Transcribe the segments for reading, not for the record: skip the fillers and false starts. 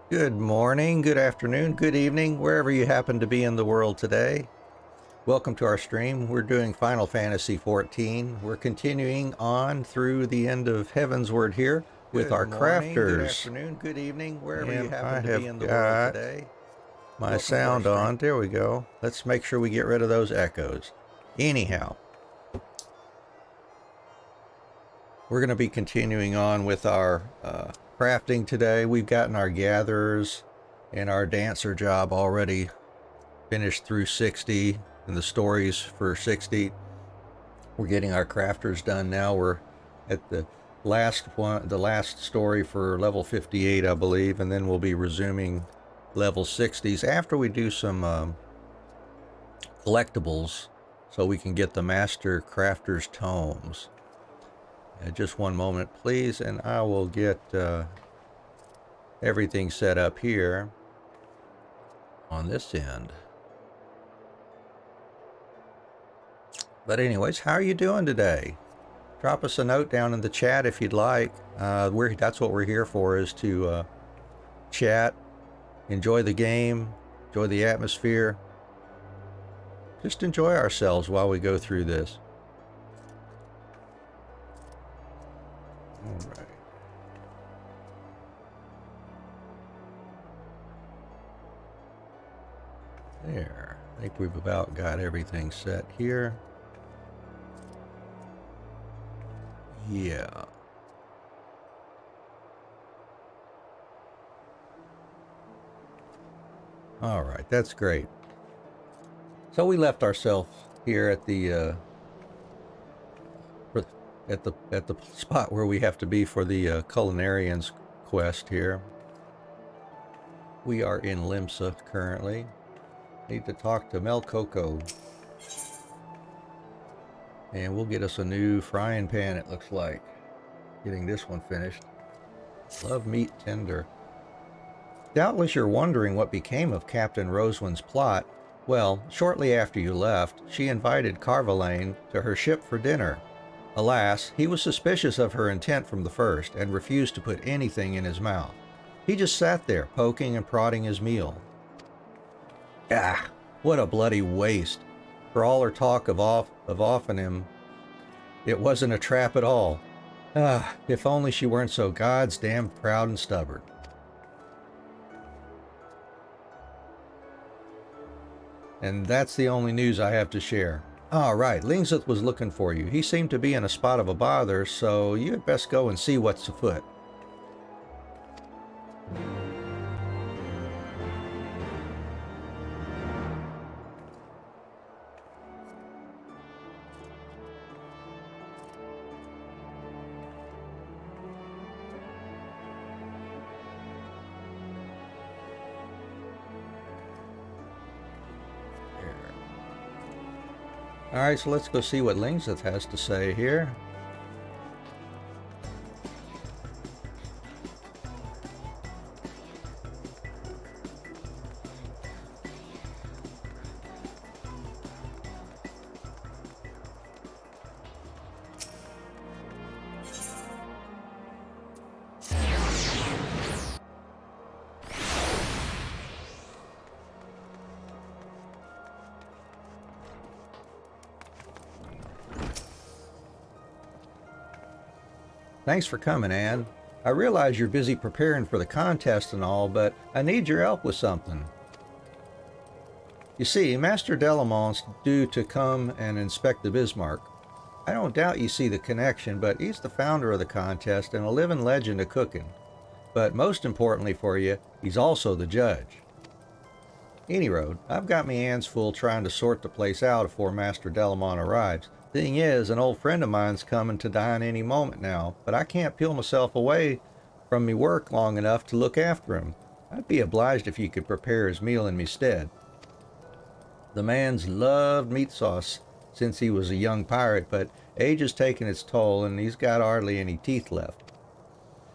Good morning, good afternoon, good evening, wherever you happen to be in the world today. Welcome to our stream. We're doing Final Fantasy XIV. We're continuing on through the end of Heavensward here with our crafters. Good afternoon, good evening, wherever you happen to be in the world today. My sound on. There we go. Let's make sure we get rid of those echoes. Anyhow, we're going to be continuing on with our crafting today. We've gotten our gatherers and our dancer job already finished through 60 and the stories for 60. We're getting our crafters done now. We're at the last story for level 58, I believe, and then we'll be resuming level 60s after we do some collectibles so we can get the master crafters tomes. Just one moment, please, and I will get everything set up here on this end. But anyways, how are you doing today? Drop us a note down in the chat if you'd like. That's what we're here for, is to chat, enjoy the game, enjoy the atmosphere. Just enjoy ourselves while we go through this. All right. There. I think we've about got everything set here. Yeah. All right, that's great. So we left ourselves here at the spot where we have to be for the Culinarian's quest here. We are in Limsa currently. Need to talk to Mel Coco. And we'll get us a new frying pan, it looks like. Getting this one finished. Love meat tender. Doubtless you're wondering what became of Captain Roswin's plot. Well, shortly after you left, she invited Carvalane to her ship for dinner. Alas, he was suspicious of her intent from the first and refused to put anything in his mouth. He just sat there, poking and prodding his meal. Ah, what a bloody waste. For all her talk of offing him, it wasn't a trap at all. Ah, if only she weren't so goddamn proud and stubborn. And that's the only news I have to share. All right, Lingzith was looking for you. He seemed to be in a spot of a bother, so you had best go and see what's afoot. Alright, so let's go see what Lingzith has to say here. Thanks for coming, Anne. I realize you're busy preparing for the contest and all, but I need your help with something. You see, Master Delamont's due to come and inspect the Bismarck. I don't doubt you see the connection, but he's the founder of the contest and a living legend of cooking. But most importantly for you, he's also the judge. Any road, I've got me hands full trying to sort the place out before Master Delamont arrives. Thing is, an old friend of mine's coming to dine any moment now, but I can't peel myself away from me work long enough to look after him. I'd be obliged if you could prepare his meal in me stead. The man's loved meat sauce since he was a young pirate, but age has taken its toll and he's got hardly any teeth left.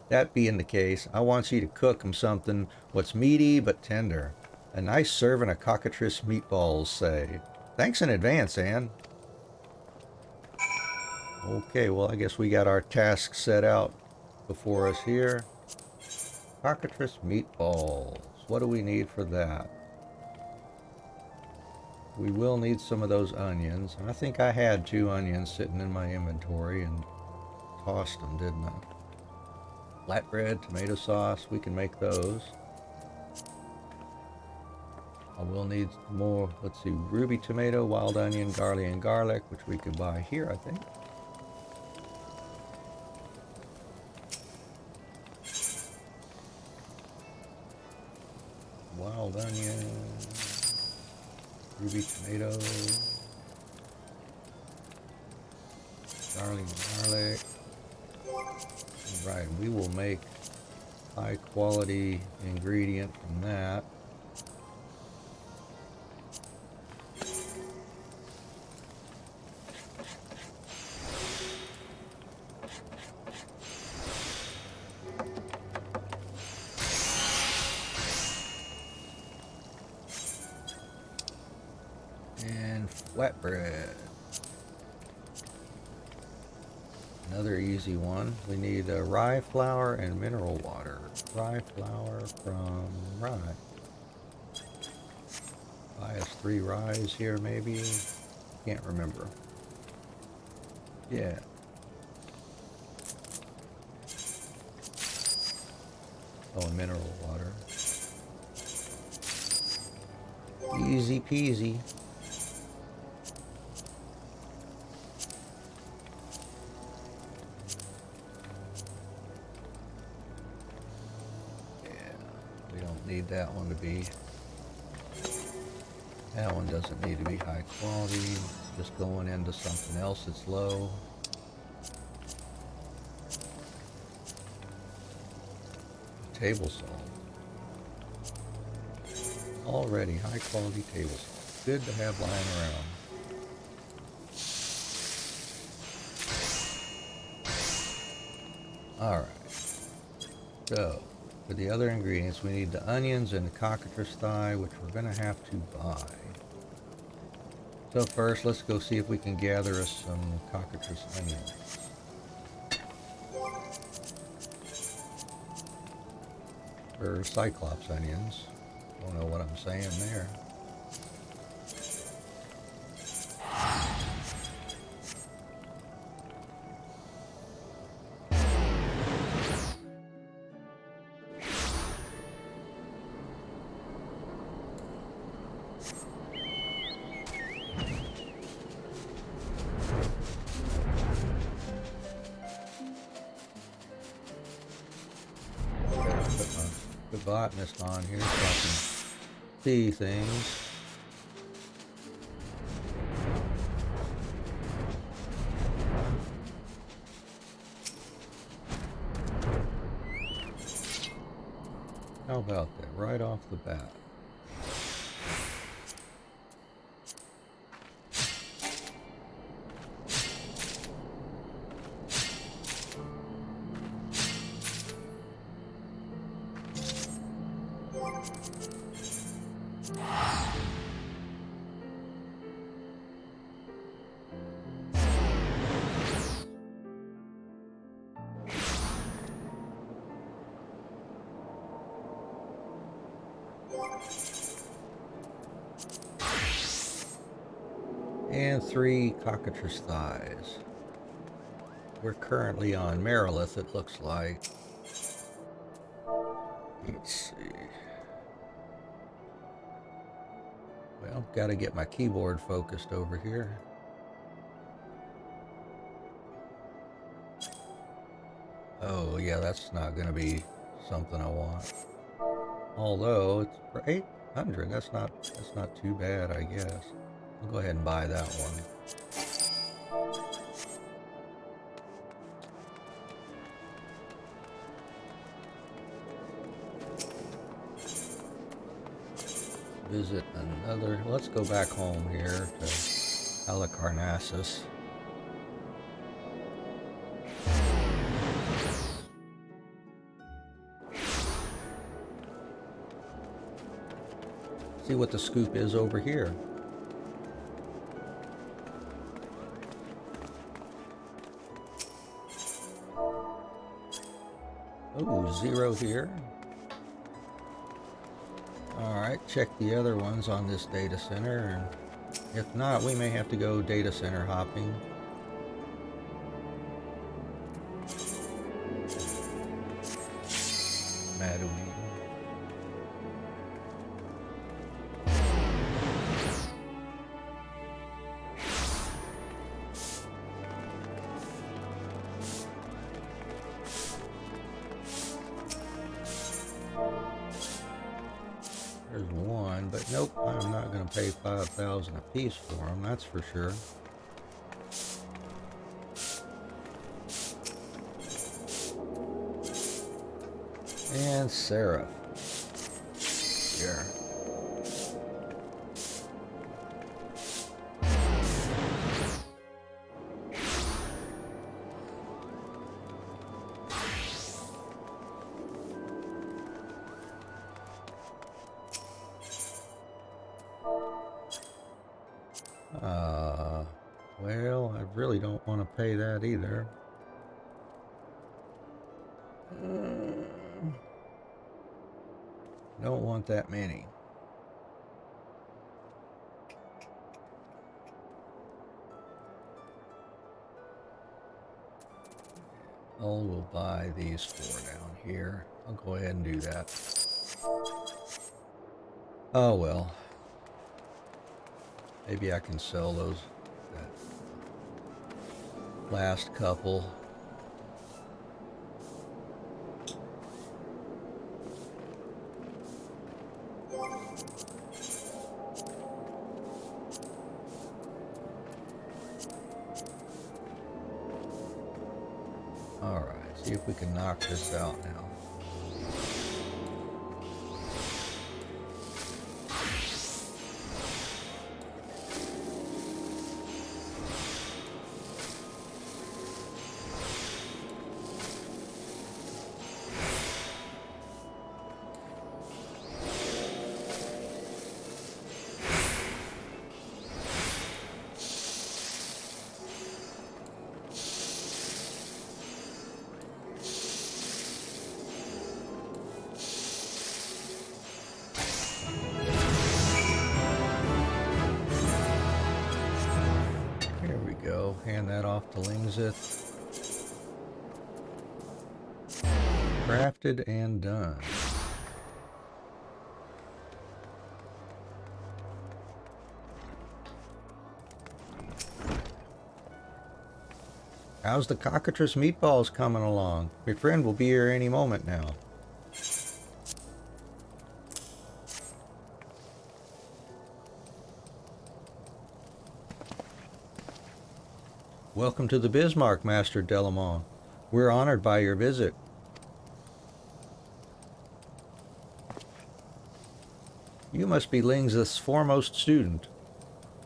That being the case, I want you to cook him something what's meaty but tender. A nice serving of cockatrice meatballs, say. Thanks in advance, Anne. Okay, well, I guess we got our task set out before us here. Cockatrice meatballs. What do we need for that? We will need some of those onions. I think I had 2 onions sitting in my inventory and tossed them, didn't I? Flatbread, tomato sauce, we can make those. I will need more, let's see, ruby tomato, wild onion, garlic, which we can buy here, I think. Wild onion, ruby tomato, garlic. Right, we will make high quality ingredient from that. And flatbread. Another easy one. We need rye flour and mineral water. Rye flour from rye. Buy us 3 ryes here, maybe. Can't remember. Yeah. Oh, and mineral water. Easy peasy. Need that one to be, that one doesn't need to be high quality, just going into something else that's low. Table salt. Already high quality table salt. Good to have lying around. Alright. So for the other ingredients, we need the onions and the cockatrice thigh, which we're going to have to buy. So first, let's go see if we can gather us some cockatrice onions. Or cyclops onions. Don't know what I'm saying there. The botanist on here so I can see things. How about that, right off the bat? And 3 cockatrice thighs. We're currently on Merilith, it looks like. Let's see. Well, gotta get my keyboard focused over here. Oh yeah, that's not gonna be something I want. Although it's for 800, that's not too bad, I guess. I'll go ahead and buy that one. Visit another. Let's go back home here to Halicarnassus. See what the scoop is over here. Oh, 0 here. Alright, check the other ones on this data center, and if not, we may have to go data center hopping. Maduine. There's one, but nope, I'm not going to pay 5,000 a piece for them, that's for sure. And Sarah. Here. Well, I really don't want to pay that either. Don't want that many. Oh, we'll buy these four down here. I'll go ahead and do that. Oh well. Maybe I can sell those. That last couple. Alright, see if we can knock this out now. Hand that off to Lingzith. Crafted and done. How's the cockatrice meatballs coming along? My friend will be here any moment now. Welcome to the Bismarck, Master Delamont. We're honored by your visit. You must be Lingzith's foremost student.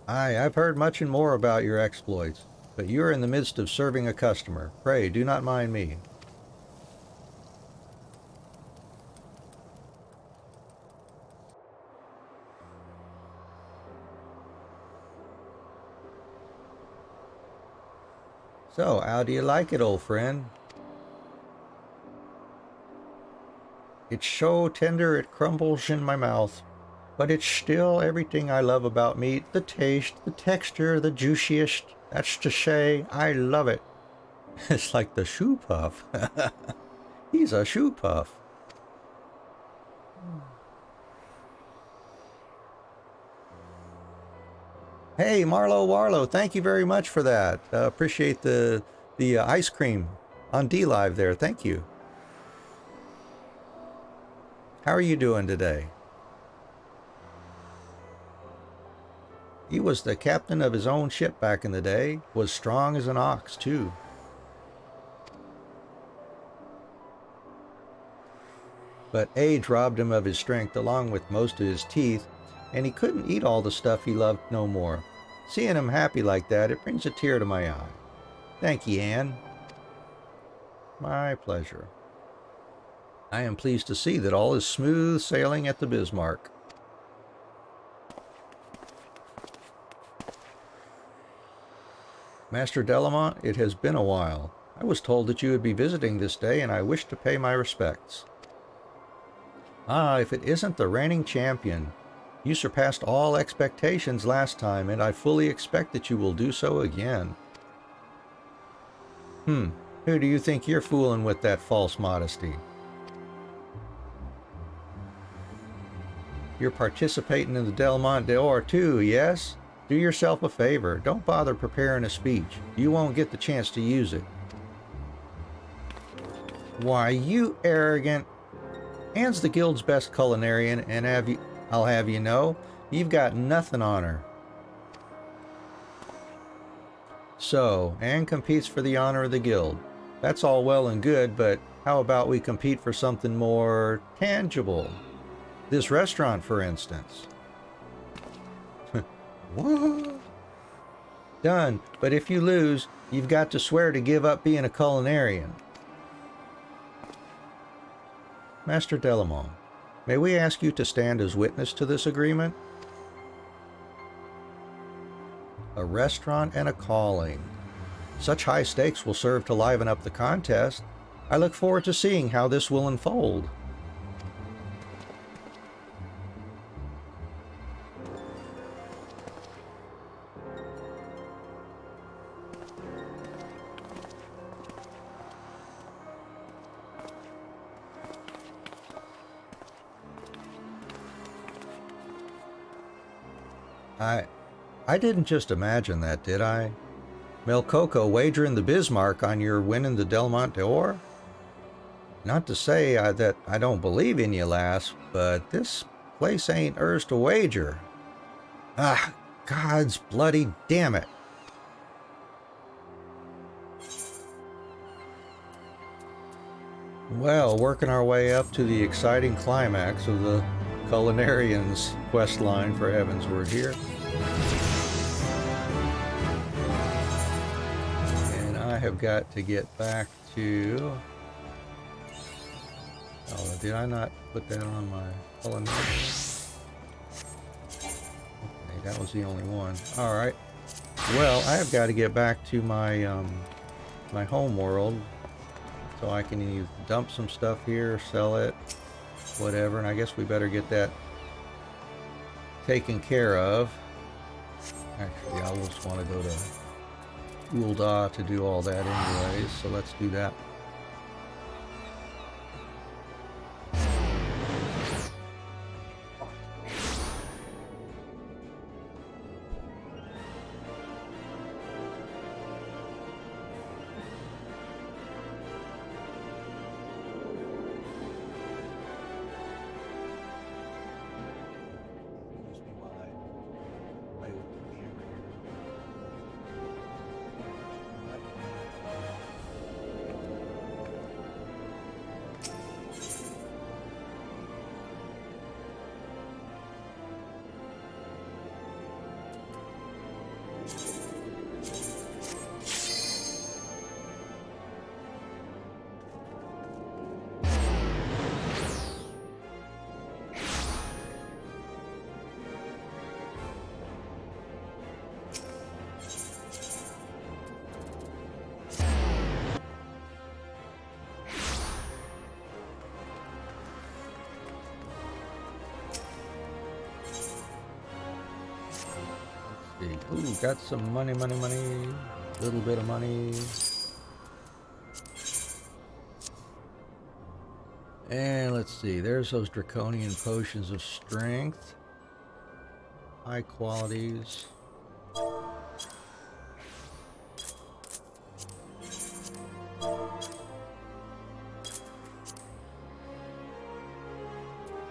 Aye, I've heard much and more about your exploits, but you are in the midst of serving a customer. Pray, do not mind me. So, how do you like it, old friend? It's so tender it crumbles in my mouth, but it's still everything I love about meat. The taste, the texture, the juiciest. That's to say, I love it. It's like the shoe puff. He's a shoe puff. Hey, Marlo Warlow, thank you very much for that. Appreciate the ice cream on D-Live there. Thank you. How are you doing today? He was the captain of his own ship back in the day. Was strong as an ox, too. But age robbed him of his strength along with most of his teeth, and he couldn't eat all the stuff he loved no more. Seeing him happy like that, it brings a tear to my eye. Thank ye, Anne. My pleasure. I am pleased to see that all is smooth sailing at the Bismarck. Master Delamont, it has been a while. I was told that you would be visiting this day, and I wish to pay my respects. Ah, if it isn't the reigning champion. You surpassed all expectations last time, and I fully expect that you will do so again. Who do you think you're fooling with that false modesty? You're participating in the Delmont d'Or too, yes? Do yourself a favor. Don't bother preparing a speech. You won't get the chance to use it. Why, you arrogant... Anne's the guild's best culinarian, and I'll have you know, you've got nothing on her. So, Anne competes for the honor of the guild. That's all well and good, but how about we compete for something more tangible? This restaurant, for instance. What? Done. But if you lose, you've got to swear to give up being a culinarian. Master Delamont, may we ask you to stand as witness to this agreement? A restaurant and a calling. Such high stakes will serve to liven up the contest. I look forward to seeing how this will unfold. I didn't just imagine that, did I? Melcoco wagering the Bismarck on your winning the Delmont d'Or? Not to say that I don't believe in you, lass, but this place ain't hers to wager. Ah, God's bloody damn it. Well, working our way up to the exciting climax of the Culinarian's quest line for Heavensward here. And I have got to get back to... Oh, did I not put that on my culinary? Okay, that was the only one. Alright. Well, I have got to get back to my, my home world. So I can either dump some stuff here, sell it, whatever, and I guess we better get that taken care of. Actually, I just want to go to Ul'dah to do all that anyways, so let's do that. Ooh, got some money. Little bit of money. And let's see, there's those draconian potions of strength. High qualities.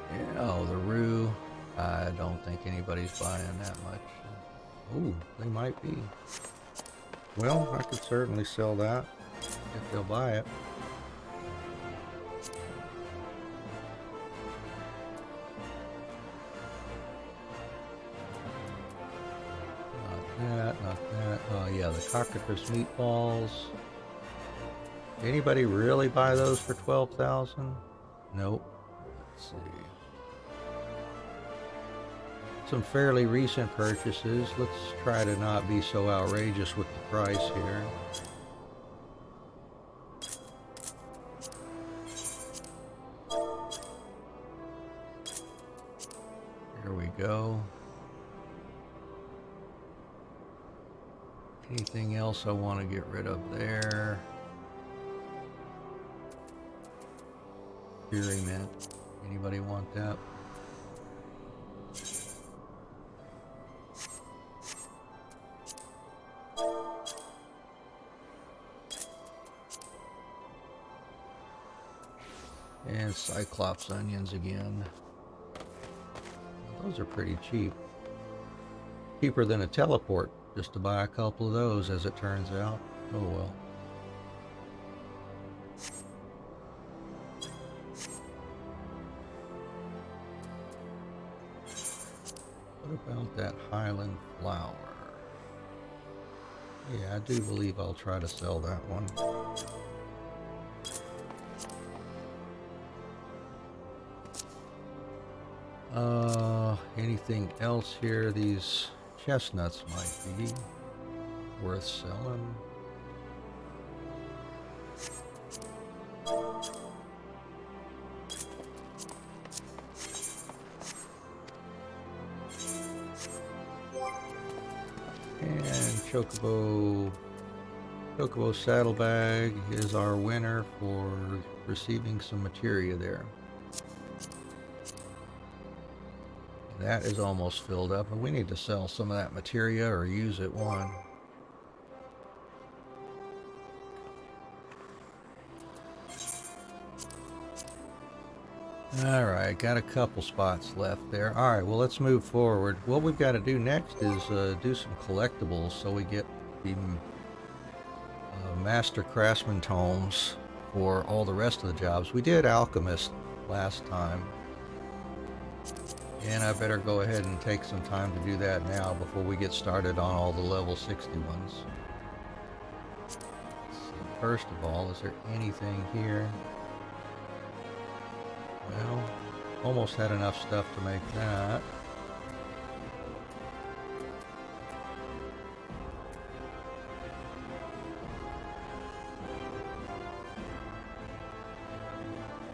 Yeah, oh, the rue. I don't think anybody's buying that much. Ooh, they might be. Well, I could certainly sell that if they'll buy it. Not that. Oh yeah, the cockatrice meatballs. Anybody really buy those for 12,000? Nope. Let's see. Some fairly recent purchases. Let's try to not be so outrageous with the price here. go. Anything else I want to get rid of there? Fury Mint. Anybody want that? And Cyclops onions again. Those are pretty cheap. Cheaper than a teleport just to buy a couple of those, as it turns out. Oh well. What about that Highland flower? Yeah, I do believe I'll try to sell that one. Anything else here? These chestnuts might be worth selling. And Chocobo Saddlebag is our winner for receiving some materia there. That is almost filled up, and we need to sell some of that materia or use it one. Alright, got a couple spots left there. Alright, well let's move forward. What we've got to do next is do some collectibles so we get the Master Craftsman tomes for all the rest of the jobs. We did Alchemist last time. And I better go ahead and take some time to do that now before we get started on all the level 60 ones. So first of all, is there anything here? Well, almost had enough stuff to make that.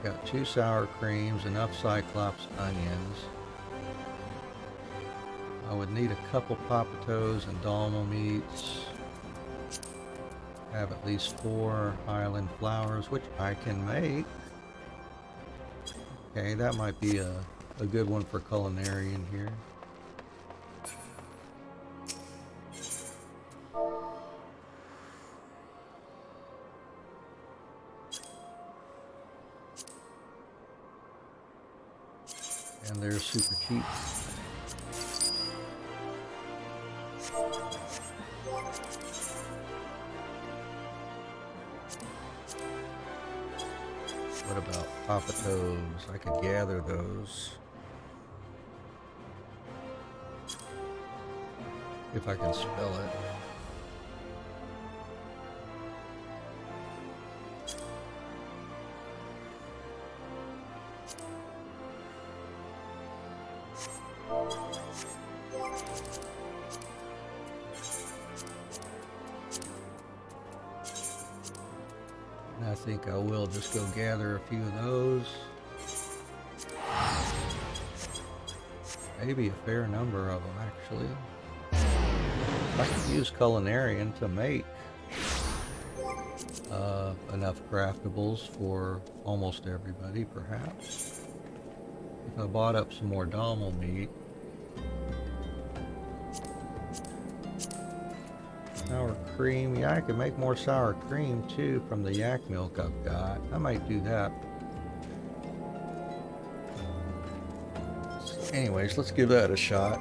Got 2 sour creams, enough Cyclops onions. I would need a couple Papatoes and Dalma meats. Have at least 4 Highland flowers, which I can make. Okay, that might be a good one for culinarian here. And they're super cheap. What about Papatoes? I could gather those. If I can spell it. I think I will just go gather a few of those. Maybe a fair number of them, actually. I could use culinarian to make enough craftables for almost everybody, perhaps. If I bought up some more Dalma meat. Sour cream. Yeah, I can make more sour cream too from the yak milk I've got. I might do that. Anyways, let's give that a shot.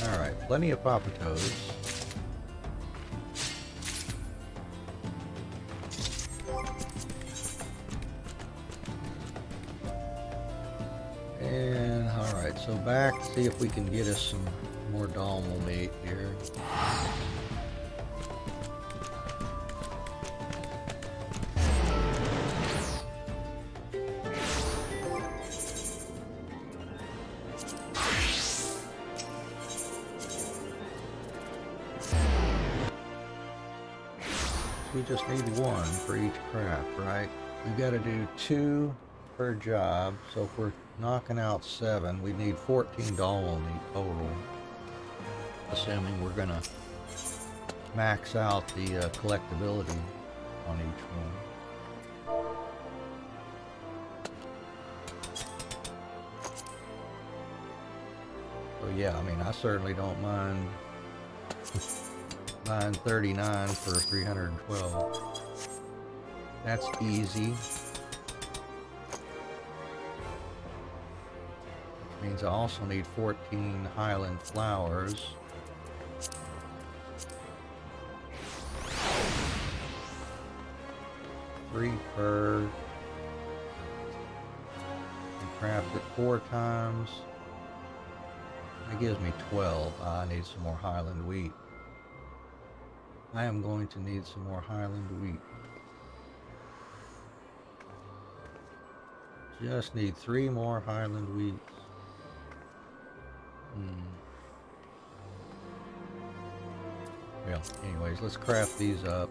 Alright, plenty of Papatos. And alright, so back, see if we can get us some more Dalmal meat here. We just need one for each craft, right? We've got to do 2 per job, so if we're knocking out 7, we need 14 Dalmal meat total. Assuming we're gonna max out the collectability on each one. So yeah, I mean, I certainly don't mind buying 39 for 312. That's easy. Which means I also need 14 Highland flowers. Three per. You craft it 4 times. That gives me 12. I need some more Highland wheat. I am going to need some more Highland wheat. Just need 3 more Highland wheats. Well, anyways, let's craft these up.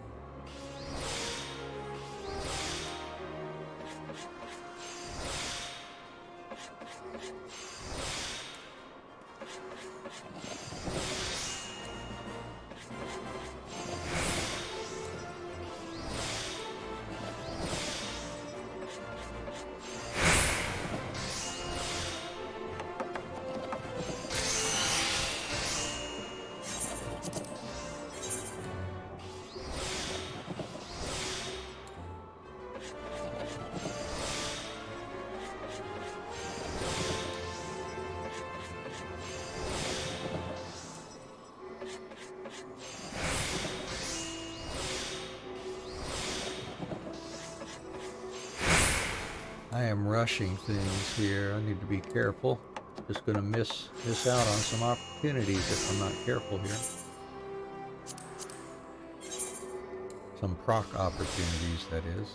I am rushing things here. I need to be careful. Just gonna miss out on some opportunities if I'm not careful here. Some proc opportunities, that is.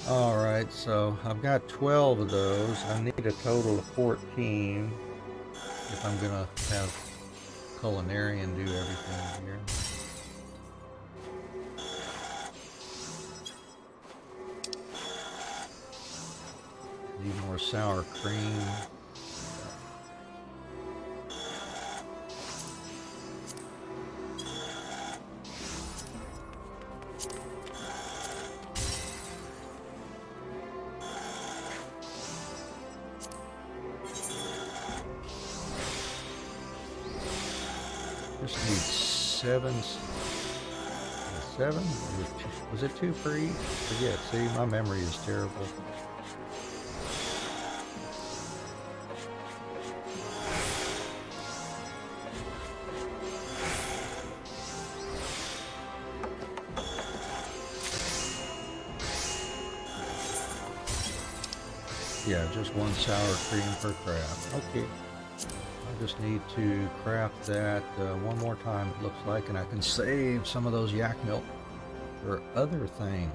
Alright, so I've got 12 of those. I need a total of 14 if I'm gonna have Culinarian do everything here. Need more sour cream. Just need 7. 7? Was it 2 per each? Forget. See, my memory is terrible. Yeah, just one sour cream per craft. Okay. I just need to craft that one more time, it looks like, and I can save some of those yak milk for other things.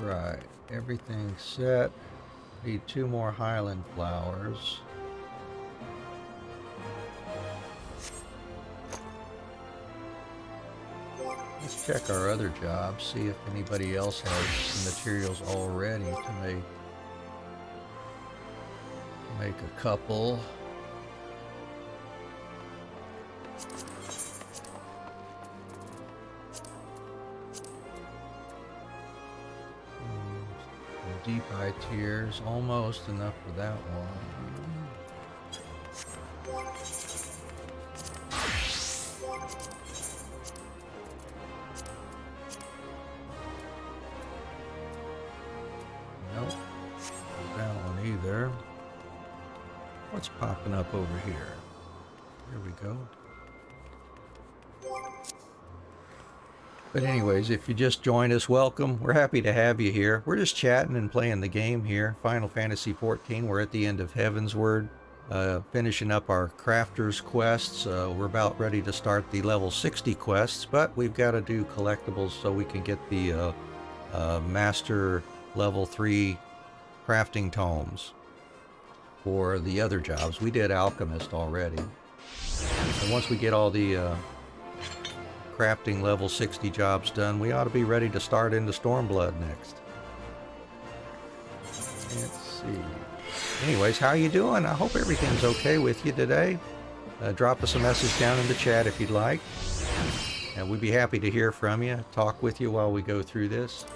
Alright, everything's set. Need 2 more Highland flowers. Let's check our other jobs, see if anybody else has the materials already to make a couple. Deep eye tears, almost enough for that one. Nope, that one either. What's popping up over here? There we go. But anyways, if you just joined us, welcome. We're happy to have you here. We're just chatting and playing the game here. Final Fantasy XIV. We're at the end of Heavensward, finishing up our crafters quests. We're about ready to start the level 60 quests, but we've got to do collectibles so we can get the master level 3 crafting tomes for the other jobs. We did alchemist already. And once we get all the crafting level 60 jobs done, we ought to be ready to start into Stormblood next. Let's see. Anyways, how you doing? I hope everything's okay with you today. Drop us a message down in the chat if you'd like. And we'd be happy to hear from you, talk with you while we go through this.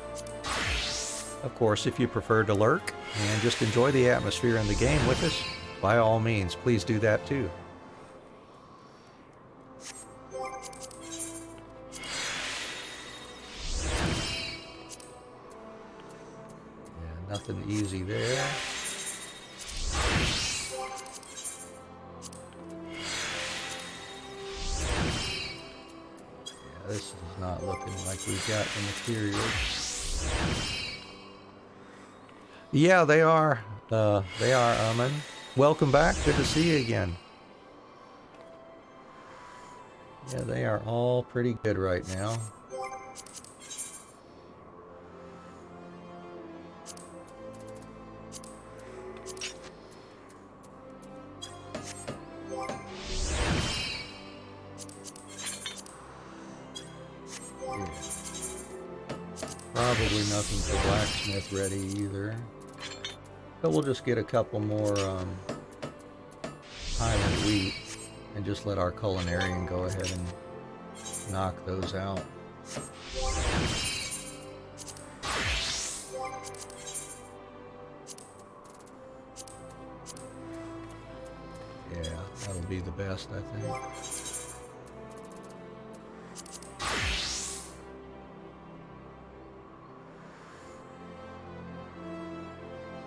Of course, if you prefer to lurk and just enjoy the atmosphere in the game with us, by all means, please do that too. Nothing easy there. Yeah, this is not looking like we've got the materials. Yeah, they are. They are, Amen. Welcome back. Good to see you again. Yeah, they are all pretty good right now. Probably nothing for blacksmith ready either. But we'll just get a couple more Highland wheat and just let our culinarian go ahead and knock those out. Yeah, that'll be the best, I think.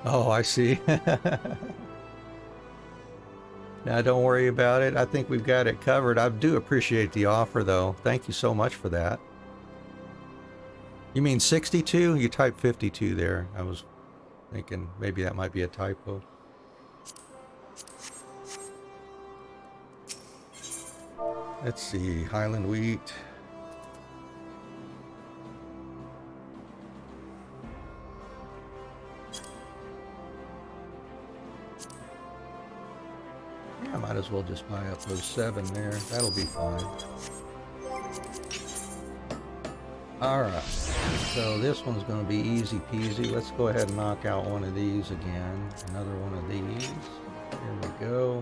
Oh, I see. Now, don't worry about it. I think we've got it covered. I do appreciate the offer, though. Thank you so much for that. You mean 62? You typed 52 there. I was thinking maybe that might be a typo. Let's see. Highland wheat. I might as well just buy up those 7 there. That'll be fine. Alright, so this one's going to be easy peasy. Let's go ahead and knock out one of these again. Another one of these. Here we go.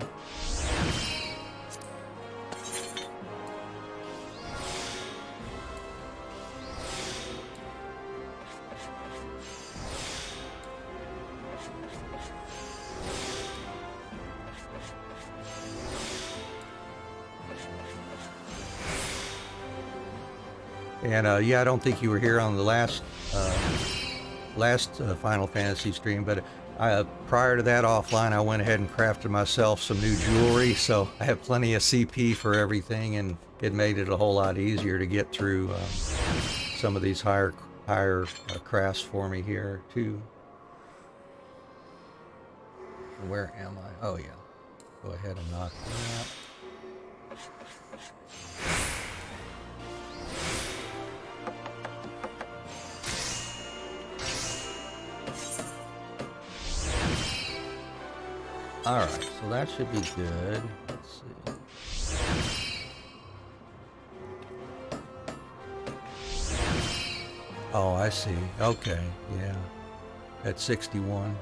And yeah, I don't think you were here on the last Final Fantasy stream, but prior to that offline, I went ahead and crafted myself some new jewelry, so I have plenty of CP for everything, and it made it a whole lot easier to get through some of these higher crafts for me here too. Where am I? Oh yeah. Go ahead and knock that. Alright, so that should be good. Let's see. Oh, I see. Okay, yeah. At 61.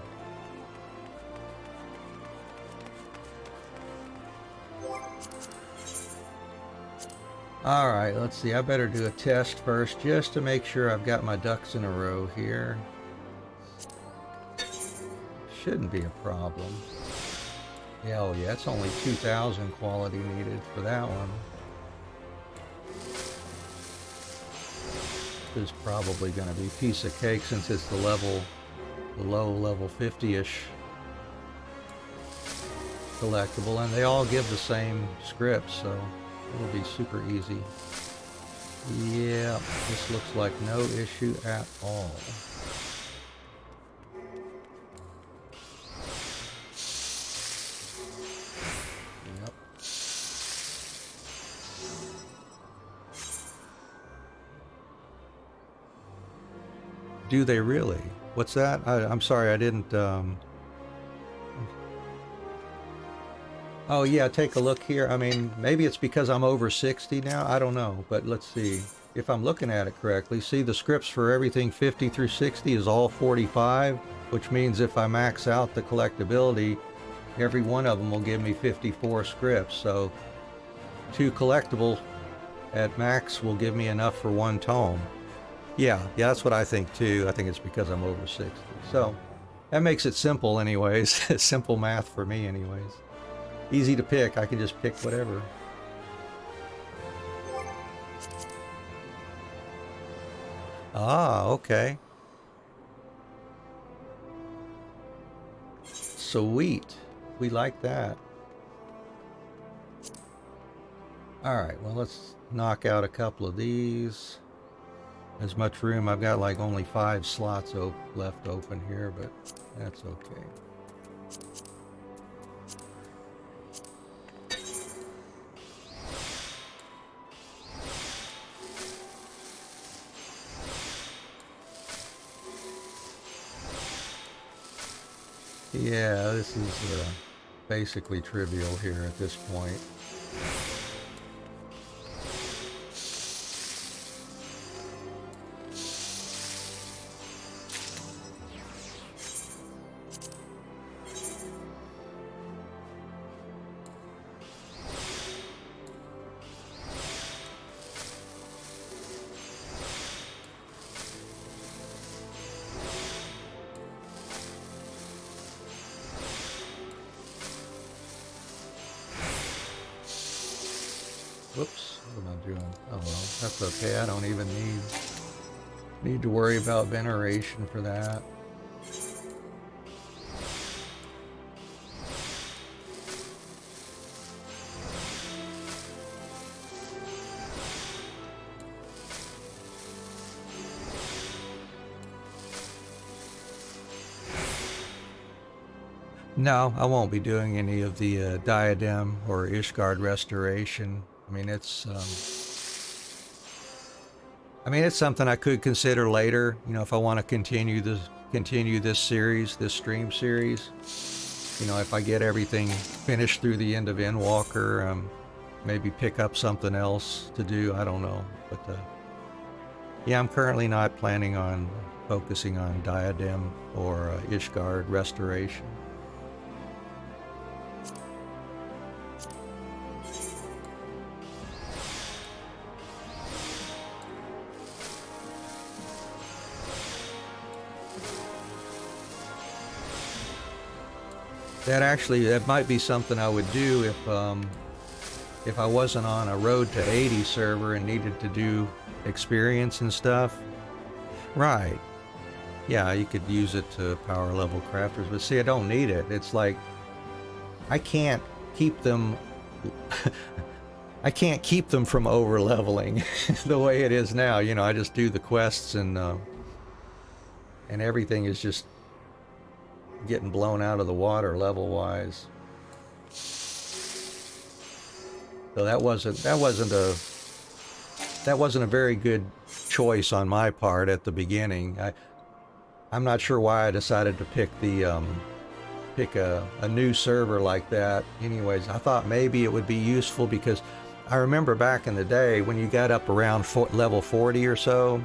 Alright, let's see. I better do a test first just to make sure I've got my ducks in a row here. Shouldn't be a problem. Yeah, oh yeah, it's only 2,000 quality needed for that one. This is probably going to be a piece of cake since it's the low level 50-ish collectible, and they all give the same script, so it'll be super easy. Yeah, this looks like no issue at all. Yep. Do they really? What's that? I'm sorry, I didn't... Oh yeah, take a look here. I mean, maybe it's because I'm over 60 now. I don't know, but let's see. If I'm looking at it correctly, see the scripts for everything 50 through 60 is all 45, which means if I max out the collectability, every one of them will give me 54 scripts. So 2 collectible at max will give me enough for 1 tome. Yeah, that's what I think too. I think it's because I'm over 60. So that makes it simple anyways. Simple math for me anyways. Easy to pick. I can just pick whatever. Ah, okay. Sweet. We like that. Alright, well let's knock out a couple of these. As much room, I've got like only 5 slots left open here, but that's okay. Yeah, this is basically trivial here at this point. Whoops, what am I doing? Oh well, that's okay. I don't even need to worry about veneration for that. No, I won't be doing any of the diadem or Ishgard restoration. I mean, it's something I could consider later. You know, if I want to continue this series, this stream series. You know, if I get everything finished through the end of Endwalker, maybe pick up something else to do. I don't know, but yeah, I'm currently not planning on focusing on diadem or Ishgard restoration. That might be something I would do if I wasn't on a Road to 80 server and needed to do experience and stuff. Right. Yeah, you could use it to power level crafters, but see, I don't need it. It's like, I can't keep them I can't keep them from over leveling the way it is now. You know, I just do the quests and everything is just getting blown out of the water level wise. So that wasn't a very good choice on my part at the beginning. I'm not sure why I decided to pick the pick a new server like that. Anyways, I thought maybe it would be useful because I remember back in the day when you got up around level 40 or so,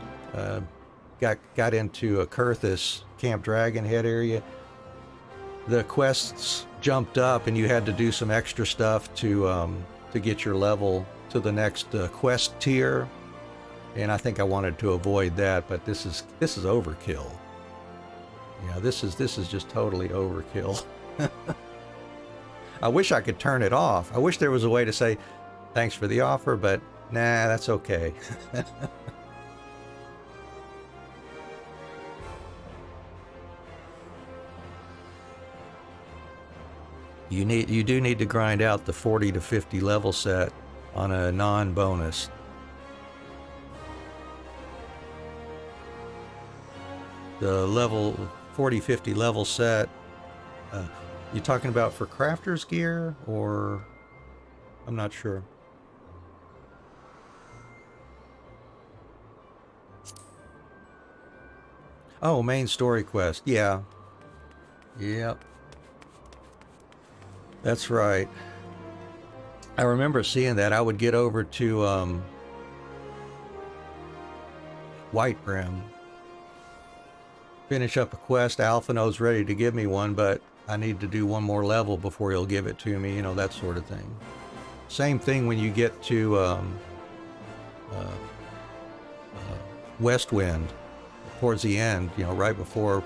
got into a Kurthus Camp Dragonhead area, the quests jumped up and you had to do some extra stuff to get your level to the next quest tier, and I think I wanted to avoid that. But this is overkill. Yeah, this is just totally overkill. I wish I could turn it off. I wish there was a way to say thanks for the offer, but nah, that's okay. You do need to grind out the 40 to 50 level set on a non-bonus. The level 40-50 level set, you talking about for crafter's gear, or I'm not sure. Oh, main story quest. Yeah. Yep. That's right. I remember seeing that. I would get over to White Brim, finish up a quest. Alphino's ready to give me one, but I need to do one more level before he'll give it to me, you know, that sort of thing. Same thing when you get to Westwind towards the end, you know, right before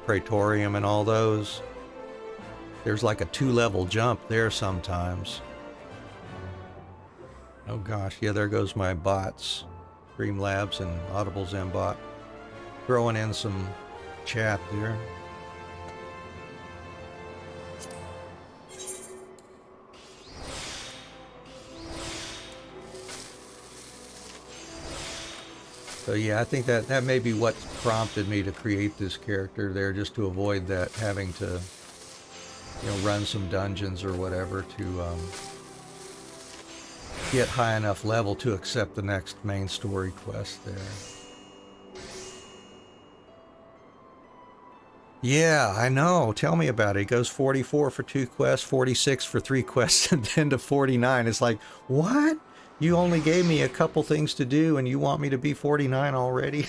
Praetorium and all those. There's like a 2-level jump there sometimes. Oh gosh, yeah, there goes my bots. Streamlabs and Audible Zembot. Throwing in some chat there. So yeah, I think that may be what prompted me to create this character there, just to avoid that having to, you know, run some dungeons or whatever to get high enough level to accept the next main story quest there. Yeah, I know. Tell me about it. It goes 44 for 2 quests, 46 for 3 quests, and then to 49. It's like, what? You only gave me a couple things to do and you want me to be 49 already?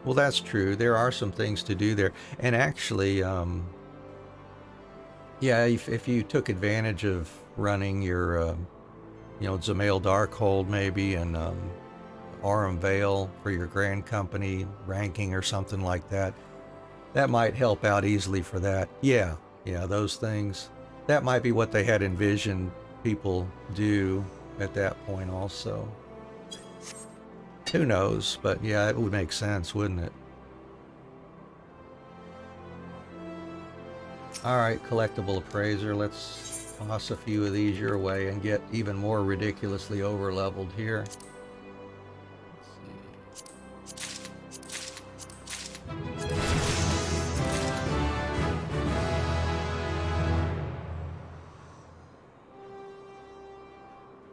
Well, that's true. There are some things to do there. And actually, yeah, if you took advantage of running your, you know, Zamail Darkhold maybe, and Aurum Vale for your Grand Company ranking or something like that, that might help out easily for that. Yeah, those things. That might be what they had envisioned people do at that point also. Who knows? But yeah, it would make sense, wouldn't it? Alright, collectible appraiser. Let's toss a few of these your way and get even more ridiculously over leveled here.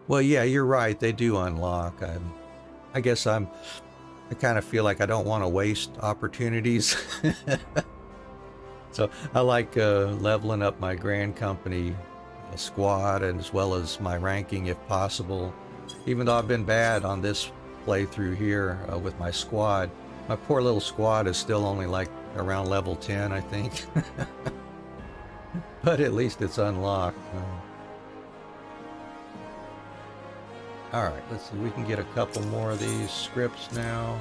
Well, yeah, you're right. They do unlock. I guess I kind of feel like I don't want to waste opportunities. So I like leveling up my Grand Company squad, and as well as my ranking if possible. Even though I've been bad on this playthrough here with my squad, my poor little squad is still only like around level 10, I think. But at least it's unlocked. All right, let's see. We can get a couple more of these scripts now.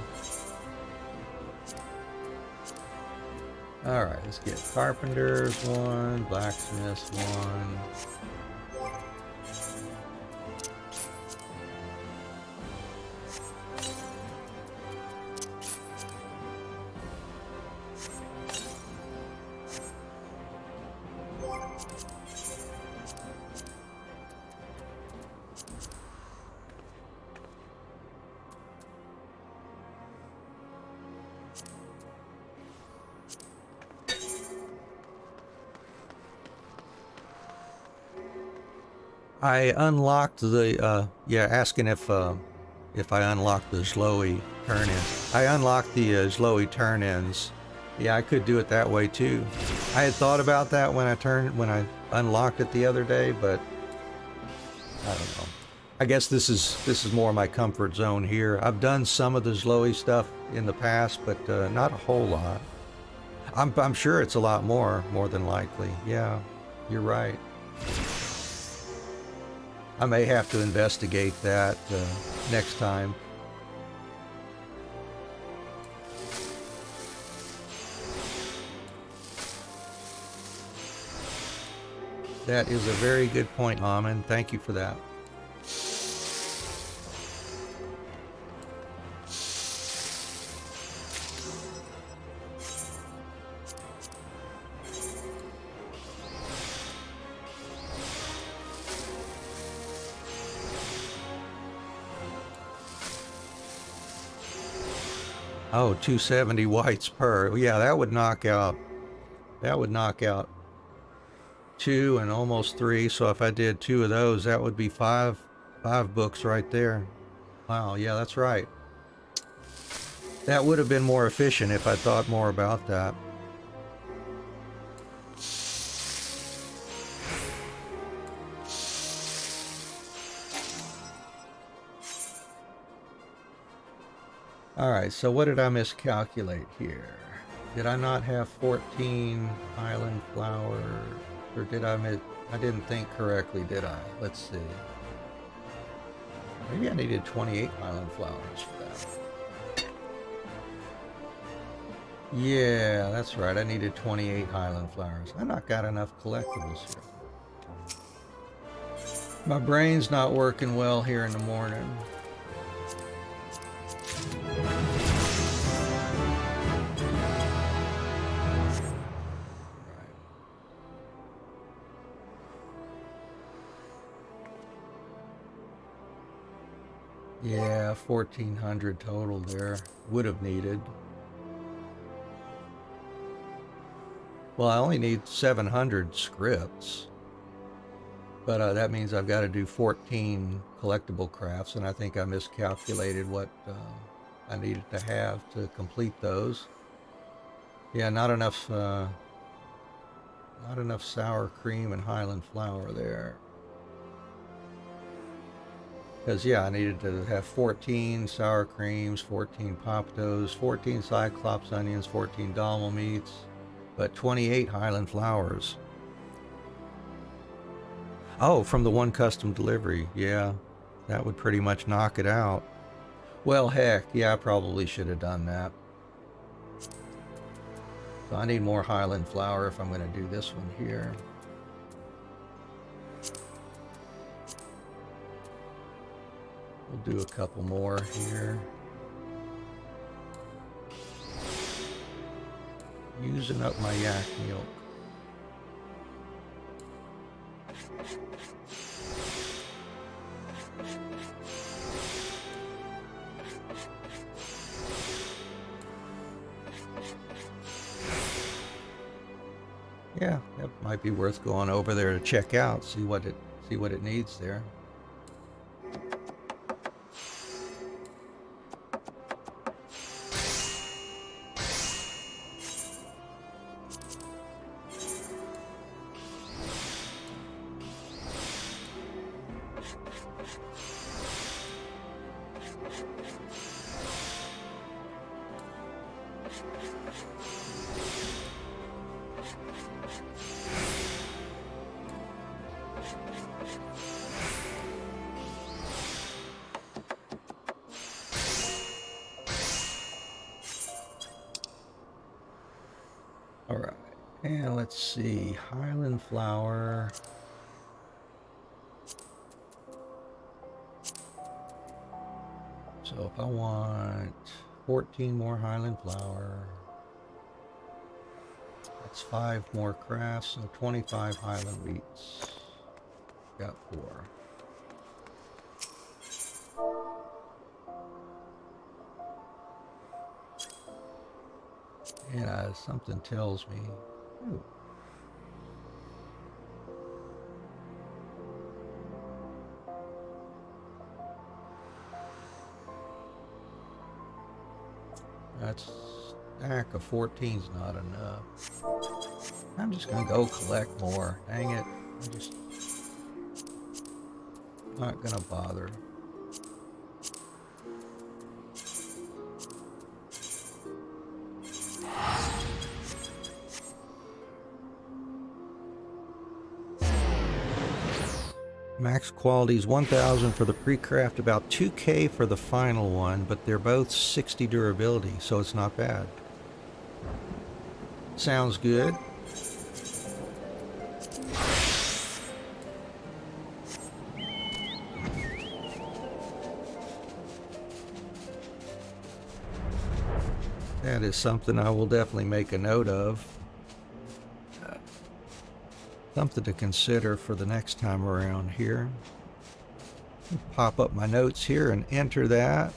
All right, let's get carpenters one, blacksmiths one. I unlocked the, asking if I unlocked the Zloey turn-ins. I unlocked the Zloey turn-ins. Yeah, I could do it that way too. I had thought about that when I unlocked it the other day, but I don't know. I guess this is more my comfort zone here. I've done some of the Zloey stuff in the past, but not a whole lot. I'm sure it's a lot more than likely. Yeah, you're right. I may have to investigate that next time. That is a very good point, Amin. Thank you for that. Oh, 270 whites per. Yeah, that would knock out 2 and almost 3. So if I did 2 of those, that would be five books right there. Wow, yeah, that's right. That would have been more efficient if I thought more about that. All right, so what did I miscalculate here? Did I not have 14 Highland flowers? Or did I didn't think correctly, did I? Let's see. Maybe I needed 28 Highland flowers for that. Yeah, that's right. I needed 28 Highland flowers. I not got enough collectibles here. My brain's not working well here in the morning. Yeah, 1,400 total there. Would have needed. Well, I only need 700 scripts. But that means I've got to do 14 collectible crafts, and I think I miscalculated what I needed to have to complete those. Yeah, not enough sour cream and Highland flour there. Because, yeah, I needed to have 14 sour creams, 14 poptos, 14 cyclops onions, 14 dalmal meats, but 28 Highland flowers. Oh, from the one custom delivery. Yeah, that would pretty much knock it out. Well, heck, yeah, I probably should have done that. So I need more Highland flour if I'm going to do this one here. We'll do a couple more here. Using up my yak milk. Yeah, that might be worth going over there to check out, see what it needs there. All right, and let's see, Highland flower. So if I want 14 more Highland flower, that's 5 more crafts, so 25 Highland wheats. Got 4. And something tells me, ooh, that's stack of 14's not enough. I'm just gonna go collect more. Dang it. I'm just not gonna bother. Max quality is 1,000 for the pre-craft, about 2K for the final one, but they're both 60 durability, so it's not bad. Sounds good. That is something I will definitely make a note of. Something to consider for the next time around here. Pop up my notes here and enter that.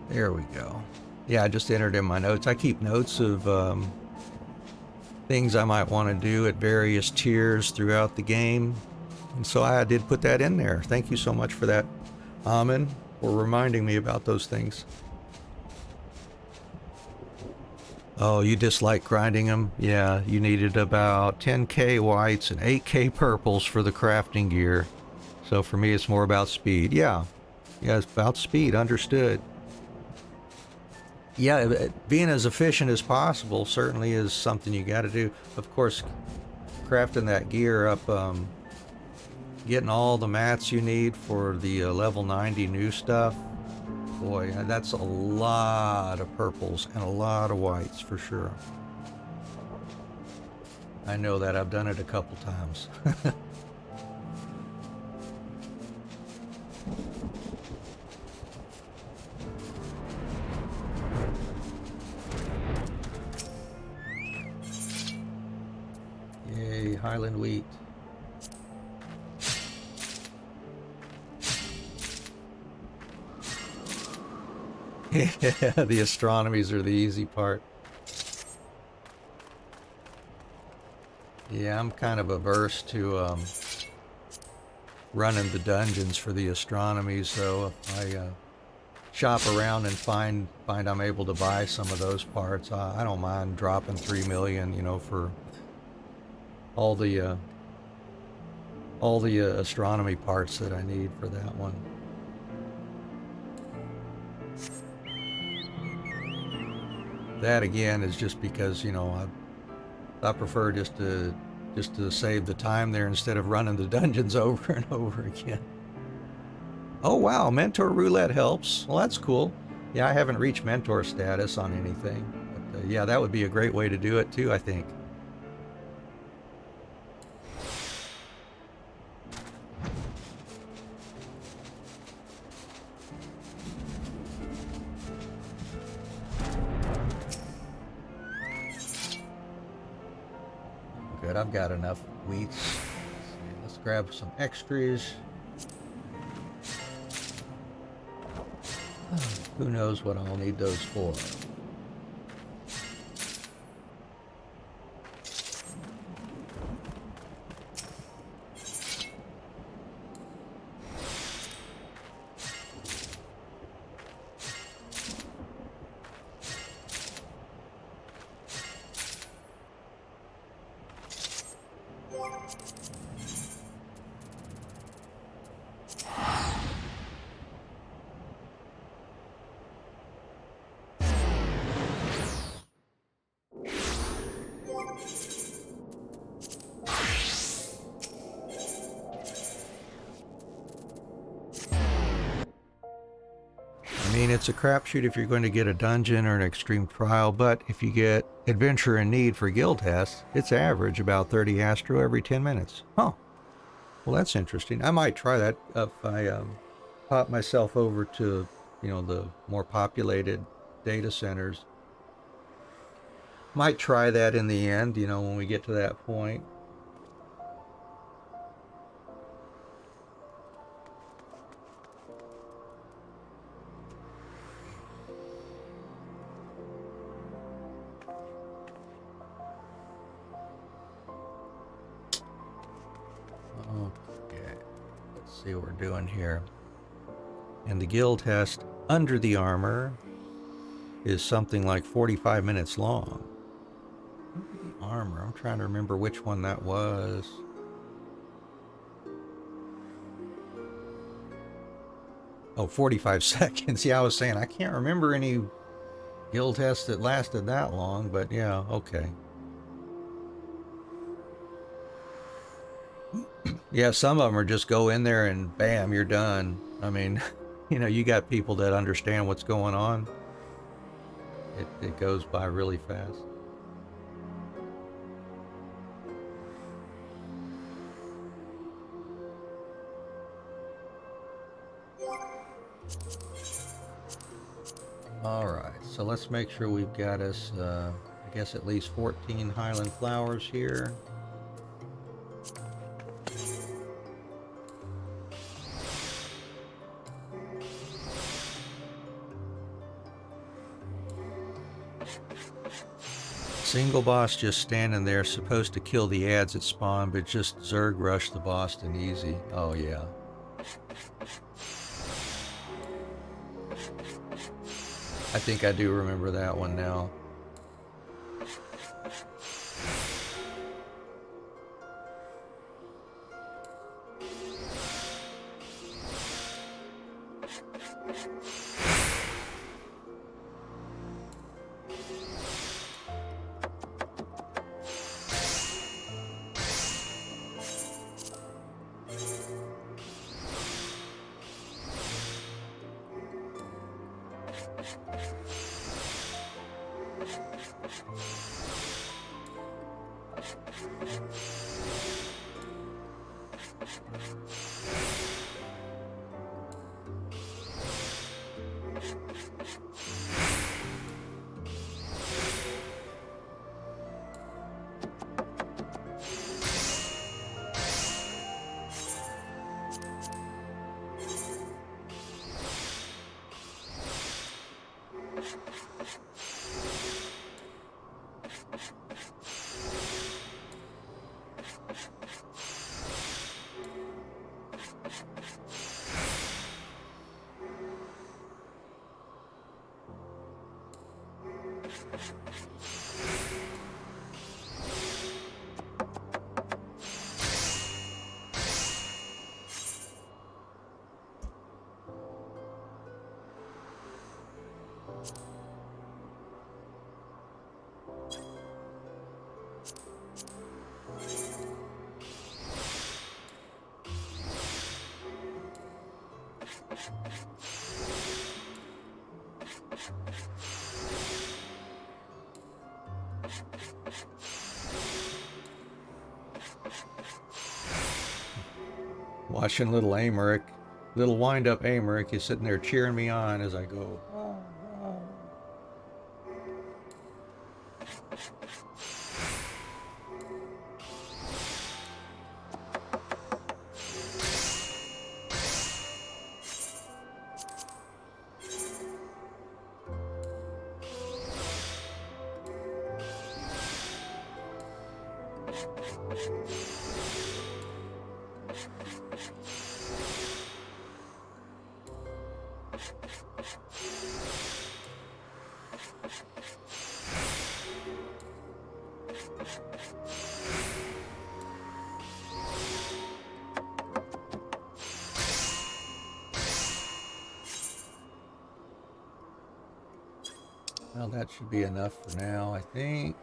There we go. Yeah, I just entered in my notes. I keep notes of things I might want to do at various tiers throughout the game. And so I did put that in there. Thank you so much for that, Amin, for reminding me about those things. Oh, you dislike grinding them? Yeah, you needed about 10k whites and 8k purples for the crafting gear. So for me, it's more about speed. Yeah, it's about speed, understood. Yeah, being as efficient as possible certainly is something you got to do. Of course, crafting that gear up, getting all the mats you need for the level 90 new stuff. Boy, that's a lot of purples and a lot of whites for sure. I know that. I've done it a couple times. Yay, Highland wheat. Yeah, the astronomies are the easy part. Yeah, I'm kind of averse to running the dungeons for the astronomy, so if I shop around and find I'm able to buy some of those parts, I don't mind dropping 3 million, you know, for all the astronomy parts that I need for that one. That again is just because, you know, I prefer just to save the time there instead of running the dungeons over and over again. Oh wow, mentor roulette helps. Well, that's cool. Yeah, I haven't reached mentor status on anything, but yeah, that would be a great way to do it too, I think. Good, I've got enough wheats. Let's grab some extras. Who knows what I'll need those for. mean, it's a crapshoot if you're going to get a dungeon or an extreme trial, but if you get adventure and need for guild tests, it's average about 30 astro every 10 minutes. Huh. Well, that's interesting. I might try that if I pop myself over to, the more populated data centers. Might try that in the end, when we get to that point. Okay, let's see what we're doing here. And the guild test under the armor is something like 45 minutes long. The armor, I'm trying to remember which one that was. Oh, 45 seconds. Yeah, I was saying I can't remember any guild tests that lasted that long, but yeah, okay. Yeah, some of them are just go in there and bam, you're done. I mean, you got people that understand what's going on. It goes by really fast. Alright, so let's make sure we've got us, I guess at least 14 Highland Flowers here. Single boss just standing there, supposed to kill the ads at spawn, but just Zerg rush the boss and easy. Oh yeah. I think I do remember that one now. Watching little Amaric, little wind-up Amaric is sitting there cheering me on as I go. Well, that should be enough for now, I think.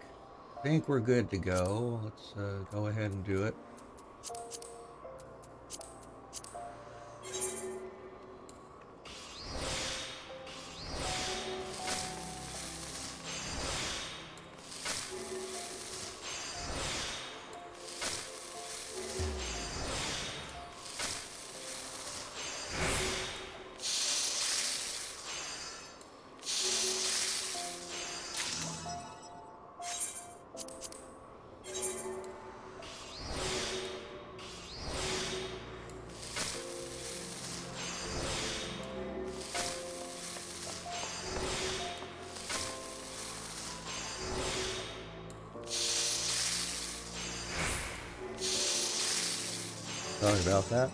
I think we're good to go. Let's go ahead and do it. Sorry about that.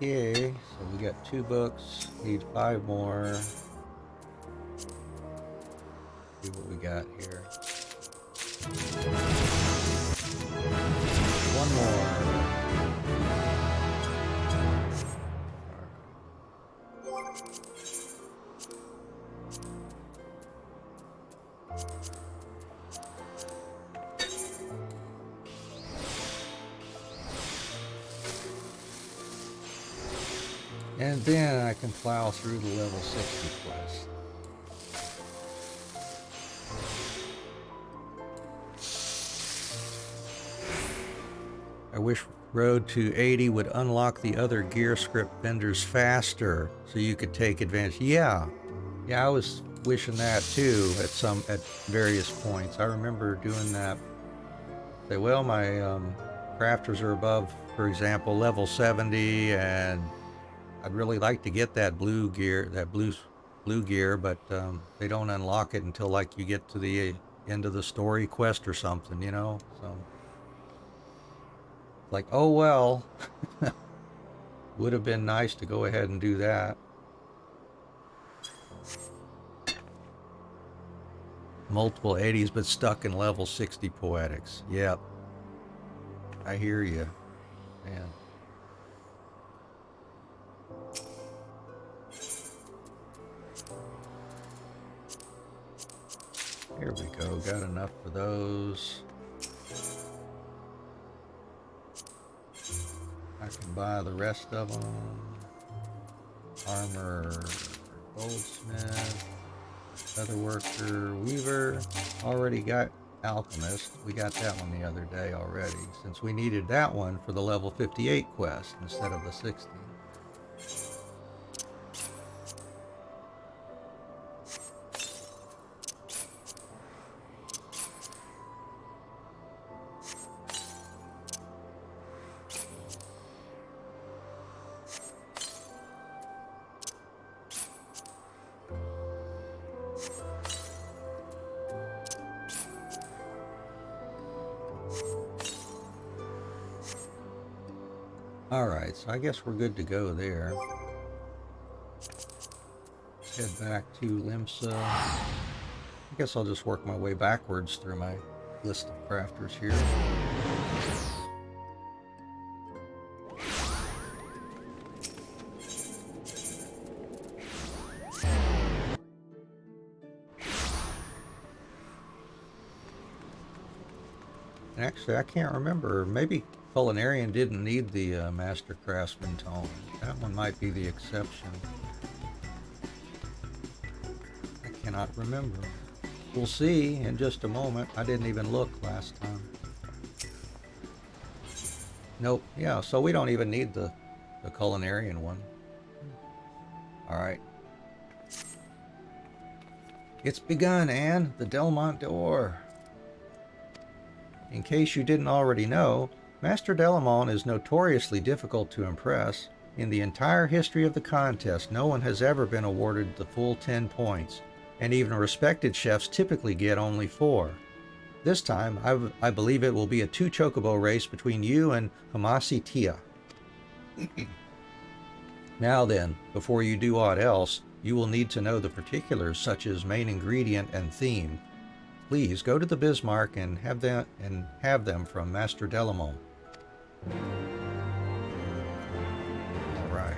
Okay, so we got 2 books, need 5 more. See what we got here. 1 more. And then I can plow through the level 60 quest. I wish Road to 80 would unlock the other gear script vendors faster so you could take advantage. Yeah, I was wishing that too at various points. I remember doing that. Say, well, my crafters are above, for example, level 70, and I'd really like to get that blue gear, but they don't unlock it until like you get to the end of the story quest or something, you know? So, like, oh well, would have been nice to go ahead and do that. Multiple 80s, but stuck in level 60 poetics. Yep. I hear you, man. Here we go, got enough for those. I can buy the rest of them. Armor, goldsmith, featherworker, weaver. Already got alchemist. We got that one the other day already, since we needed that one for the level 58 quest instead of the 60. Alright, so I guess we're good to go there. Let's head back to Limsa. I guess I'll just work my way backwards through my list of crafters here. And actually, I can't remember. Maybe Culinarian didn't need the Master Craftsman tome. That one might be the exception. I cannot remember. We'll see in just a moment. I didn't even look last time. Nope. Yeah, so we don't even need the Culinarian one. Alright. It's begun, Anne. The Delmont d'Or. In case you didn't already know, Master Delamont is notoriously difficult to impress. In the entire history of the contest, no one has ever been awarded the full 10 points, and even respected chefs typically get only 4. This time, I believe it will be a 2 chocobo race between you and Hamasi Tia. Now then, before you do aught else, you will need to know the particulars such as main ingredient and theme. Please go to the Bismarck and have them from Master Delamont. All right.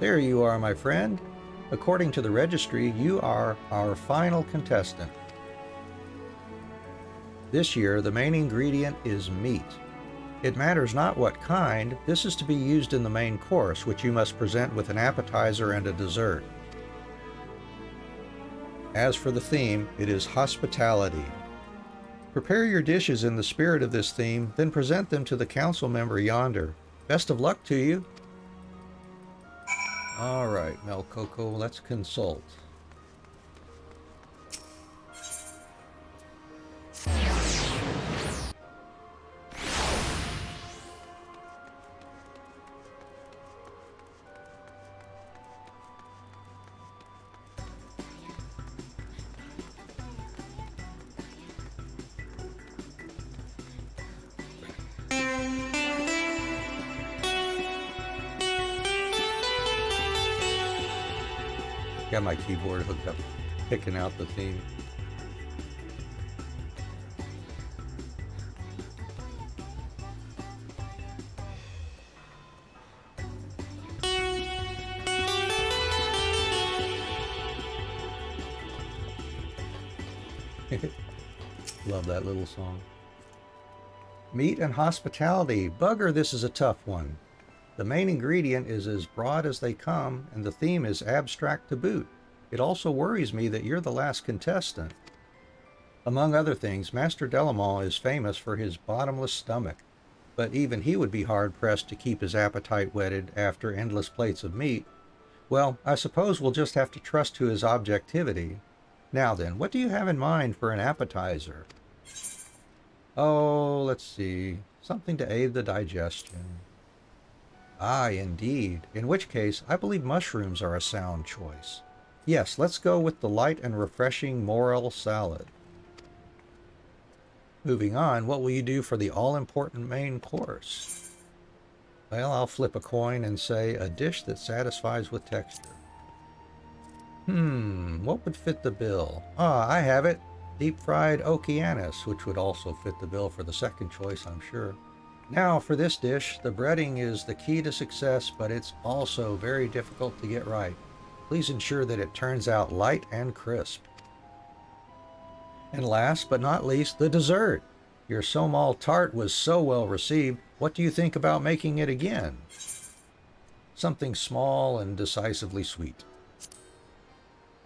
There you are, my friend. According to the registry, you are our final contestant. This year, the main ingredient is meat. It matters not what kind, this is to be used in the main course, which you must present with an appetizer and a dessert. As for the theme, it is hospitality. Prepare your dishes in the spirit of this theme, then present them to the council member yonder. Best of luck to you. All right, Melcoco, let's consult. Got my keyboard hooked up, picking out the theme. Love that little song. Meat and hospitality. Bugger, this is a tough one. The main ingredient is as broad as they come, and the theme is abstract to boot. It also worries me that you're the last contestant. Among other things, Master Delamont is famous for his bottomless stomach, but even he would be hard-pressed to keep his appetite whetted after endless plates of meat. Well, I suppose we'll just have to trust to his objectivity. Now then, what do you have in mind for an appetizer? Oh, let's see. Something to aid the digestion. Ah, indeed. In which case, I believe mushrooms are a sound choice. Yes, let's go with the light and refreshing morel salad. Moving on, what will you do for the all-important main course? Well, I'll flip a coin and say a dish that satisfies with texture. What would fit the bill? Ah, I have it. Deep-fried okeanos, which would also fit the bill for the second choice, I'm sure. Now, for this dish, the breading is the key to success, but it's also very difficult to get right. Please ensure that it turns out light and crisp. And last but not least, the dessert. Your Somal tart was so well received. What do you think about making it again? Something small and decisively sweet.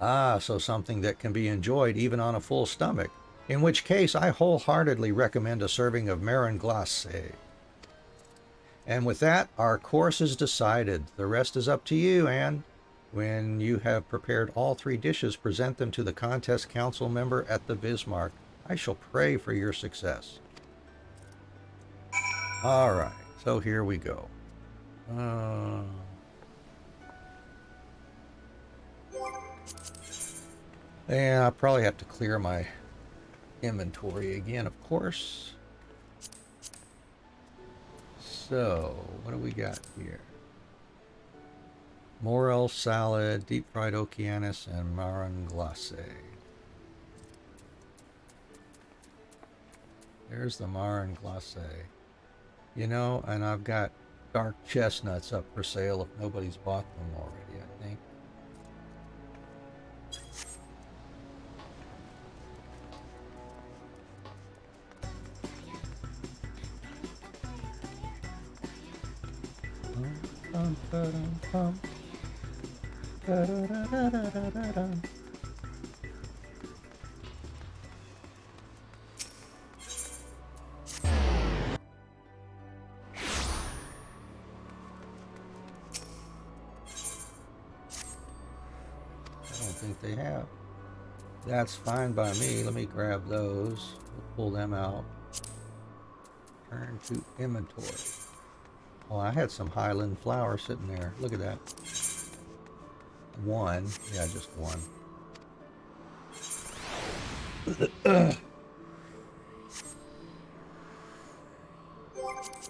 Ah, so something that can be enjoyed even on a full stomach, in which case I wholeheartedly recommend a serving of marron glacé. And with that, our course is decided. The rest is up to you, and when you have prepared all 3 dishes, present them to the contest council member at the Bismarck. I shall pray for your success. All right, so here we go. And I'll probably have to clear my inventory again, of course. So, what do we got here? Morel salad, deep-fried okeanos, and marron glacé. There's the marron glacé. You know, and I've got dark chestnuts up for sale if nobody's bought them already, I think. think they have. That's fine by me. Let me grab those. We'll pull them out. Turn to inventory. Oh, I had some Highland flour sitting there. Look at that. One. Yeah, just one.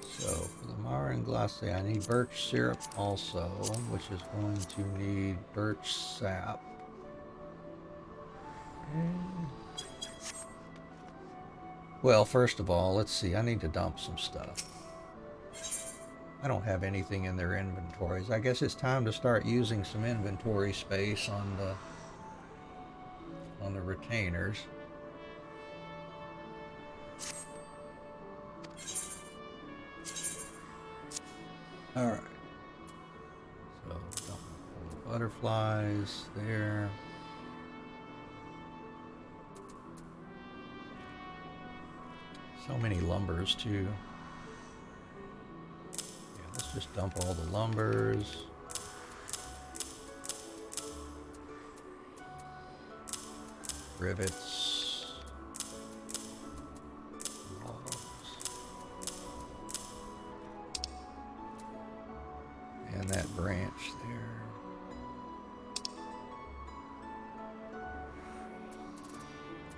So, for the Marin Glace, I need birch syrup also, which is going to need birch sap. Well, first of all, let's see. I need to dump some stuff. I don't have anything in their inventories. I guess it's time to start using some inventory space on the retainers. All right. So dump the butterflies there. So many lumbers too. Yeah, let's just dump all the lumbers. Rivets. Logs. And that branch there.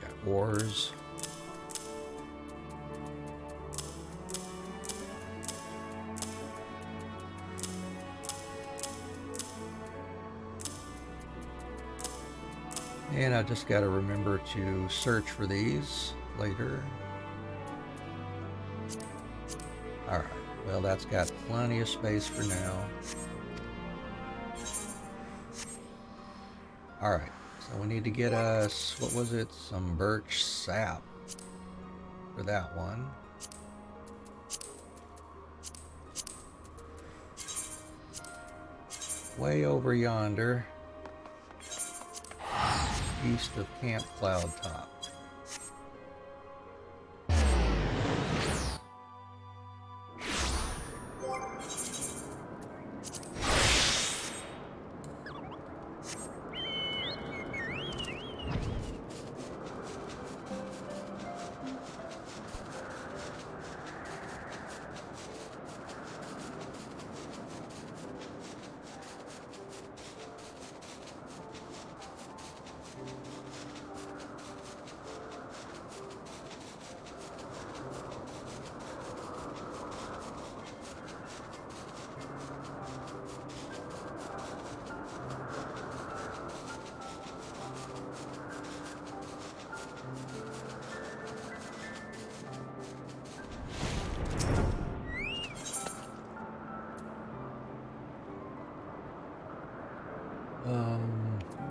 Got oars. And I just got to remember to search for these later. Alright, well that's got plenty of space for now. Alright, so we need to get us, what was it, some birch sap for that one. Way over yonder. East of Camp Cloud Top.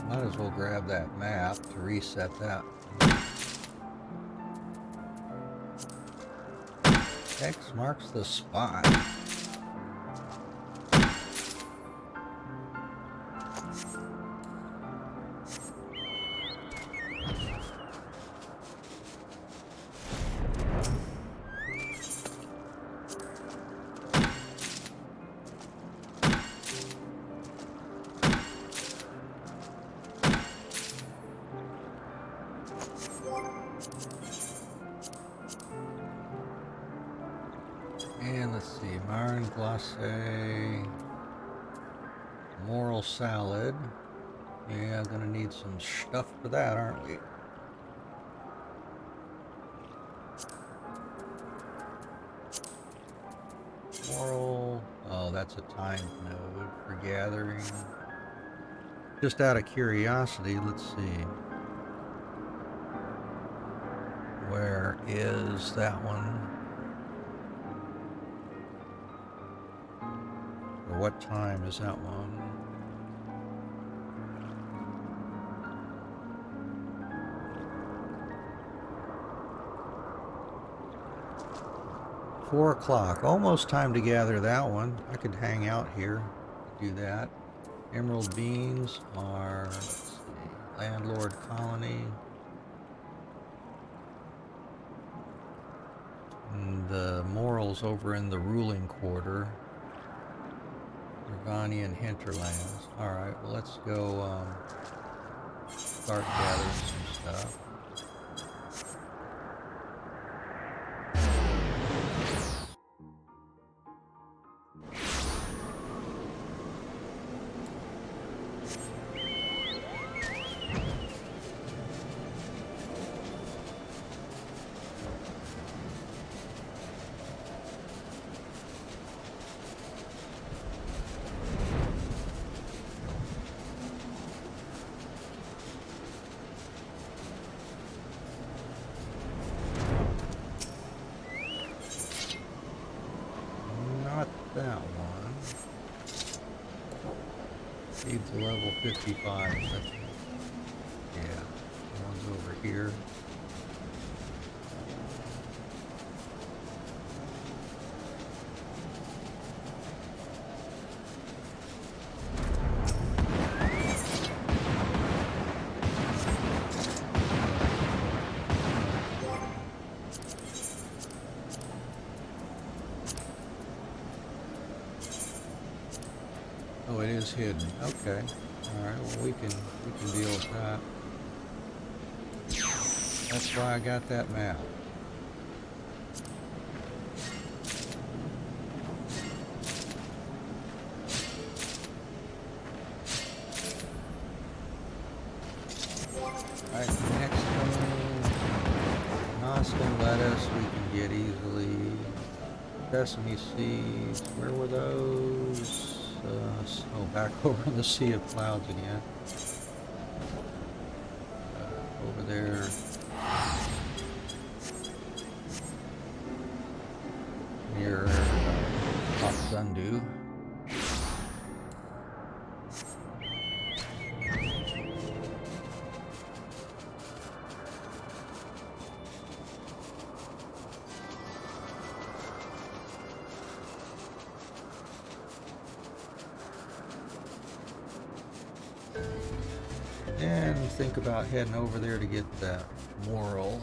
Might as well grab that map to reset that. X marks the spot. And let's see, Marin Glace, Moral Salad. Yeah, gonna need some stuff for that, aren't we? Moral, oh, that's a timed node for gathering. Just out of curiosity, let's see. Where is that one? Or what time is that one? Four o'clock. Almost time to gather that one. I could hang out here, do that. Emerald beans are, let's see, Landlord Colony. And the morals over in the ruling quarter. Ravanian hinterlands. Alright, well let's go start gathering some stuff. That one needs a level 55. Yeah, the one's over here. Oh, it is hidden. Okay. All right. Well, we can deal with that. That's why I got that map. All right. Next one, Austin lettuce we can get easily. Sesame seeds. Where were those? Oh, back over in the Sea of Clouds again. Over there. Near Hot Sundew. And think about heading over there to get that moral.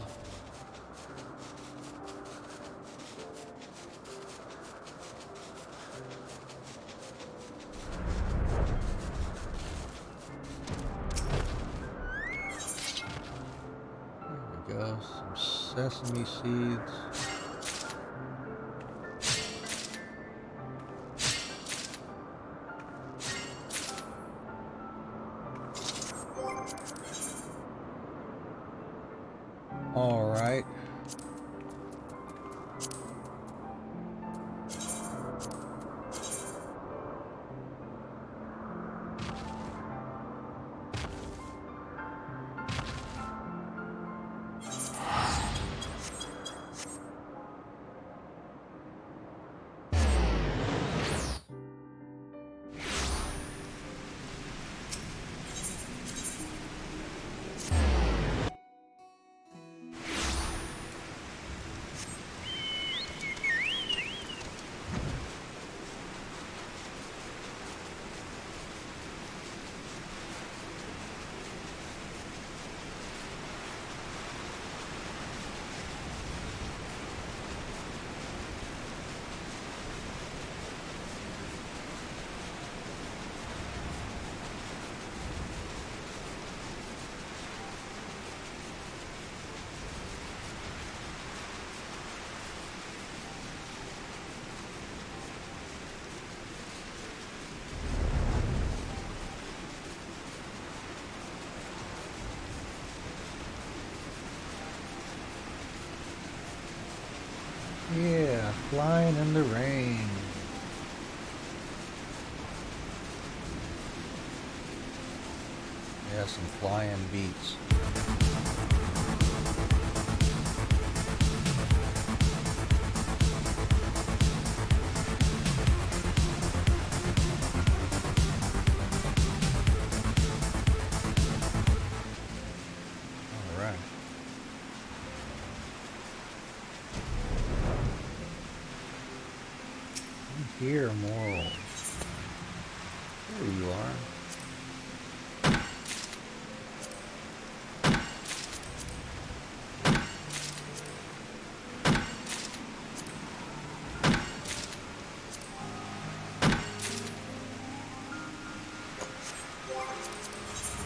There we go, some sesame seeds. All right. Yeah, flying in the rain. Yeah, some flying beats. All right. Here, moral. There you are.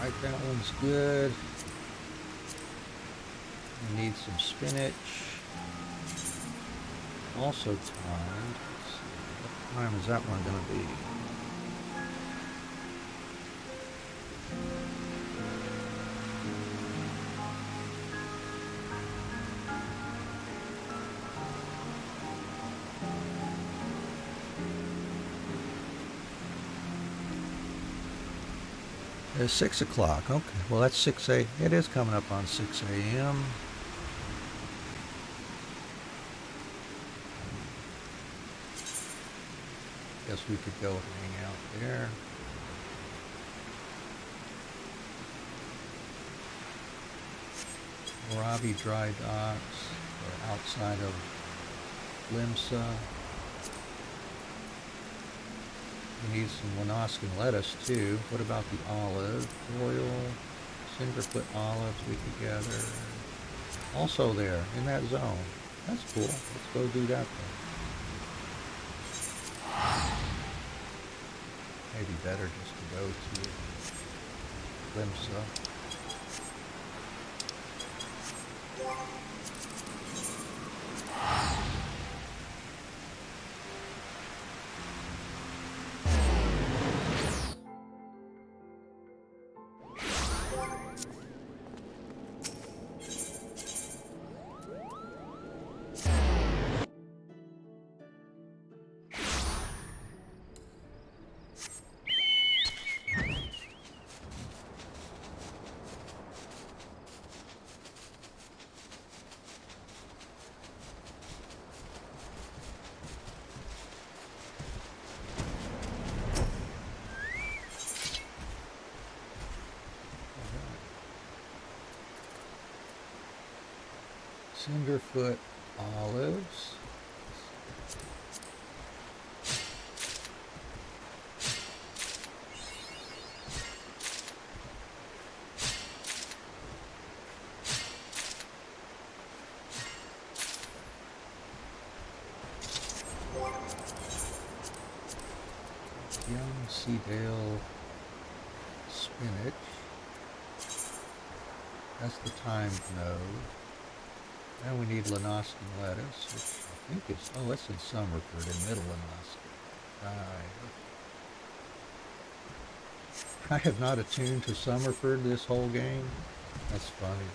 Alright, that one's good. We need some spinach. Also timed. Let's see, what time is that one going to be? It's 6 o'clock. Okay, well that's 6 a. It is coming up on 6 a.m. Guess we could go hang out there. Moravi Dry Docks, or outside of Limsa. We need some Lenoskin lettuce too. What about the olive oil? Cinderfoot olives we could gather. Also there, in that zone. That's cool. Let's go do that then. Maybe better just to go to Limsa. Cinderfoot olives. Young Seedale spinach. That's the timed node. And we need Lenoskin lettuce, which I think is, oh, it's in Summerford, in Middle Lenoskin. I have not attuned to Summerford this whole game. That's funny.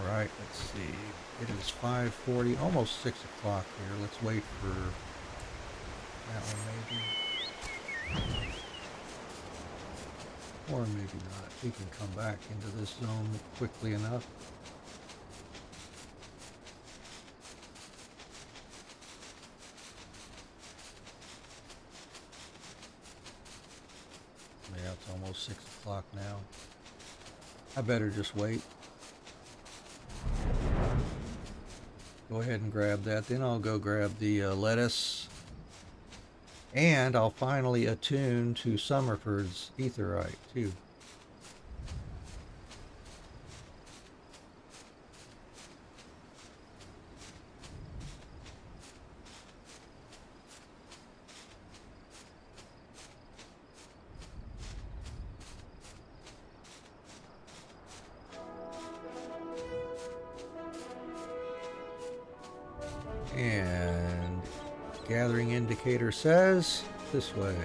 Alright, let's see. It is 5:40, almost 6 o'clock here. Let's wait for that one maybe. Or maybe not. We can come back into this zone quickly enough. Yeah, it's almost 6 o'clock now. I better just wait. Go ahead and grab that. Then I'll go grab the lettuce. And I'll finally attune to Summerford's Etherite, too. And gathering indicator says this way.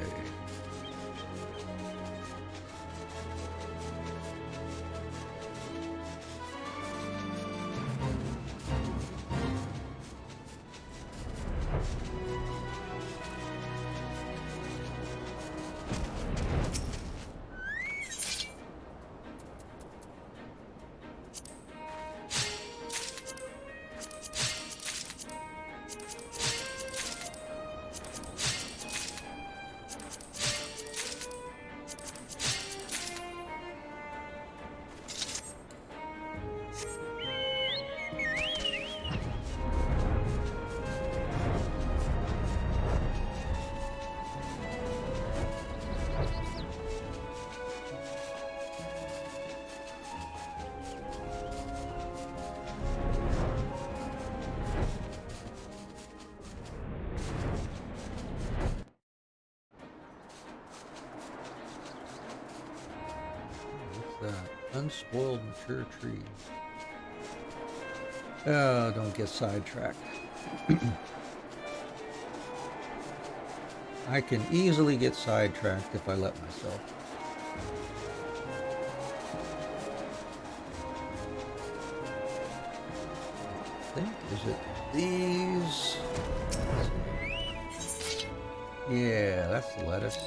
that? Unspoiled mature tree. Oh, don't get sidetracked. I can easily get sidetracked if I let myself. I think, is it these? Yeah, that's the lettuce.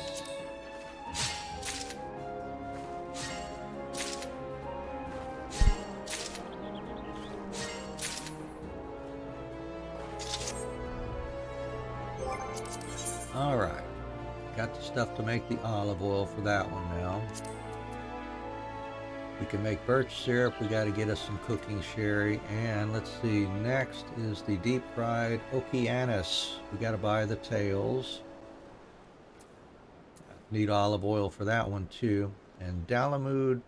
Alright, got the stuff to make the olive oil for that one now. We can make birch syrup, we got to get us some cooking sherry, and let's see, next is the deep fried okeanos. We got to buy the tails. Need olive oil for that one too. And Dalamud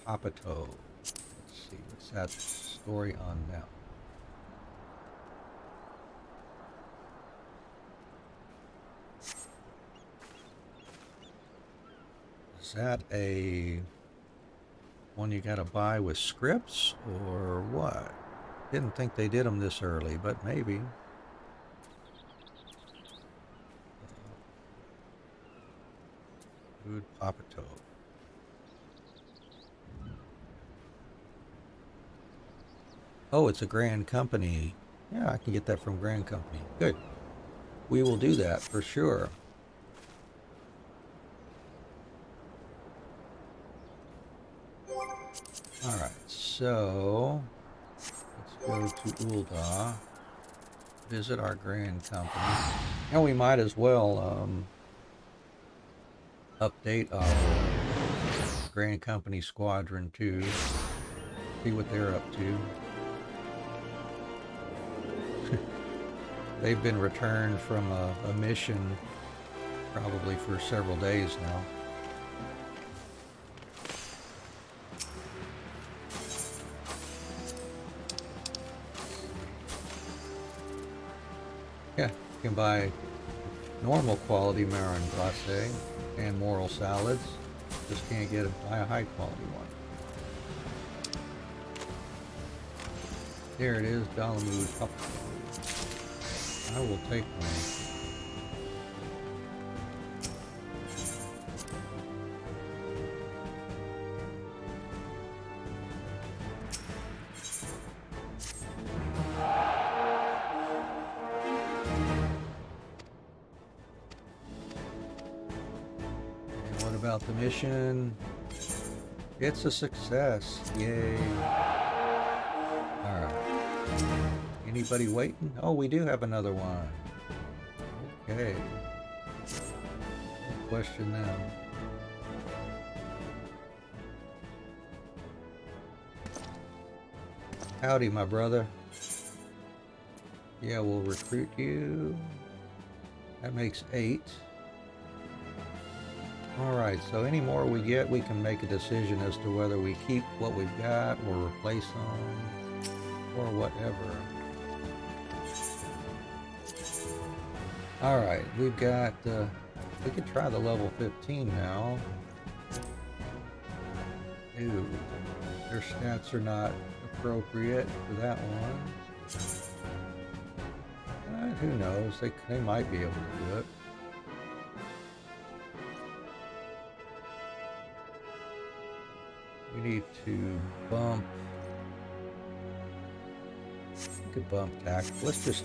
Papato. Let's see, what's that story on that? Is that a one you gotta buy with scripts or what? Didn't think they did them this early, but maybe. Food Papato. Oh, it's a Grand Company. Yeah, I can get that from Grand Company. Good. We will do that for sure. Alright, so let's go to Ulda, visit our Grand Company, and we might as well update our Grand Company Squadron too, see what they're up to. They've been returned from a mission probably for several days now. Yeah, you can buy normal quality marron glacé and moral salads. Just can't get buy a high quality one. There it is, Dalamud Papato. I will take one. About the mission, it's a success. Yay. Alright, anybody waiting? Oh, we do have another one. Okay, question now. Howdy, my brother. Yeah, we'll recruit you. That makes 8. Alright, so any more we get, we can make a decision as to whether we keep what we've got or replace them or whatever. Alright, we've got, we could try the level 15 now. Ew, their stats are not appropriate for that one. Who knows, they might be able to do it. We need to bump. We could bump tactical. Let's just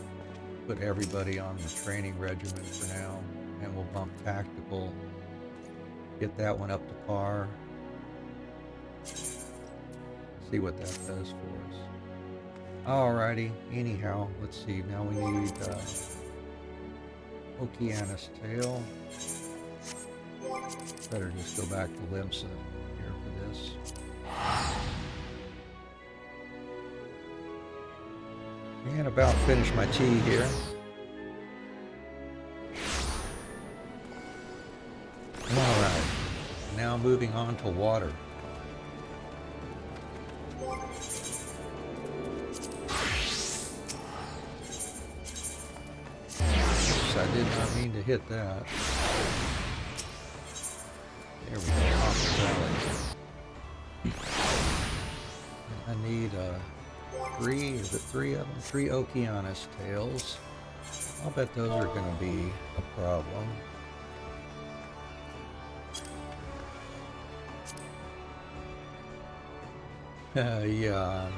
put everybody on the training regimen for now, and we'll bump tactical. Get that one up to par. See what that does for us. Alrighty. Anyhow, let's see. Now we need Okeanos tail. Better just go back to Limsa here for this. And about finish my tea here. Alright, now moving on to water. Oops, I did not mean to hit that. There we go, off the valley. I need is it three of them? 3 Okeanos tails. I'll bet those are going to be a problem. Yeah,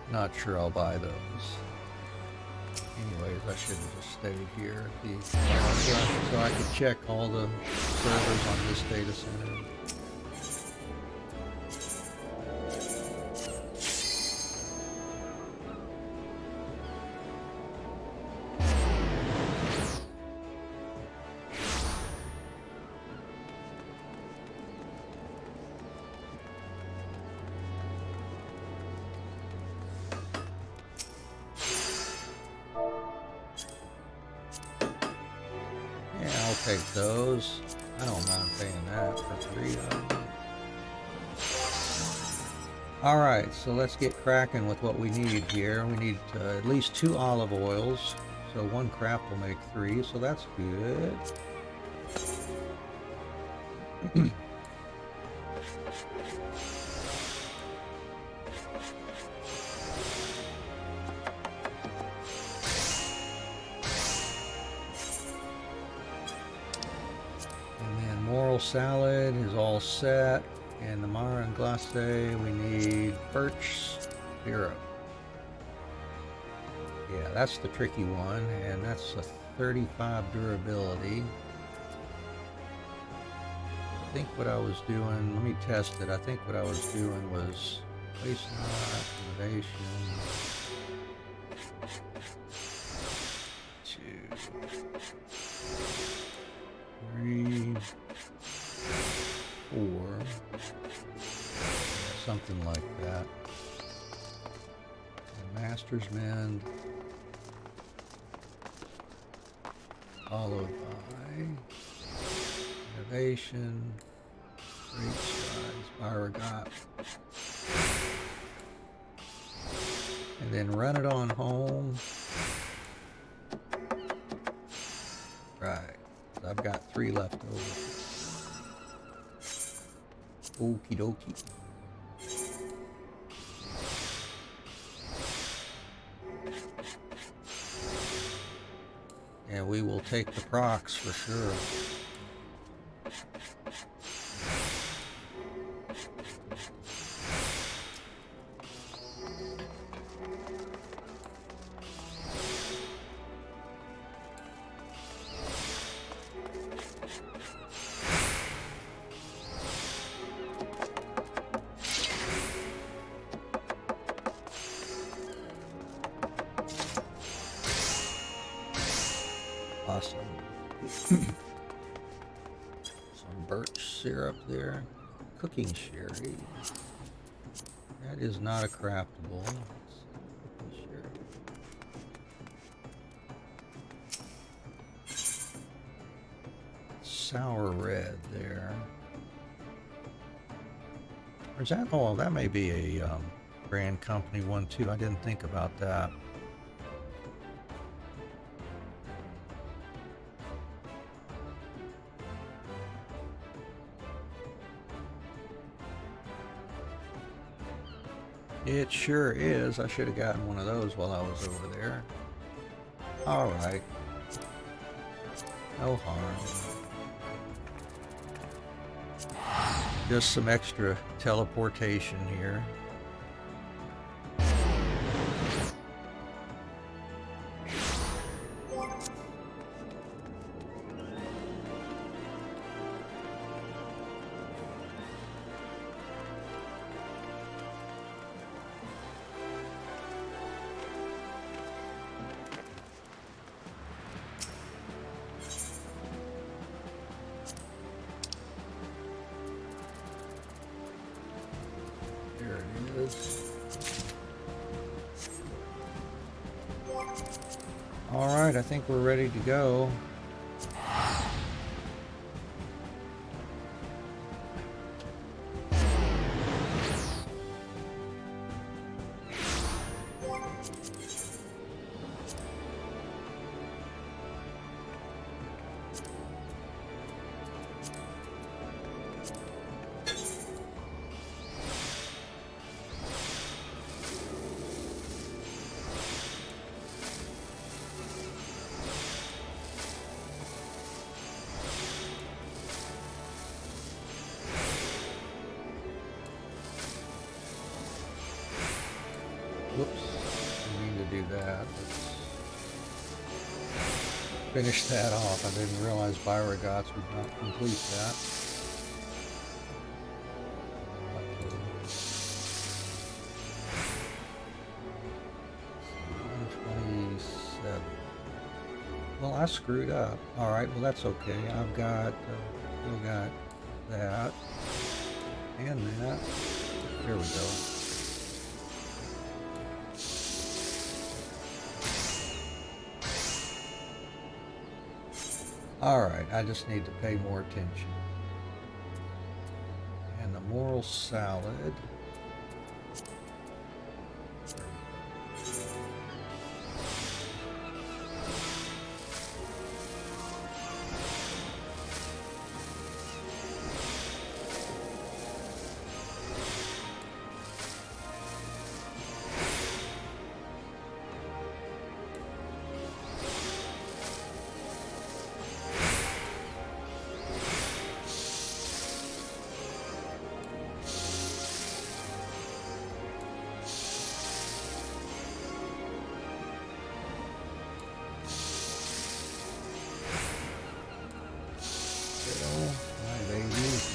I'm not sure I'll buy those. Anyways, I should have just stayed here at the so I could check all the servers on this data center. Take those. I don't mind paying that for 3 of them. Alright, so let's get cracking with what we need here. We need at least 2 olive oils. So 1 craft will make 3, so that's good. Salad is all set, and the marron glacé, we need birch syrup. Yeah, that's the tricky one, and that's a 35 durability. I think what I was doing, let me test it. I think what I was doing was waste not, innovation. 2, 3, 4, something like that. And Master's Mend, followed by Innovation, Great Strides, Baragat, and then run it on home. Right, I've got 3 left over. Okie dokie. And we will take the procs for sure. Awesome. Some birch syrup there. Cooking sherry. That is not a craftable. Cooking sherry. Sour red there. Or is that? Oh, that may be a brand company one too. I didn't think about that. It sure is. I should have gotten one of those while I was over there. Alright. No harm. Just some extra teleportation here. Alright, I think we're ready to go. finish that off. I didn't realize Byrogots would not complete that. Okay. 127. Well, I screwed up. All right, well that's okay. I've got still got that and that. Here we go. All right, I just need to pay more attention. And the moral salad.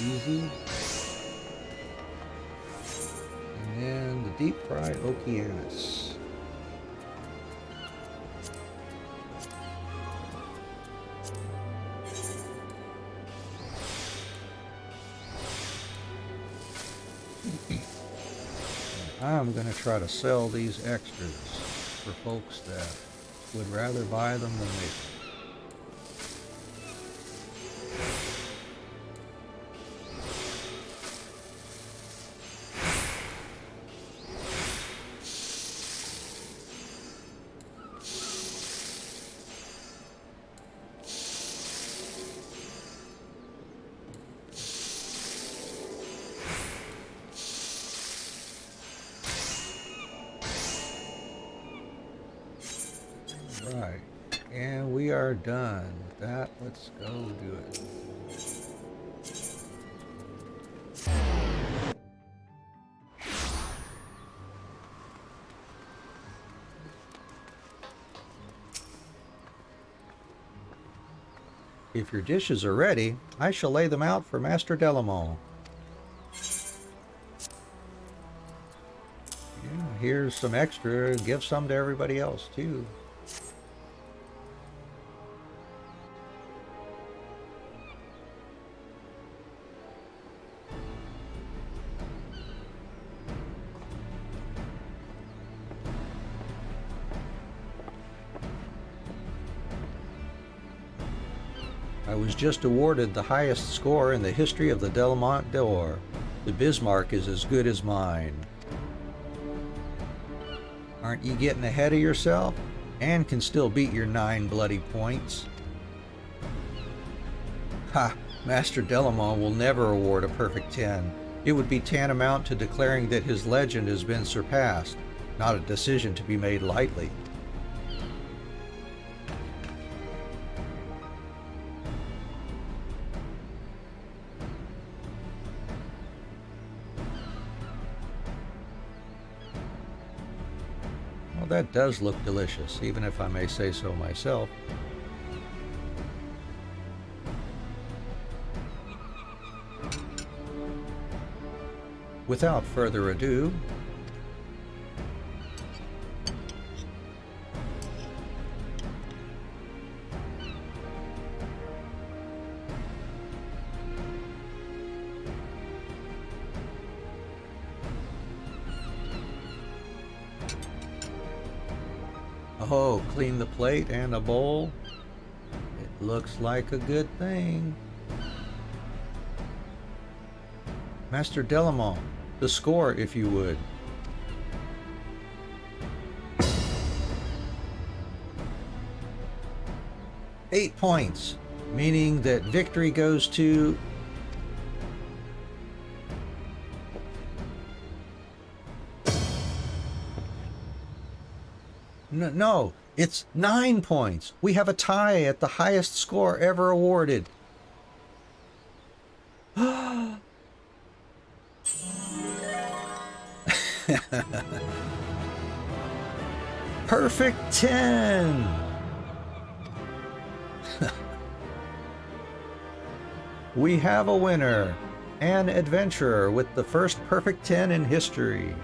Easy. And then the deep fried Okeanos. I'm going to try to sell these extras for folks that would rather buy them than make them. Right, and we are done with that. Let's go do it. If your dishes are ready, I shall lay them out for Master Delamont. Yeah, here's some extra. Give some to everybody else, too. I was just awarded the highest score in the history of the Delamont d'Or. The Bismarck is as good as mine. Aren't you getting ahead of yourself? And can still beat your 9 bloody points. Ha! Master Delamont will never award a perfect 10. It would be tantamount to declaring that his legend has been surpassed, not a decision to be made lightly. Well, that does look delicious, even if I may say so myself. Without further ado, oh, clean the plate and a bowl. It looks like a good thing. Master Delamont, the score, if you would. Eight points, meaning that victory goes to... No, it's 9 points. We have a tie at the highest score ever awarded. Perfect 10. We have a winner! An adventurer with the first perfect 10 in history.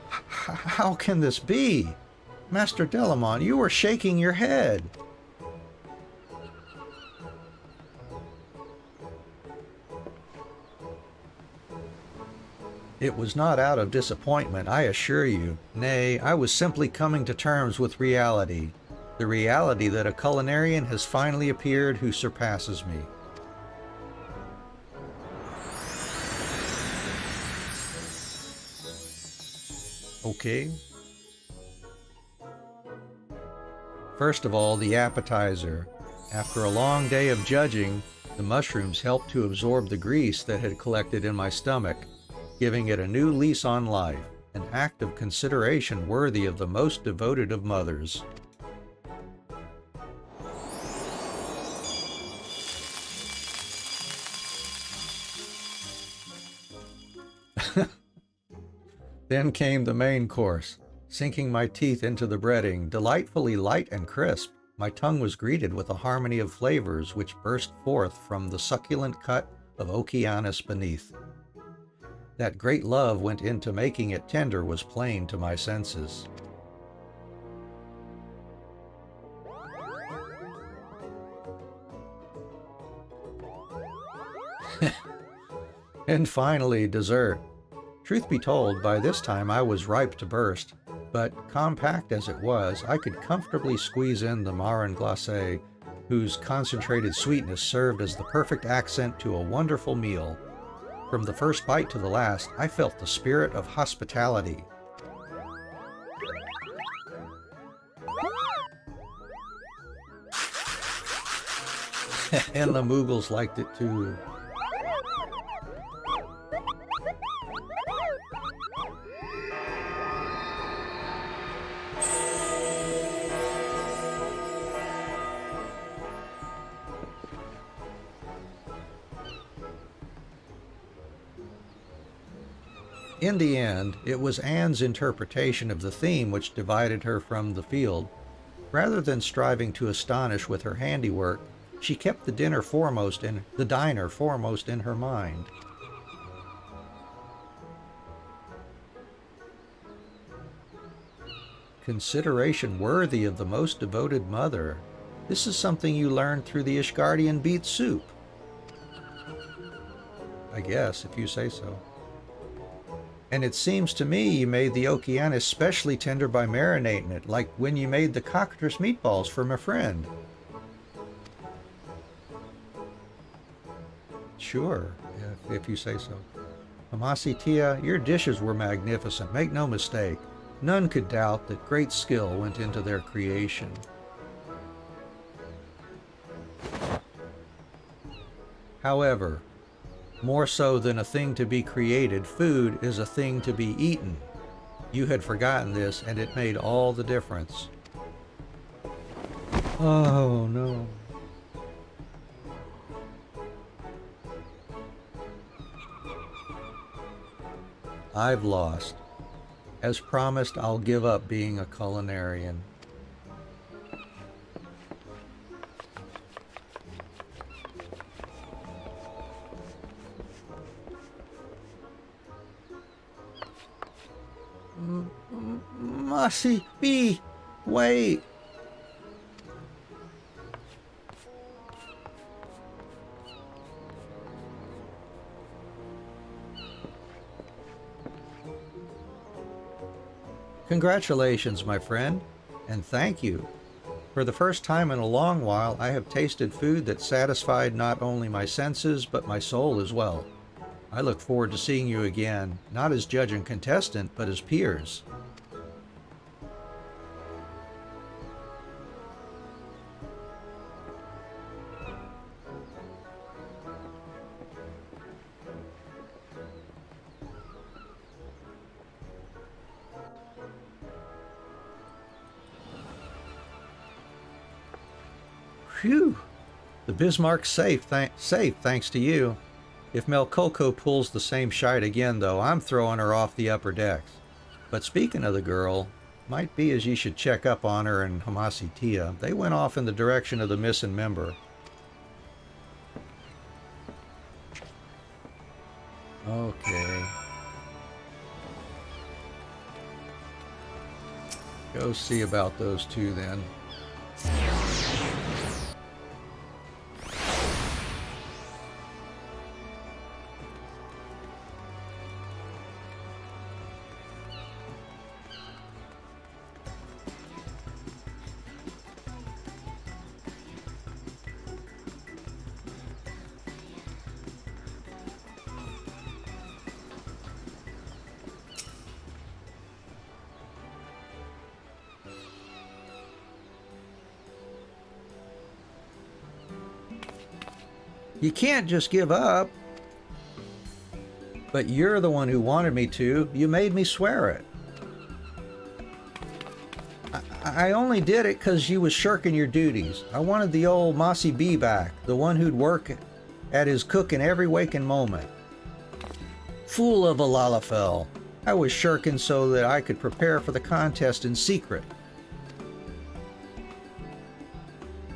How can this be? Master Delamont, you were shaking your head. It was not out of disappointment, I assure you. Nay, I was simply coming to terms with reality. The reality that a culinarian has finally appeared who surpasses me. Okay. First of all, the appetizer. After a long day of judging, the mushrooms helped to absorb the grease that had collected in my stomach, giving it a new lease on life, an act of consideration worthy of the most devoted of mothers. Then came the main course. Sinking my teeth into the breading, delightfully light and crisp, my tongue was greeted with a harmony of flavors which burst forth from the succulent cut of Okeanos beneath. That great love went into making it tender was plain to my senses. And finally, dessert. Truth be told, by this time I was ripe to burst, but compact as it was, I could comfortably squeeze in the marron glacé, whose concentrated sweetness served as the perfect accent to a wonderful meal. From the first bite to the last, I felt the spirit of hospitality. And the Moogles liked it too. In the end, it was Anne's interpretation of the theme which divided her from the field. Rather than striving to astonish with her handiwork, she kept the diner foremost in her mind. Consideration worthy of the most devoted mother. This is something you learned through the Ishgardian beet soup. I guess, if you say so. And it seems to me you made the Okeanos specially tender by marinating it, like when you made the cockatrice meatballs for my friend. Sure, if you say so. Amasi Tia, your dishes were magnificent, make no mistake. None could doubt that great skill went into their creation. However, more so than a thing to be created, food is a thing to be eaten. You had forgotten this, and it made all the difference. Oh, no. I've lost. As promised, I'll give up being a culinarian. Mossy B, wait. Congratulations, my friend, and thank you. For the first time in a long while, I have tasted food that satisfied not only my senses, but my soul as well. I look forward to seeing you again, not as judge and contestant, but as peers. Phew! The Bismarck's safe thanks to you. If Melcoco pulls the same shite again, though, I'm throwing her off the upper decks. But speaking of the girl, might be as you should check up on her and Hamasi Tia. They went off in the direction of the missing member. Okay. Go see about those two then. You can't just give up. But you're the one who wanted me to. You made me swear it. I only did it because you was shirking your duties. I wanted the old Mossy B back, the one who'd work at his cooking every waking moment. Fool of a Lalafell. I was shirking so that I could prepare for the contest in secret.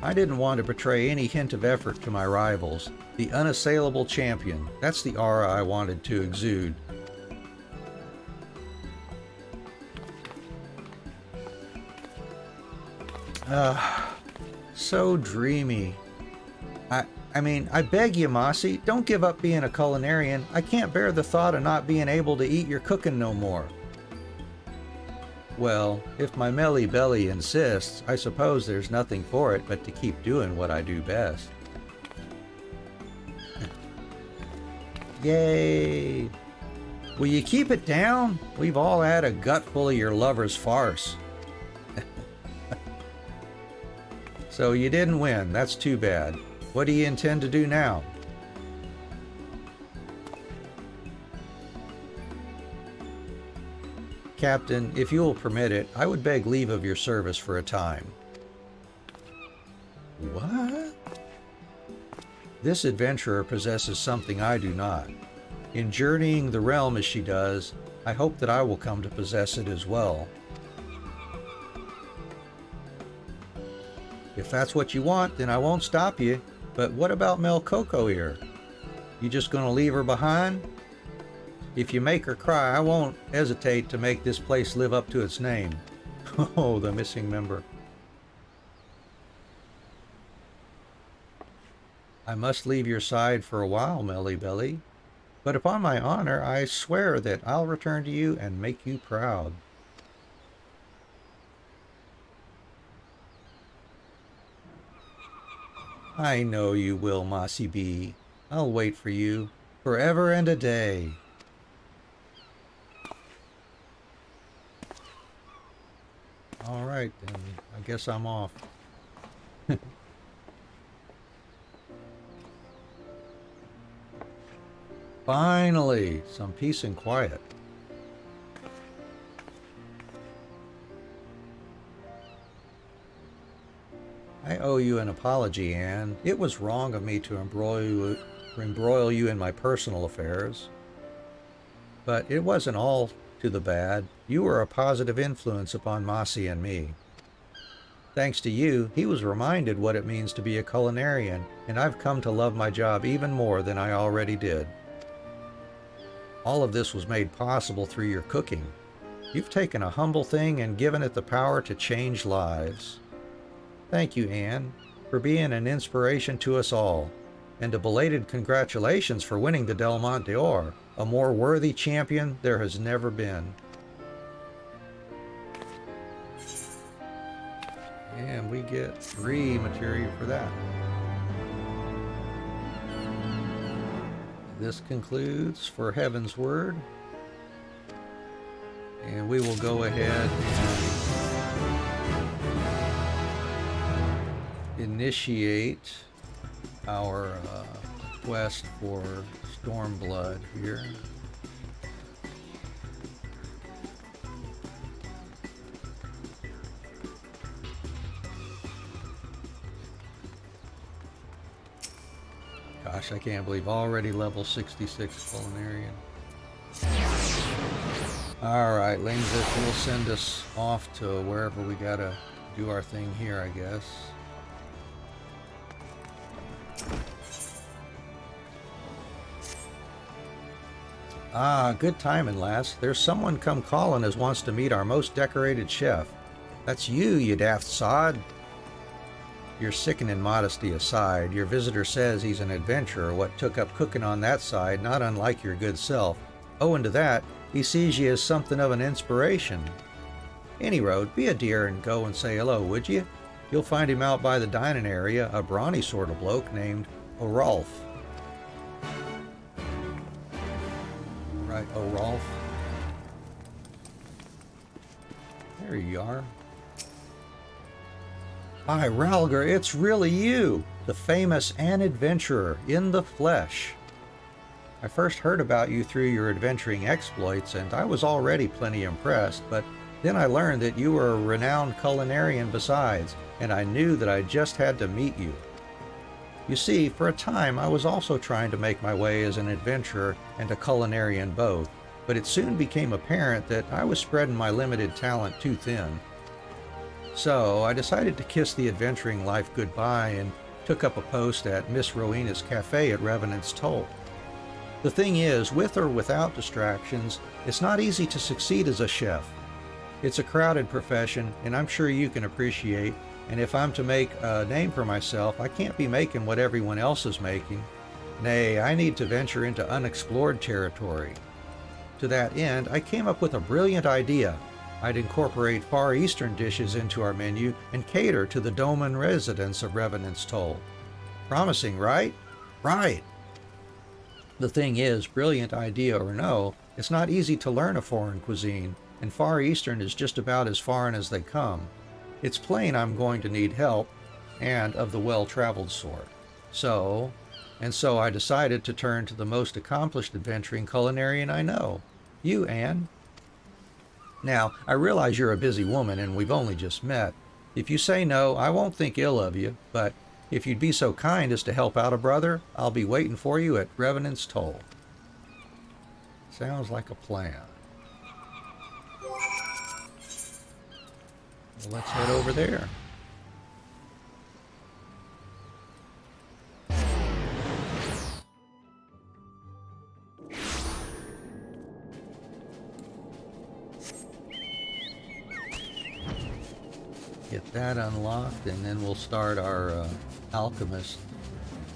I didn't want to betray any hint of effort to my rivals. The unassailable champion. That's the aura I wanted to exude. So dreamy. I mean, I beg you, Mossy, don't give up being a culinarian. I can't bear the thought of not being able to eat your cooking no more. Well, if my Melly Belly insists, I suppose there's nothing for it but to keep doing what I do best. Yay! Will you keep it down? We've all had a gut full of your lover's farce. So you didn't win. That's too bad. What do you intend to do now? Captain, if you will permit it, I would beg leave of your service for a time. What? This adventurer possesses something I do not. In journeying the realm as she does, I hope that I will come to possess it as well. If that's what you want, then I won't stop you. But what about Mel Coco here? You just gonna leave her behind? If you make her cry, I won't hesitate to make this place live up to its name. Oh, the missing member. I must leave your side for a while, Melly Belly. But upon my honor, I swear that I'll return to you and make you proud. I know you will, Mossy B. I'll wait for you, forever and a day. All right, then. I guess I'm off. Finally, some peace and quiet. I owe you an apology, Anne. It was wrong of me to embroil you in my personal affairs. But it wasn't all to the bad. You were a positive influence upon Mossy and me. Thanks to you, he was reminded what it means to be a culinarian, and I've come to love my job even more than I already did. All of this was made possible through your cooking. You've taken a humble thing and given it the power to change lives. Thank you, Anne, for being an inspiration to us all, and a belated congratulations for winning the Delmont d'Or. A more worthy champion there has never been. And we get 3 material for that. This concludes for Heavensward. And we will go ahead and initiate our quest for Stormblood here. Gosh, I can't believe already level 66 culinarian. Alright, Langzit will send us off to wherever we gotta do our thing here, I guess. Ah, good timing, lass. There's someone come calling as wants to meet our most decorated chef. That's you daft sod. Your sickening modesty aside, your visitor says he's an adventurer what took up cooking on that side, not unlike your good self. Owing to that, he sees ye as something of an inspiration. Any road, be a dear and go and say hello, would you? You'll find him out by the dining area, a brawny sort of bloke named O'Rolf. Right, O'Rolf. There you are. Hi, Ralger, it's really you, the famous and adventurer in the flesh. I first heard about you through your adventuring exploits, and I was already plenty impressed, but then I learned that you were a renowned culinarian besides, and I knew that I just had to meet you. You see, for a time I was also trying to make my way as an adventurer and a culinarian both, but it soon became apparent that I was spreading my limited talent too thin. So I decided to kiss the adventuring life goodbye and took up a post at Miss Rowena's cafe at Revenant's Toll. The thing is, with or without distractions, it's not easy to succeed as a chef. It's a crowded profession, and I'm sure you can appreciate, and if I'm to make a name for myself, I can't be making what everyone else is making. Nay, I need to venture into unexplored territory. To that end, I came up with a brilliant idea. I'd incorporate Far Eastern dishes into our menu and cater to the Doman residents of Revenant's Toll. Promising, right? Right! The thing is, brilliant idea or no, it's not easy to learn a foreign cuisine, and Far Eastern is just about as foreign as they come. It's plain I'm going to need help, and of the well-traveled sort. So I decided to turn to the most accomplished adventuring culinarian I know. You, Anne. Now, I realize you're a busy woman and we've only just met. If you say no, I won't think ill of you, but if you'd be so kind as to help out a brother, I'll be waiting for you at Revenant's Toll. Sounds like a plan. Well, let's head over there. Get that unlocked, and then we'll start our alchemist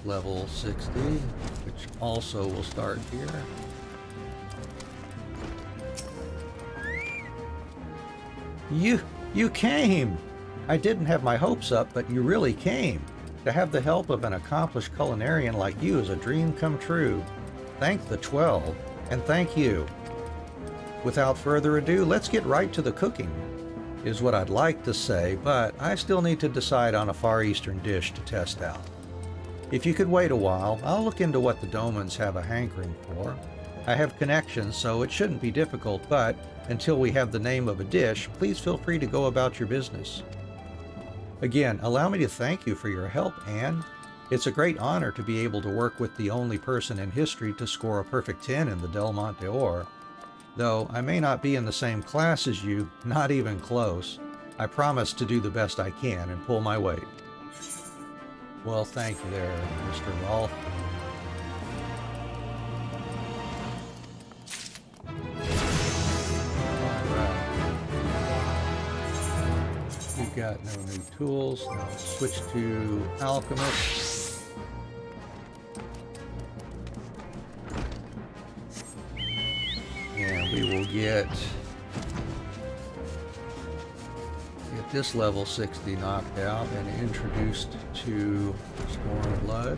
level 60, which also will start here. You came! I didn't have my hopes up, but you really came. To have the help of an accomplished culinarian like you is a dream come true. Thank the 12, and thank you. Without further ado, let's get right to the cooking. Is what I'd like to say, but I still need to decide on a Far Eastern dish to test out. If you could wait a while, I'll look into what the Domans have a hankering for. I have connections, so it shouldn't be difficult, but until we have the name of a dish, please feel free to go about your business. Again, allow me to thank you for your help, Anne. It's a great honor to be able to work with the only person in history to score a perfect 10 in the Delmont d'Or. Though I may not be in the same class as you, not even close, I promise to do the best I can and pull my weight. Well, thank you there, Mr. Rolf. Alright. We've got no new tools. Now switch to Alchemist. And we will get this level 60 knocked out and introduced to Stormblood.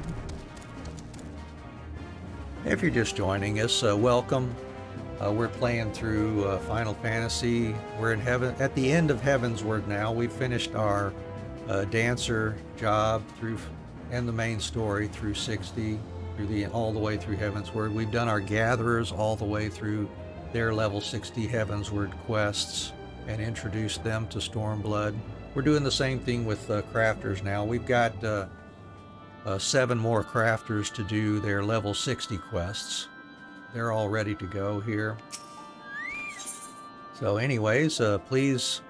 If you're just joining us, welcome. We're playing through Final Fantasy. We're in at the end of Heavensward now. We've finished our dancer job through and the main story through 60, all the way through Heavensward. We've done our gatherers all the way through their level 60 Heavensward quests and introduced them to Stormblood. We're doing the same thing with crafters now. We've got 7 more crafters to do their level 60 quests. They're all ready to go here. So anyways, please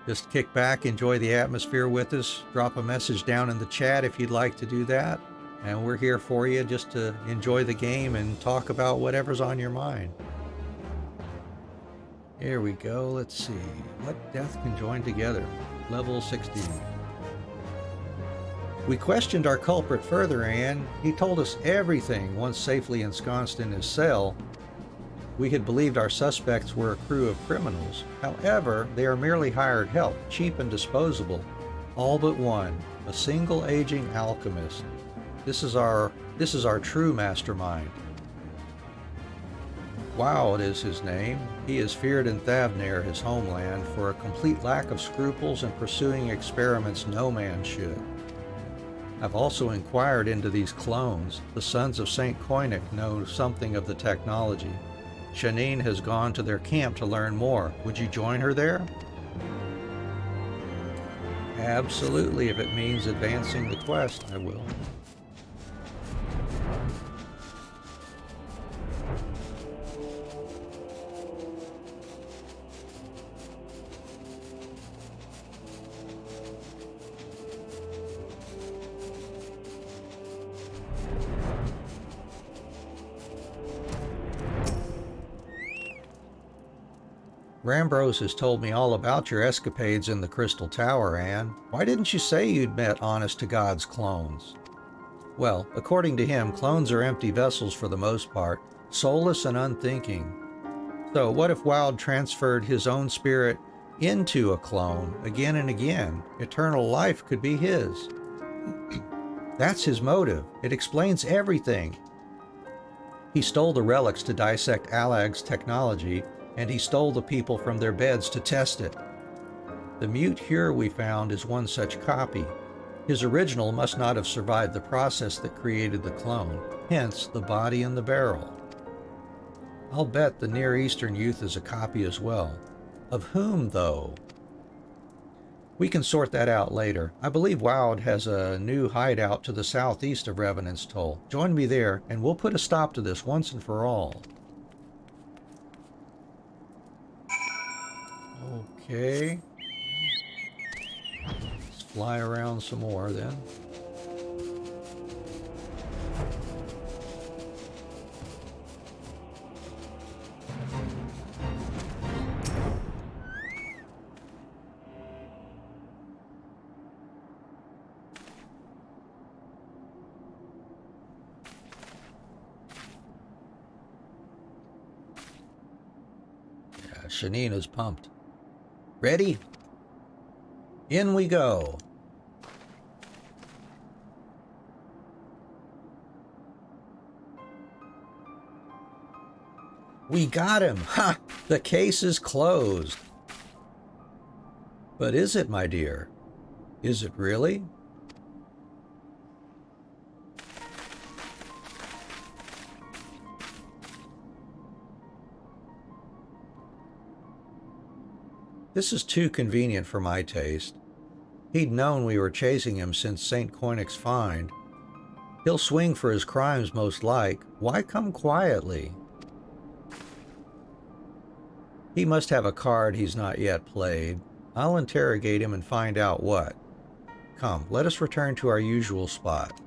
just kick back, enjoy the atmosphere with us. Drop a message down in the chat if you'd like to do that. And we're here for you just to enjoy the game and talk about whatever's on your mind. Here we go. Let's see. What death can join together? Level 16. We questioned our culprit further, and he told us everything once safely ensconced in his cell. We had believed our suspects were a crew of criminals. However, they are merely hired help, cheap and disposable. All but one, a single aging alchemist. This is our true mastermind. Woud is his name. He is feared in Thavnair, his homeland, for a complete lack of scruples and pursuing experiments no man should. I've also inquired into these clones. The sons of St. Koinik know something of the technology. Shanine has gone to their camp to learn more. Would you join her there? Absolutely, if it means advancing the quest, I will. Rambrose has told me all about your escapades in the Crystal Tower, Anne. Why didn't you say you'd met honest-to-God's clones? Well, according to him, clones are empty vessels for the most part, soulless and unthinking. So what if Woud transferred his own spirit into a clone again and again? Eternal life could be his. That's his motive. It explains everything. He stole the relics to dissect Alag's technology, and he stole the people from their beds to test it. The mute here we found is one such copy. His original must not have survived the process that created the clone, hence the body in the barrel. I'll bet the Near Eastern youth is a copy as well. Of whom, though? We can sort that out later. I believe Woud has a new hideout to the southeast of Revenant's Toll. Join me there, and we'll put a stop to this once and for all. Okay. Let's fly around some more then. Yeah, Shanine is pumped. Ready? In we go. We got him! Ha! The case is closed. But is it, my dear? Is it really? This is too convenient for my taste. He'd known we were chasing him since St. Koinik's find. He'll swing for his crimes most like. Why come quietly? He must have a card he's not yet played. I'll interrogate him and find out what. Come, let us return to our usual spot.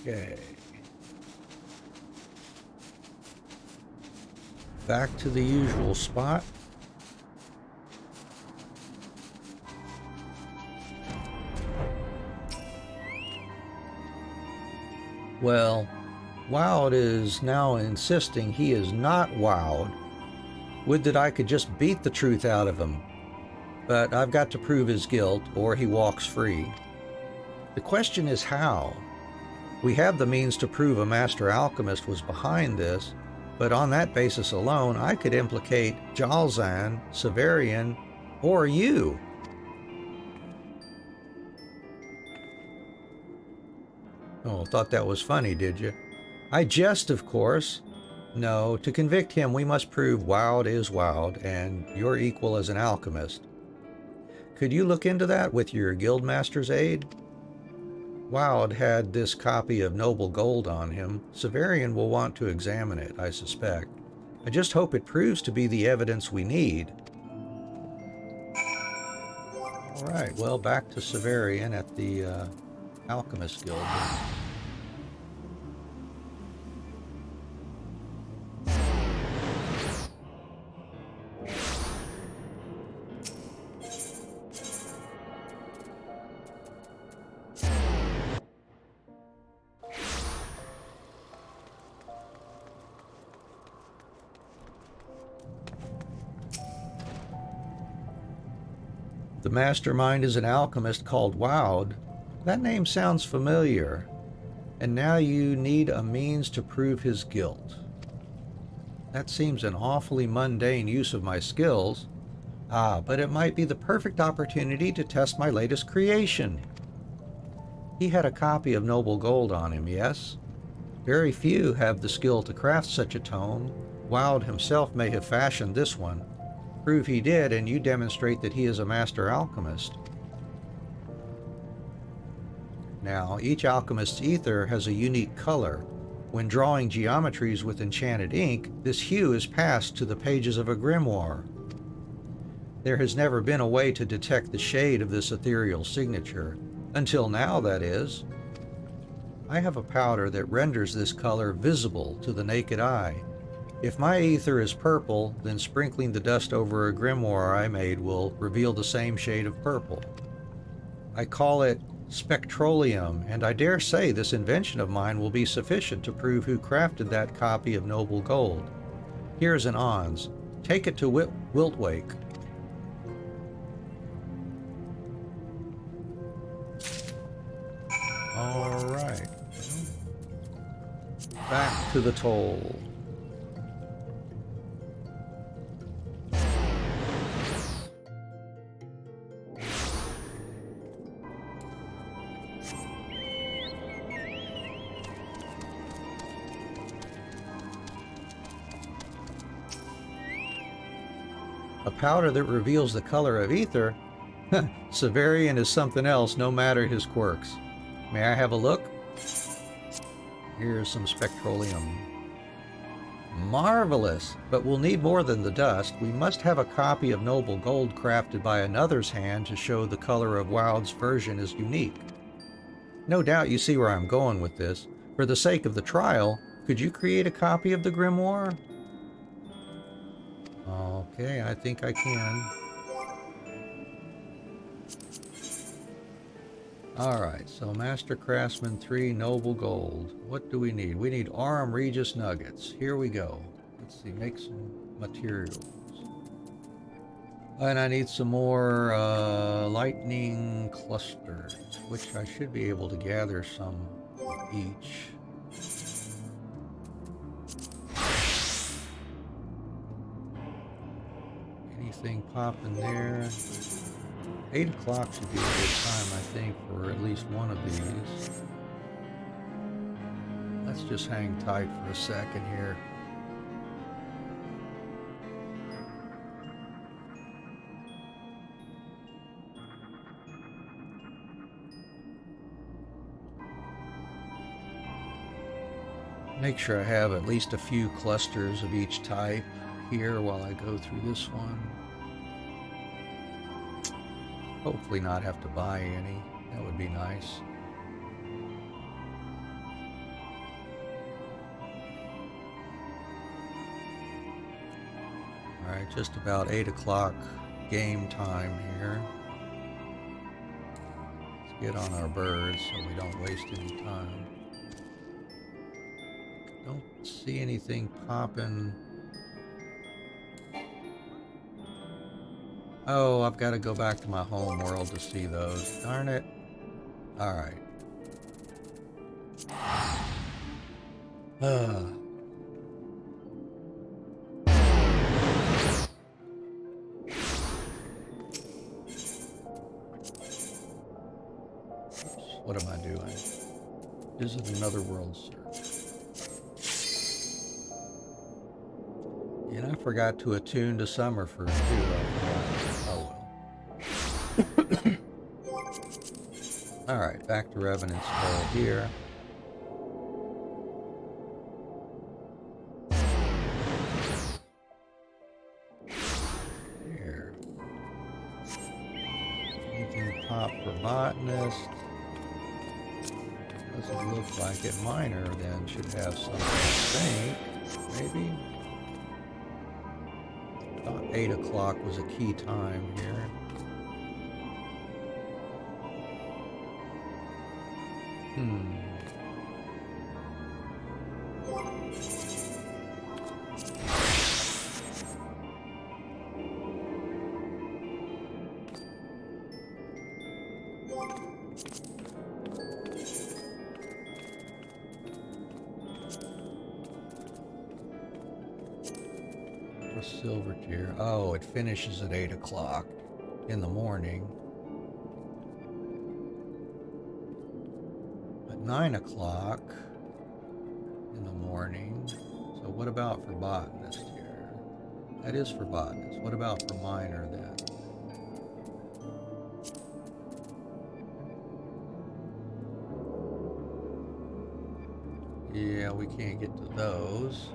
Okay. Back to the usual spot. Well, Woud is now insisting he is not Woud. Would that I could just beat the truth out of him. But I've got to prove his guilt, or he walks free. The question is how? We have the means to prove a master alchemist was behind this, but on that basis alone, I could implicate Jalzan, Severian, or you. Oh, thought that was funny, did you? I jest, of course. No, to convict him, we must prove Woud is Woud, and you're equal as an alchemist. Could you look into that with your guildmaster's aid? Wilde had this copy of Noble Gold on him. Severian will want to examine it, I suspect. I just hope it proves to be the evidence we need. All right, well, back to Severian at the Alchemist Guild. The mastermind is an alchemist called Wilde. That name sounds familiar. And now you need a means to prove his guilt. That seems an awfully mundane use of my skills. But it might be the perfect opportunity to test my latest creation. He had a copy of Noble Gold on him, yes? Very few have the skill to craft such a tome. Wilde himself may have fashioned this one. Prove he did, and you demonstrate that he is a master alchemist. Now, each alchemist's ether has a unique color. When drawing geometries with enchanted ink, this hue is passed to the pages of a grimoire. There has never been a way to detect the shade of this ethereal signature. Until now, that is. I have a powder that renders this color visible to the naked eye. If my ether is purple, then sprinkling the dust over a grimoire I made will reveal the same shade of purple. I call it spectroleum, and I dare say this invention of mine will be sufficient to prove who crafted that copy of Noble Gold. Here's an ons. Take it to Wiltwake. All right. Back to the toll. A powder that reveals the color of ether? Severian is something else, no matter his quirks. May I have a look? Here's some spectroleum. Marvelous! But we'll need more than the dust. We must have a copy of Noble Gold crafted by another's hand to show the color of Wilde's version is unique. No doubt you see where I'm going with this. For the sake of the trial, could you create a copy of the grimoire? Okay, I think I can. Alright, so Master Craftsman 3, Noble Gold. What do we need? We need Aurum Regis nuggets. Here we go. Let's see, make some materials. And I need some more lightning clusters, which I should be able to gather some of each. Anything popping there? 8 o'clock should be a good time, I think, for at least one of these. Let's just hang tight for a second here. Make sure I have at least a few clusters of each type here while I go through this one. Hopefully not have to buy any. That would be nice. Alright, just about 8 o'clock game time here. Let's get on our birds so we don't waste any time. Don't see anything popping. Oh, I've got to go back to my home world to see those. Darn it. Alright. What am I doing? Visit another world search. And I forgot to attune to Summerford too. Oh well. Alright, back to Revenant's Hole here. Here. Anything pop for Botanist? Doesn't look like it. Miner then should have something, I think. Maybe? Thought 8 o'clock was a key time here. Silver tier. Oh, it finishes at 8 o'clock in the morning. At 9 o'clock in the morning. So what about for Botanist here? That is for Botanist. What about for Miner then? Yeah, we can't get to those.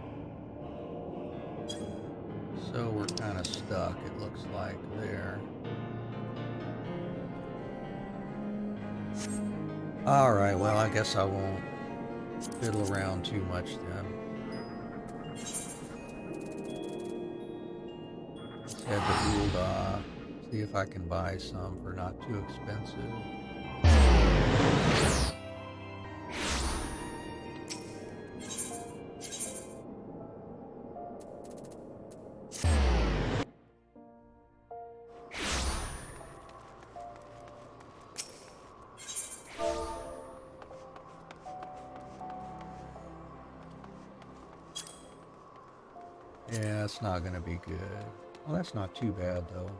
So we're kind of stuck, it looks like, there. Alright, well, I guess I won't fiddle around too much then. Let's head to Ulda, see if I can buy some for not too expensive. Yeah, it's not going to be good. Well, that's not too bad, though.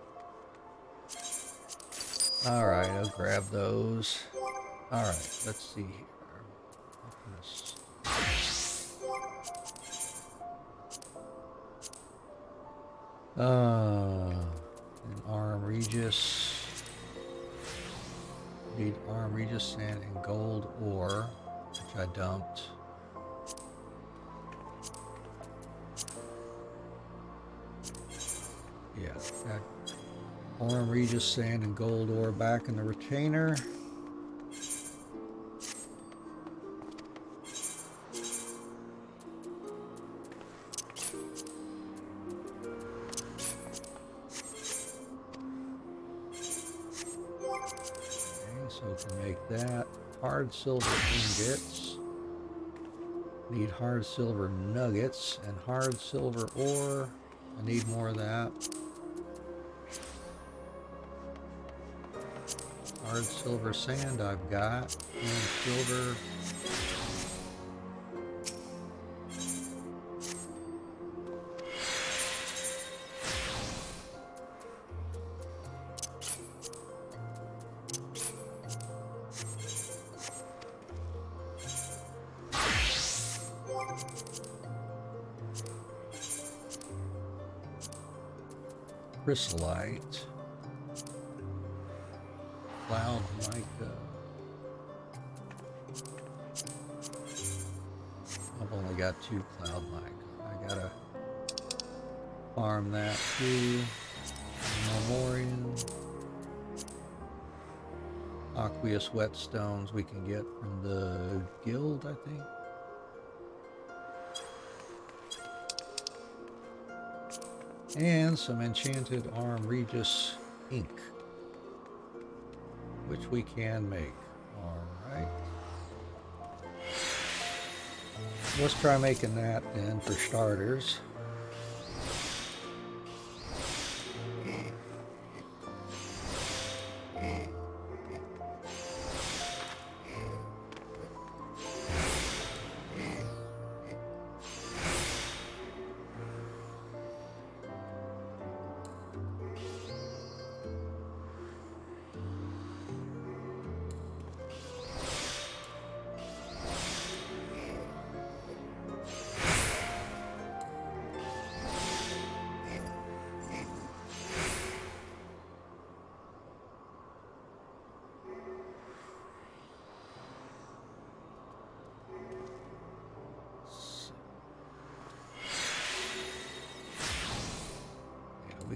Alright, I'll grab those. Alright, let's see here. An Arm Regis. Need Arm Regis sand and gold ore, which I dumped. Yeah, got Arm Regis sand and gold ore back in the retainer. So to make that, hard silver ingots, need hard silver nuggets and hard silver ore. I need more of that. Hard silver sand I've got, and silver. Chrysolite, cloud mica. I've only got 2 cloud mica. I gotta farm that too. Memoriam, aqueous whetstones we can get from the guild, I think. And some enchanted Arm Regis ink, which we can make. Alright. Let's try making that then for starters.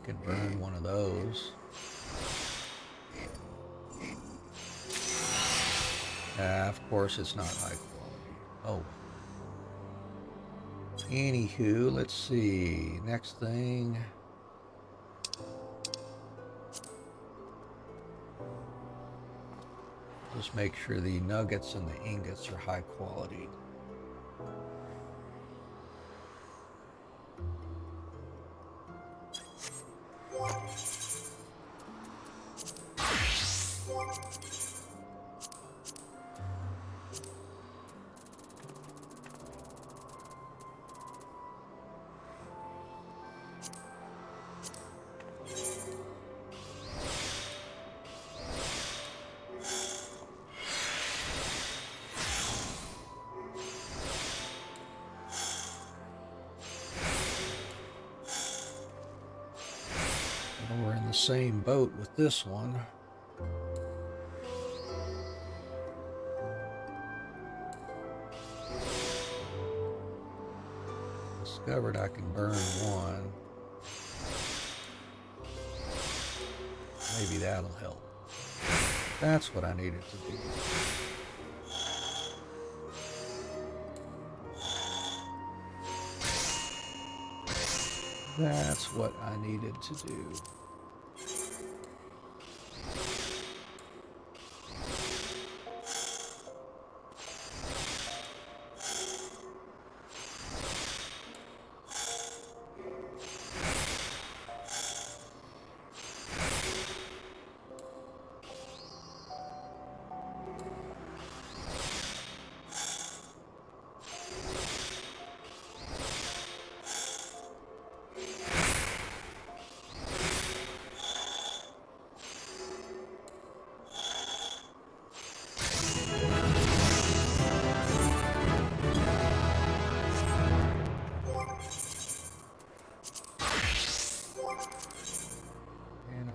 can burn one of those. Of course it's not high quality. Oh. Anywho, let's see. Next thing. Just make sure the nuggets and the ingots are high quality. We're in the same boat with this one. Discovered I can burn one. Maybe that'll help. That's what I needed to do. That's what I needed to do.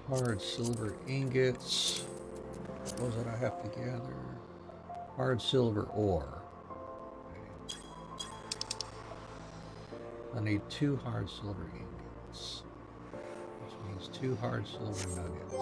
Hard silver ingots. Those that I have to gather. Hard silver ore. I need 2 hard silver ingots. Which means 2 hard silver nuggets.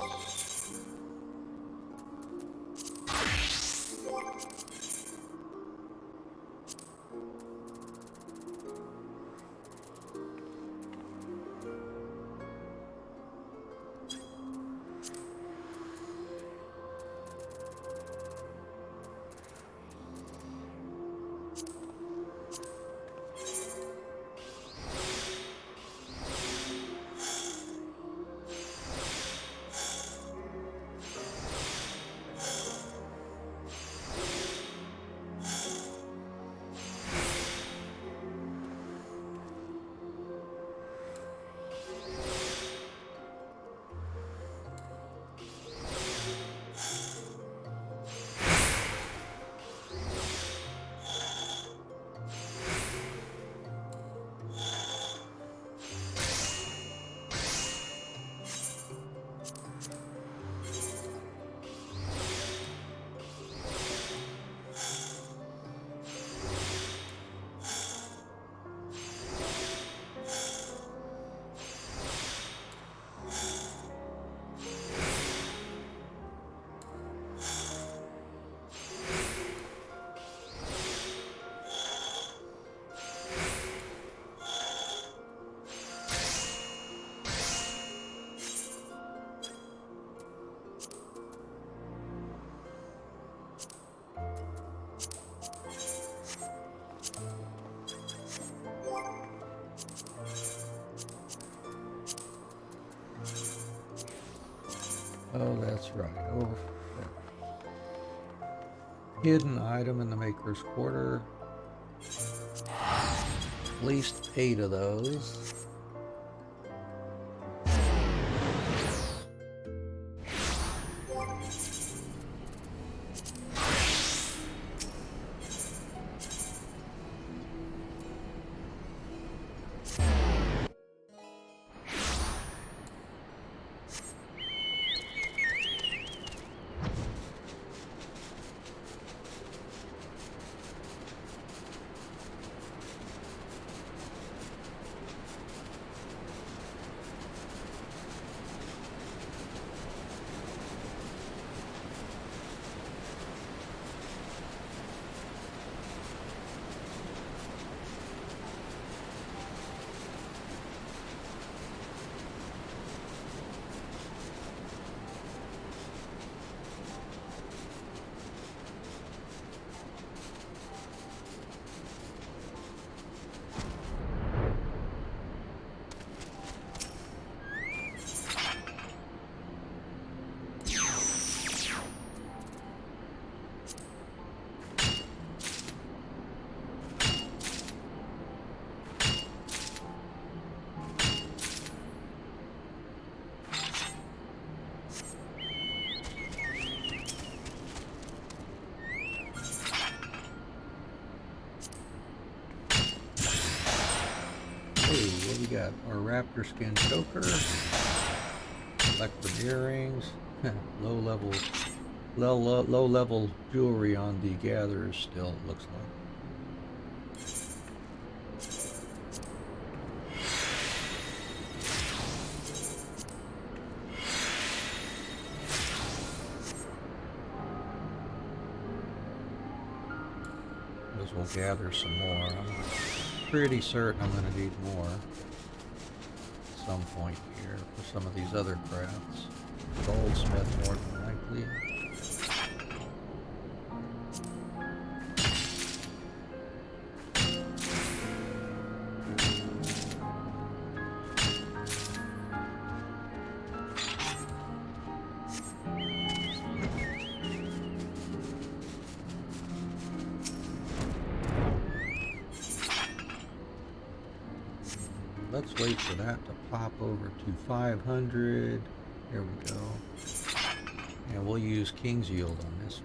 Oh, that's right. Over there. Hidden item in the Maker's Quarter. At least 8 of those. got our raptor skin choker, electric earrings, low level jewelry on the gatherers still, it looks like. We'll gather some more. I'm pretty certain I'm going to need more at some point here for some of these other crafts. Goldsmith more than likely. Let's wait for that to pop over to 500. There we go. And we'll use King's Yield on this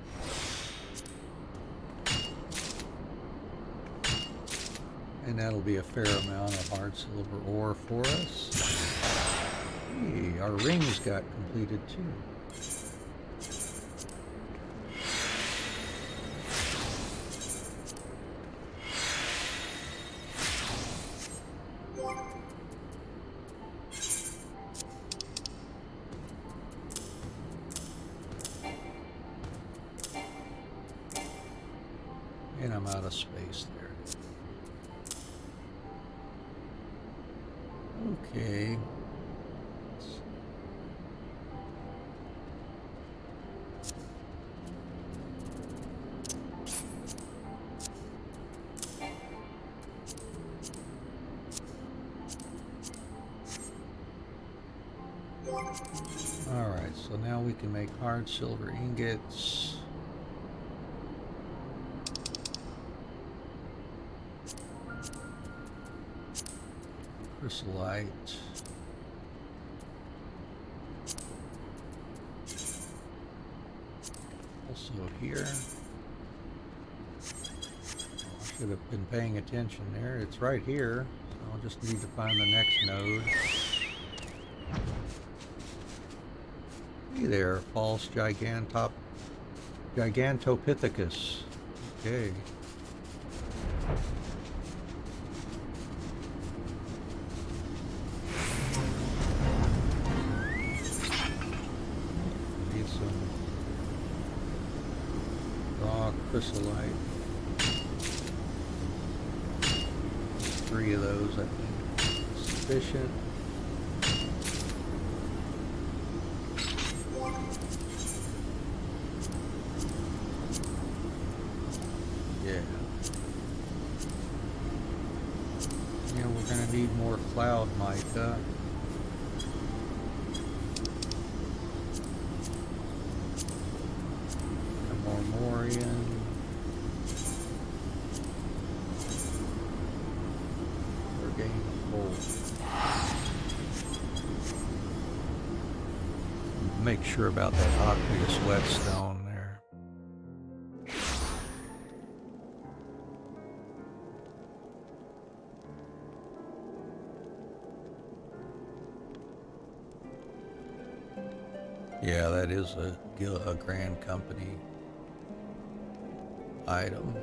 one. And that'll be a fair amount of hard silver ore for us. Hey, our rings got completed too. And I'm out of space there. Okay. All right, so now we can make hard silver ingots. Chrysolite. Also here. I should have been paying attention there. It's right here. So I'll just need to find the next node. Hey there, false Gigantopithecus. Okay. Chrysolite. 3 of those, I think, is sufficient. Yeah. Yeah, we're going to need more cloud mica. Morian. Make sure about that aqueous whetstone there. Yeah, that is a Grand Company item.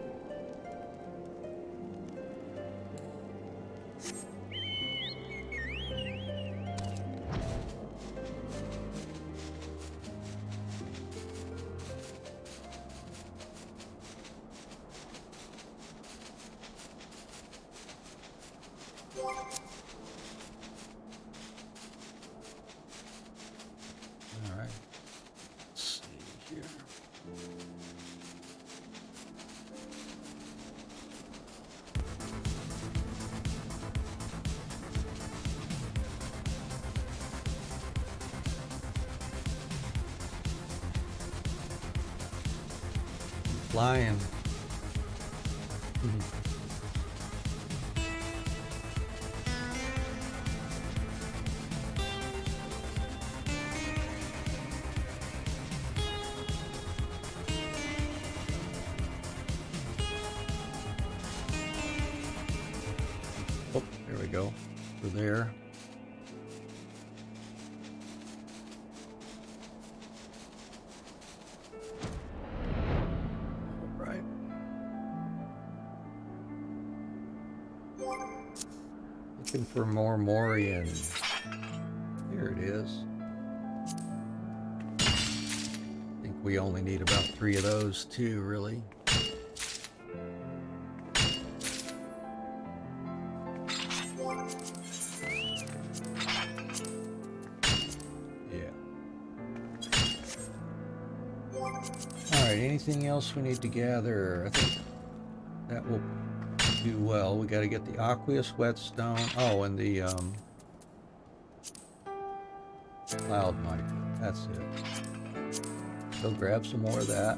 All right. Let's see here. Flying. Oh, there we go. for there. All right. Looking for more Morian. Here it is. I think we only need about 3 of those too, really. Anything else we need to gather? I think that will do well. We got to get the aqueous whetstone. Oh, and the cloud mica. That's it. Go grab some more of that.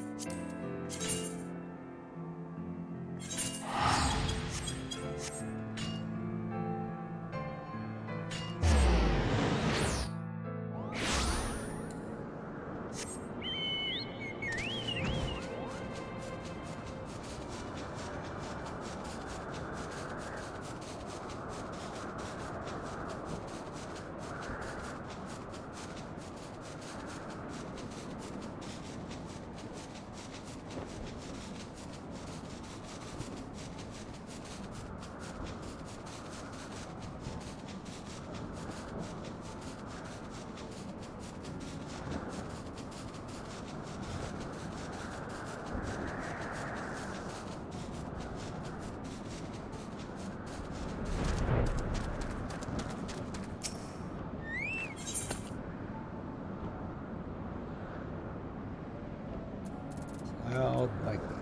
Like that.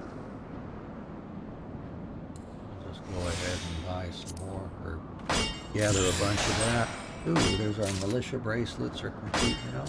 I'll just go ahead and buy some more, or gather a bunch of that. Ooh, there's our militia bracelets are complete now.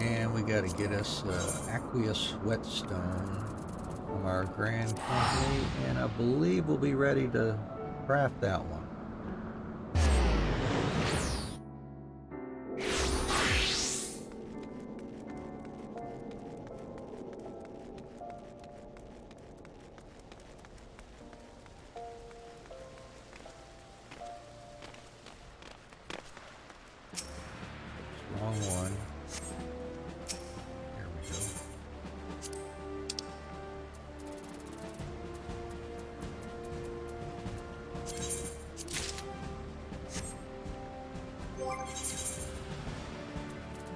And we got to get us aqueous whetstone from our grand company, and I believe we'll be ready to craft that one. Wrong one. There we go.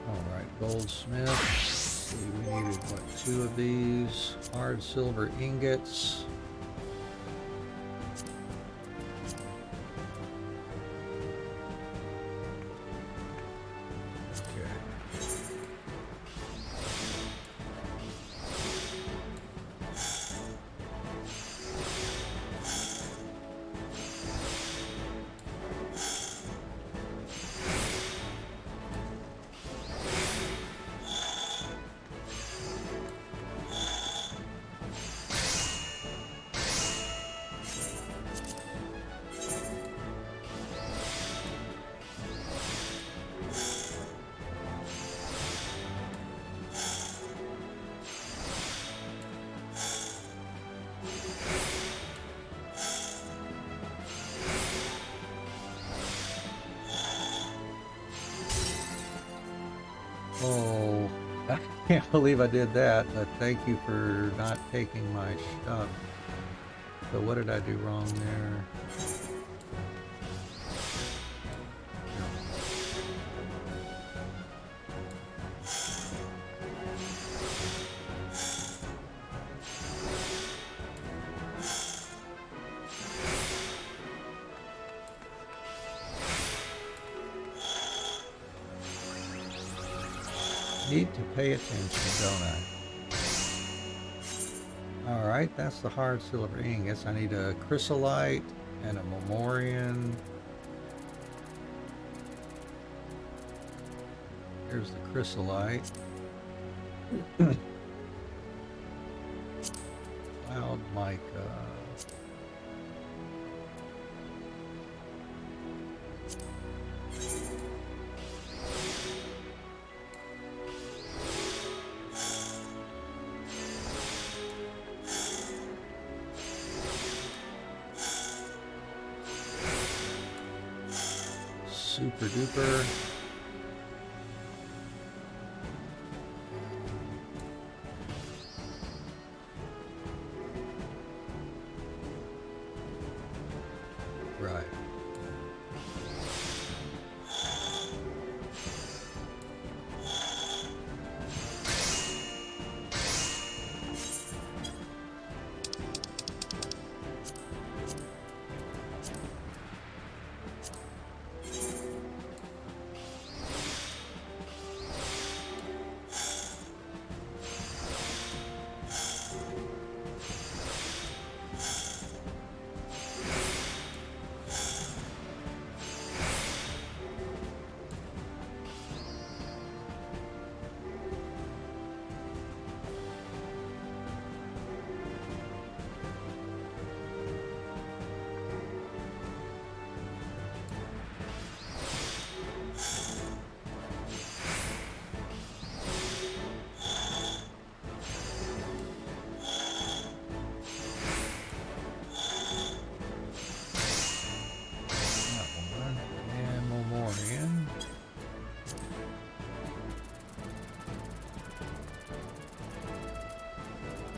All right, goldsmith. Let's see, we needed what, 2 of these hard silver ingots. Oh, I can't believe I did that, but thank you for not taking my stuff. So what did I do wrong there? Need to pay attention, don't I? Alright, that's the hard silver ingots. I need a chrysolite and a memorian. Here's the chrysolite. Cloud Micah. Super duper. Right.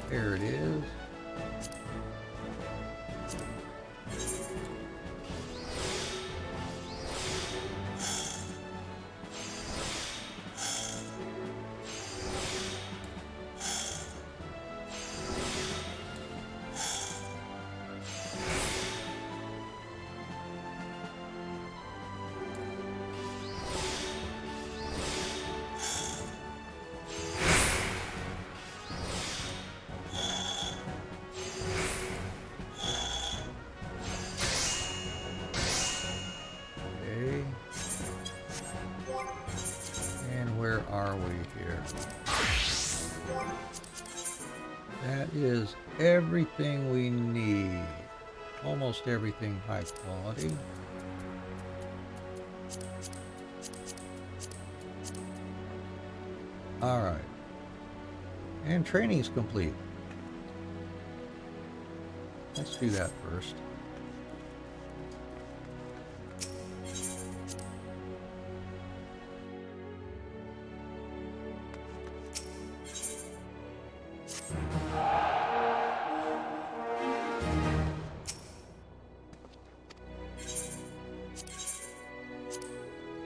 There it is. Where are we here? That is everything we need. Almost everything high quality. All right. And training is complete. Let's do that first.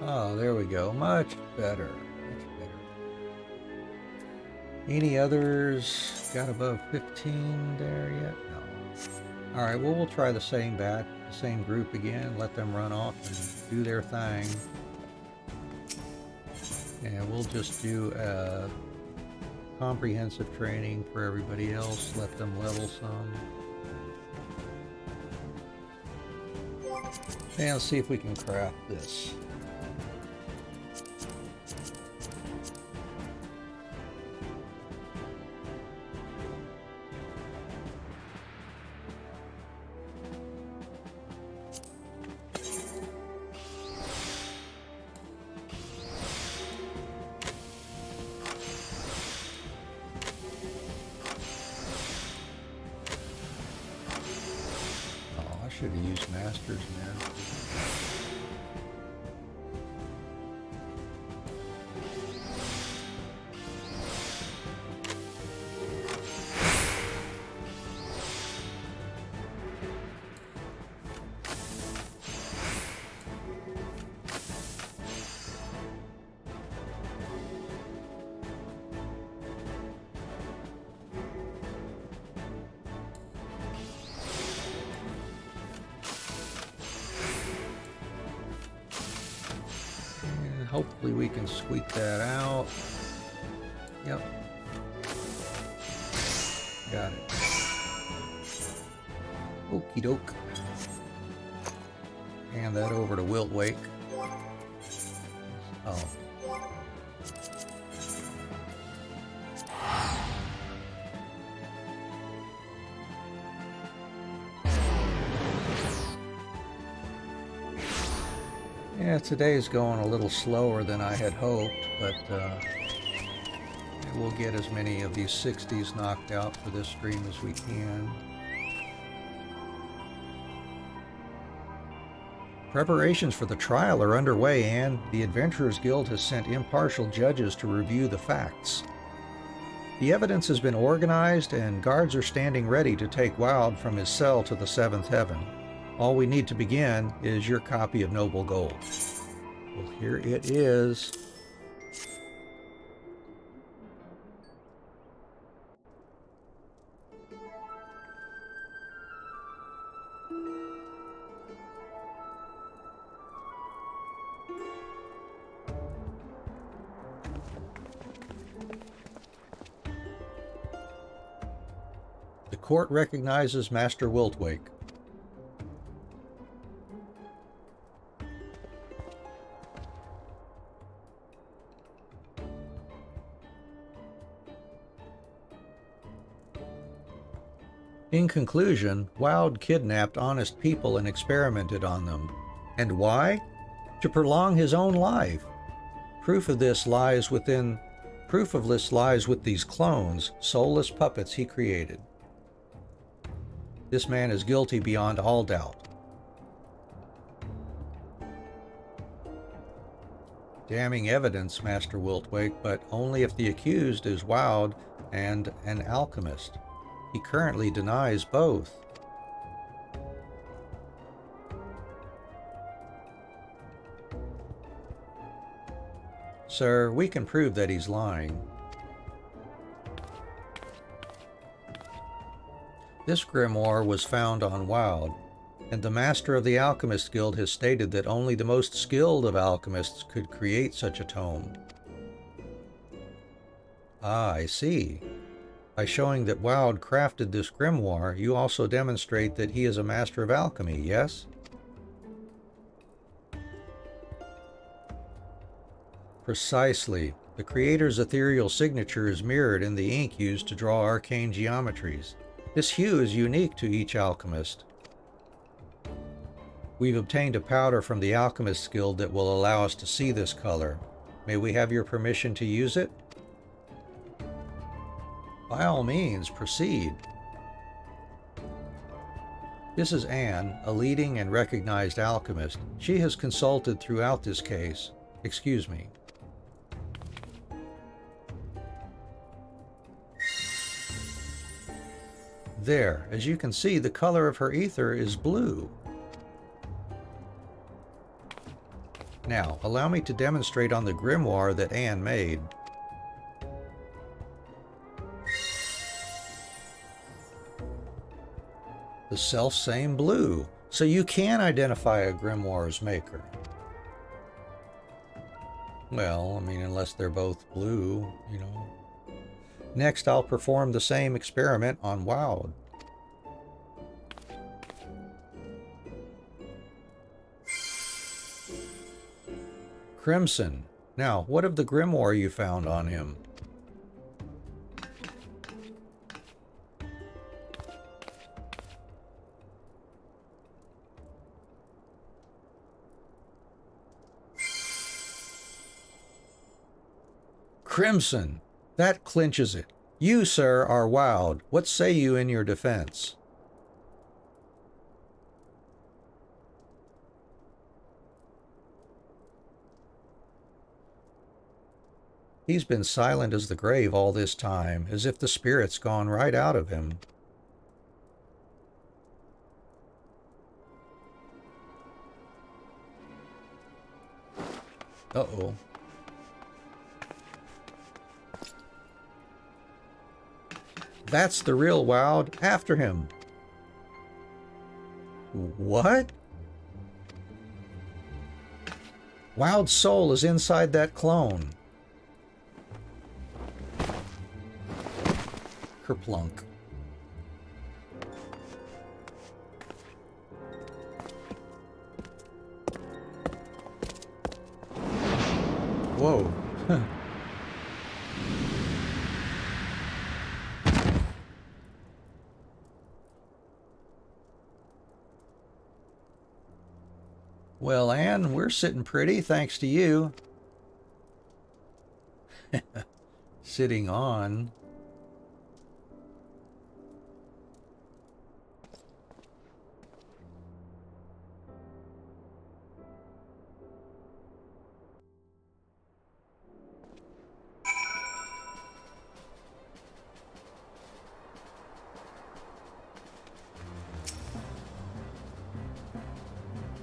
Oh, there we go. Much better. Much better. Any others got above 15 there yet? No. Alright, well, we'll try the same group again. Let them run off and do their thing. And we'll just do a comprehensive training for everybody else. Let them level some. And let's see if we can craft this. Should have used masters, man. Hopefully we can squeak that out. Yep. Got it. Okie doke. Hand that over to Wilt Wake. Oh. Yeah, today's going a little slower than I had hoped, but we'll get as many of these 60s knocked out for this stream as we can. Preparations for the trial are underway, and the Adventurers Guild has sent impartial judges to review the facts. The evidence has been organized, and guards are standing ready to take Wilde from his cell to the seventh heaven. All we need to begin is your copy of Noble Gold. Well, here it is. The court recognizes Master Wiltwake. In conclusion, Wilde kidnapped honest people and experimented on them. And why? To prolong his own life. Proof of this lies with these clones, soulless puppets he created. This man is guilty beyond all doubt. Damning evidence, Master Wiltwake, but only if the accused is Wilde and an alchemist. He currently denies both. Sir, we can prove that he's lying. This grimoire was found on Wilde, and the master of the Alchemist Guild has stated that only the most skilled of alchemists could create such a tome. Ah, I see. By showing that Wilde crafted this grimoire, you also demonstrate that he is a master of alchemy, yes? Precisely. The creator's ethereal signature is mirrored in the ink used to draw arcane geometries. This hue is unique to each alchemist. We've obtained a powder from the Alchemist's Guild that will allow us to see this color. May we have your permission to use it? By all means, proceed. This is Anne, a leading and recognized alchemist. She has consulted throughout this case. Excuse me. There, as you can see, the color of her ether is blue. Now, allow me to demonstrate on the grimoire that Anne made. The self-same blue, so you can identify a grimoire's maker. Well, I mean, unless they're both blue, you know. Next, I'll perform the same experiment on Wilde. Crimson. Now, what of the grimoire you found on him? Crimson. That clinches it. You, sir, are Wilde. What say you in your defense? He's been silent as the grave all this time, as if the spirit's gone right out of him. Uh-oh. That's the real Wilde. After him. What? Wilde's soul is inside that clone. Kerplunk. Whoa. Well, Anne, we're sitting pretty, thanks to you. Sitting on.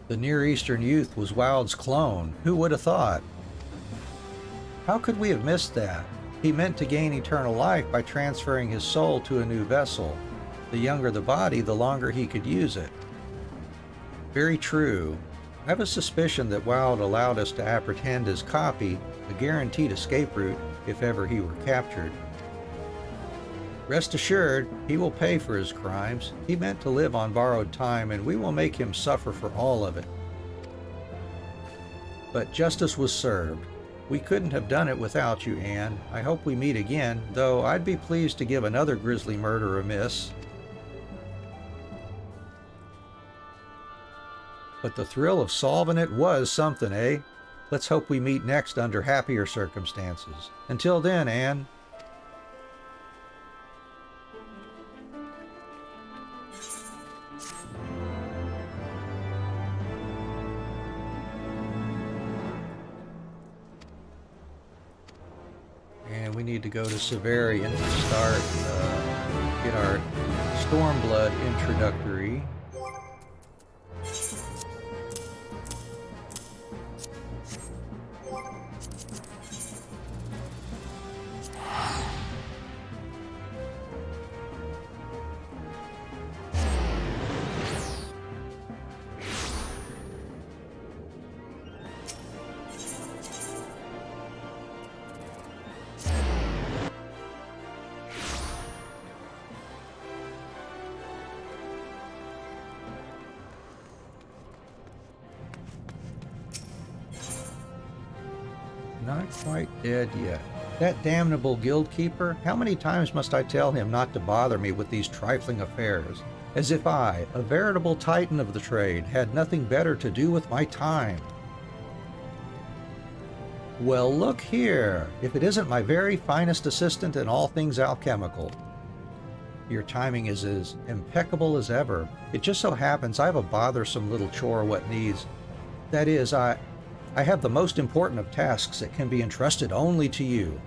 The Near Eastern youth was Wilde's clone. Who would have thought? How could we have missed that? He meant to gain eternal life by transferring his soul to a new vessel. The younger the body, the longer he could use it. Very true. I have a suspicion that Wilde allowed us to apprehend his copy, a guaranteed escape route if ever he were captured. Rest assured, he will pay for his crimes. He meant to live on borrowed time, and we will make him suffer for all of it. But justice was served. We couldn't have done it without you, Anne. I hope we meet again, though I'd be pleased to give another grisly murder a miss. But the thrill of solving it was something, eh? Let's hope we meet next under happier circumstances. Until then, Anne. And we need to go to Severian to start, get our Stormblood introductory. Not quite dead yet. That damnable guildkeeper, how many times must I tell him not to bother me with these trifling affairs? As if I, a veritable titan of the trade, had nothing better to do with my time. Well, look here, if it isn't my very finest assistant in all things alchemical. Your timing is as impeccable as ever. It just so happens I have a bothersome little chore what needs. That is, I have the most important of tasks that can be entrusted only to you.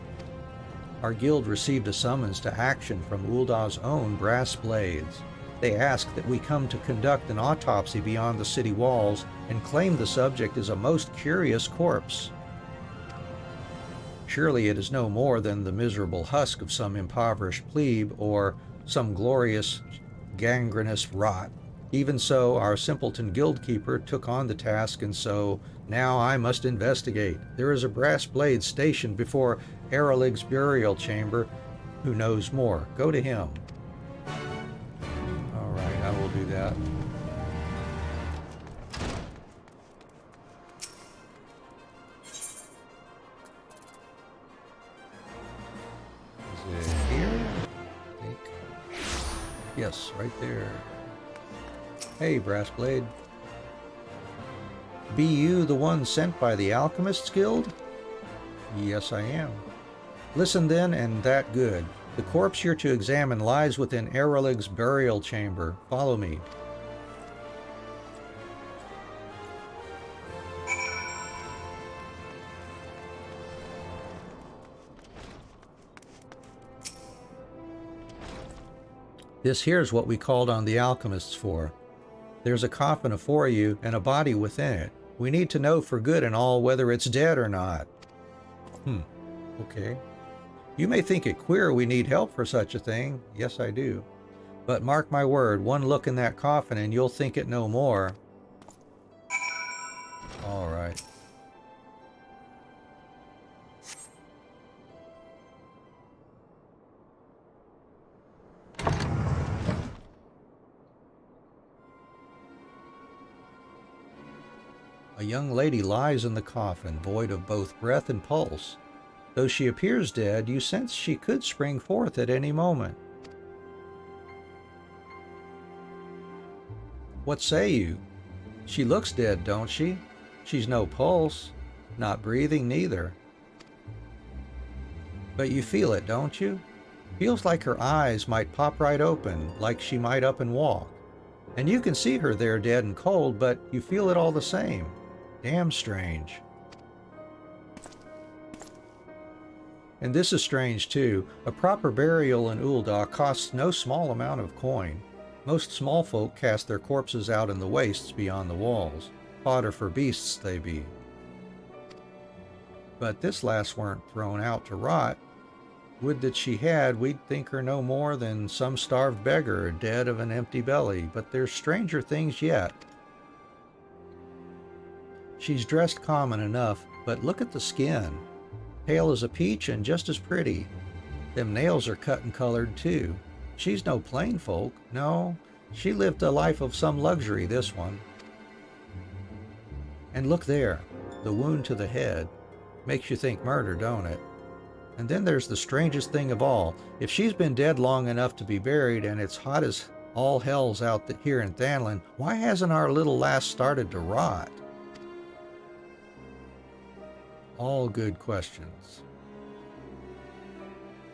Our guild received a summons to action from Uldah's own brass blades. They ask that we come to conduct an autopsy beyond the city walls and claim the subject is a most curious corpse. Surely it is no more than the miserable husk of some impoverished plebe or some glorious gangrenous rot. Even so, our simpleton guildkeeper took on the task, and so now I must investigate. There is a brass blade stationed before Eralig's burial chamber. Who knows more? Go to him. All right, I will do that. Is it here? I think. Yes, right there. Hey, Brassblade. Be you the one sent by the Alchemists Guild? Yes, I am. Listen then, and that good. The corpse you're to examine lies within Eralig's burial chamber. Follow me. This here's what we called on the alchemists for. There's a coffin afore you and a body within it. We need to know for good and all whether it's dead or not. Okay. You may think it queer we need help for such a thing. Yes, I do. But mark my word, one look in that coffin and you'll think it no more. All right. A young lady lies in the coffin, void of both breath and pulse. Though she appears dead, you sense she could spring forth at any moment. What say you? She looks dead, don't she? She's no pulse, not breathing neither. But you feel it, don't you? Feels like her eyes might pop right open, like she might up and walk. And you can see her there dead and cold, but you feel it all the same. Damn strange. And this is strange too. A proper burial in Ul'dah costs no small amount of coin. Most small folk cast their corpses out in the wastes beyond the walls. Fodder for beasts they be. But this lass weren't thrown out to rot. Would that she had, we'd think her no more than some starved beggar, dead of an empty belly, but there's stranger things yet. She's dressed common enough, but look at the skin. Pale as a peach and just as pretty. Them nails are cut and colored too. She's no plain folk, no. She lived a life of some luxury, this one. And look there, the wound to the head. Makes you think murder, don't it? And then there's the strangest thing of all. If she's been dead long enough to be buried and it's hot as all hell's out here in Thanlin, why hasn't our little lass started to rot? All good questions.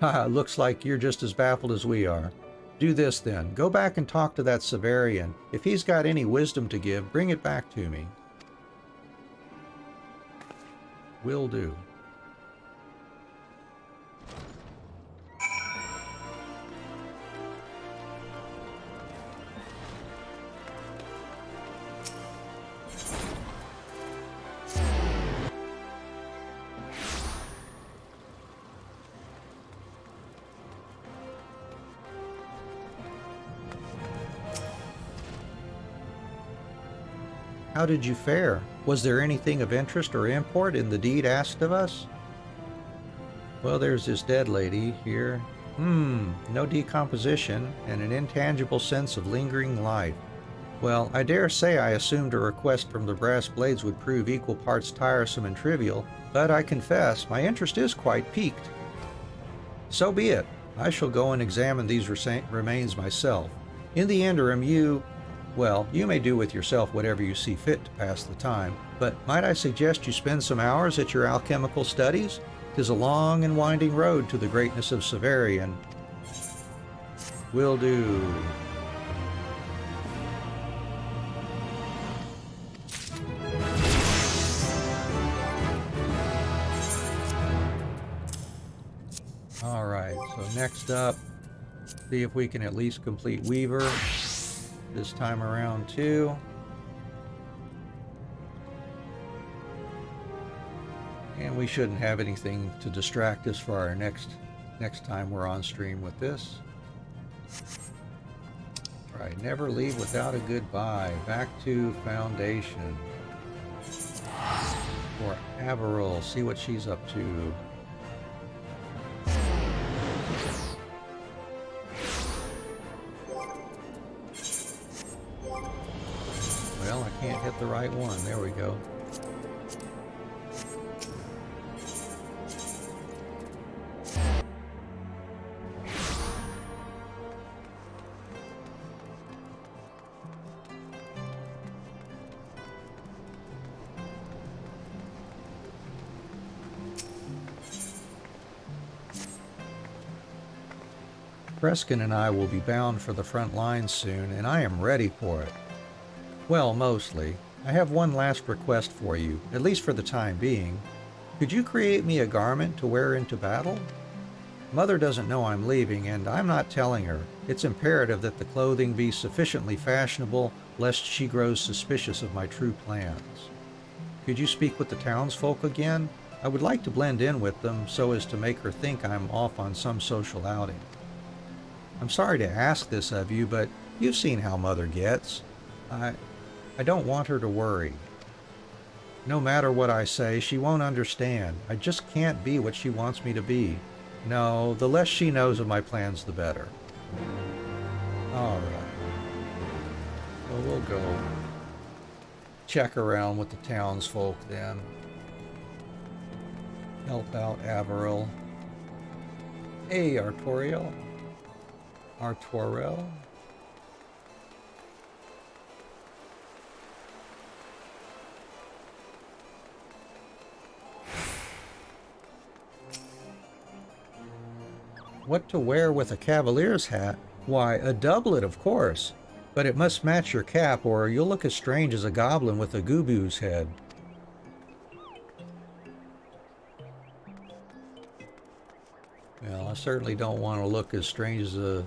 Haha, looks like you're just as baffled as we are. Do this then. Go back and talk to that Severian. If he's got any wisdom to give, bring it back to me. Will do. How did you fare? Was there anything of interest or import in the deed asked of us? Well, there's this dead lady here. No decomposition and an intangible sense of lingering life. Well, I dare say I assumed a request from the brass blades would prove equal parts tiresome and trivial, but I confess my interest is quite piqued. So be it. I shall go and examine these remains myself. In the interim, you may do with yourself whatever you see fit to pass the time, but might I suggest you spend some hours at your alchemical studies? 'Tis a long and winding road to the greatness of Severian. Will do. All right, so next up, see if we can at least complete Weaver this time around too. And we shouldn't have anything to distract us for our next time we're on stream with this. All right, never leave without a goodbye. Back to Foundation. For Averil, see what she's up to. Well, I can't hit the right one. There we go. Preskin and I will be bound for the front lines soon, and I am ready for it. Well, mostly. I have one last request for you, at least for the time being. Could you create me a garment to wear into battle? Mother doesn't know I'm leaving, and I'm not telling her. It's imperative that the clothing be sufficiently fashionable, lest she grows suspicious of my true plans. Could you speak with the townsfolk again? I would like to blend in with them so as to make her think I'm off on some social outing. I'm sorry to ask this of you, but you've seen how Mother gets. I don't want her to worry. No matter what I say, she won't understand. I just can't be what she wants me to be. No, the less she knows of my plans, the better. All right. So we'll go check around with the townsfolk then. Help out Averil. Hey, Artoriel. what to wear with a cavalier's hat? Why, a doublet, of course. But it must match your cap, or you'll look as strange as a goblin with a gooboo's head. Well, I certainly don't want to look as strange as a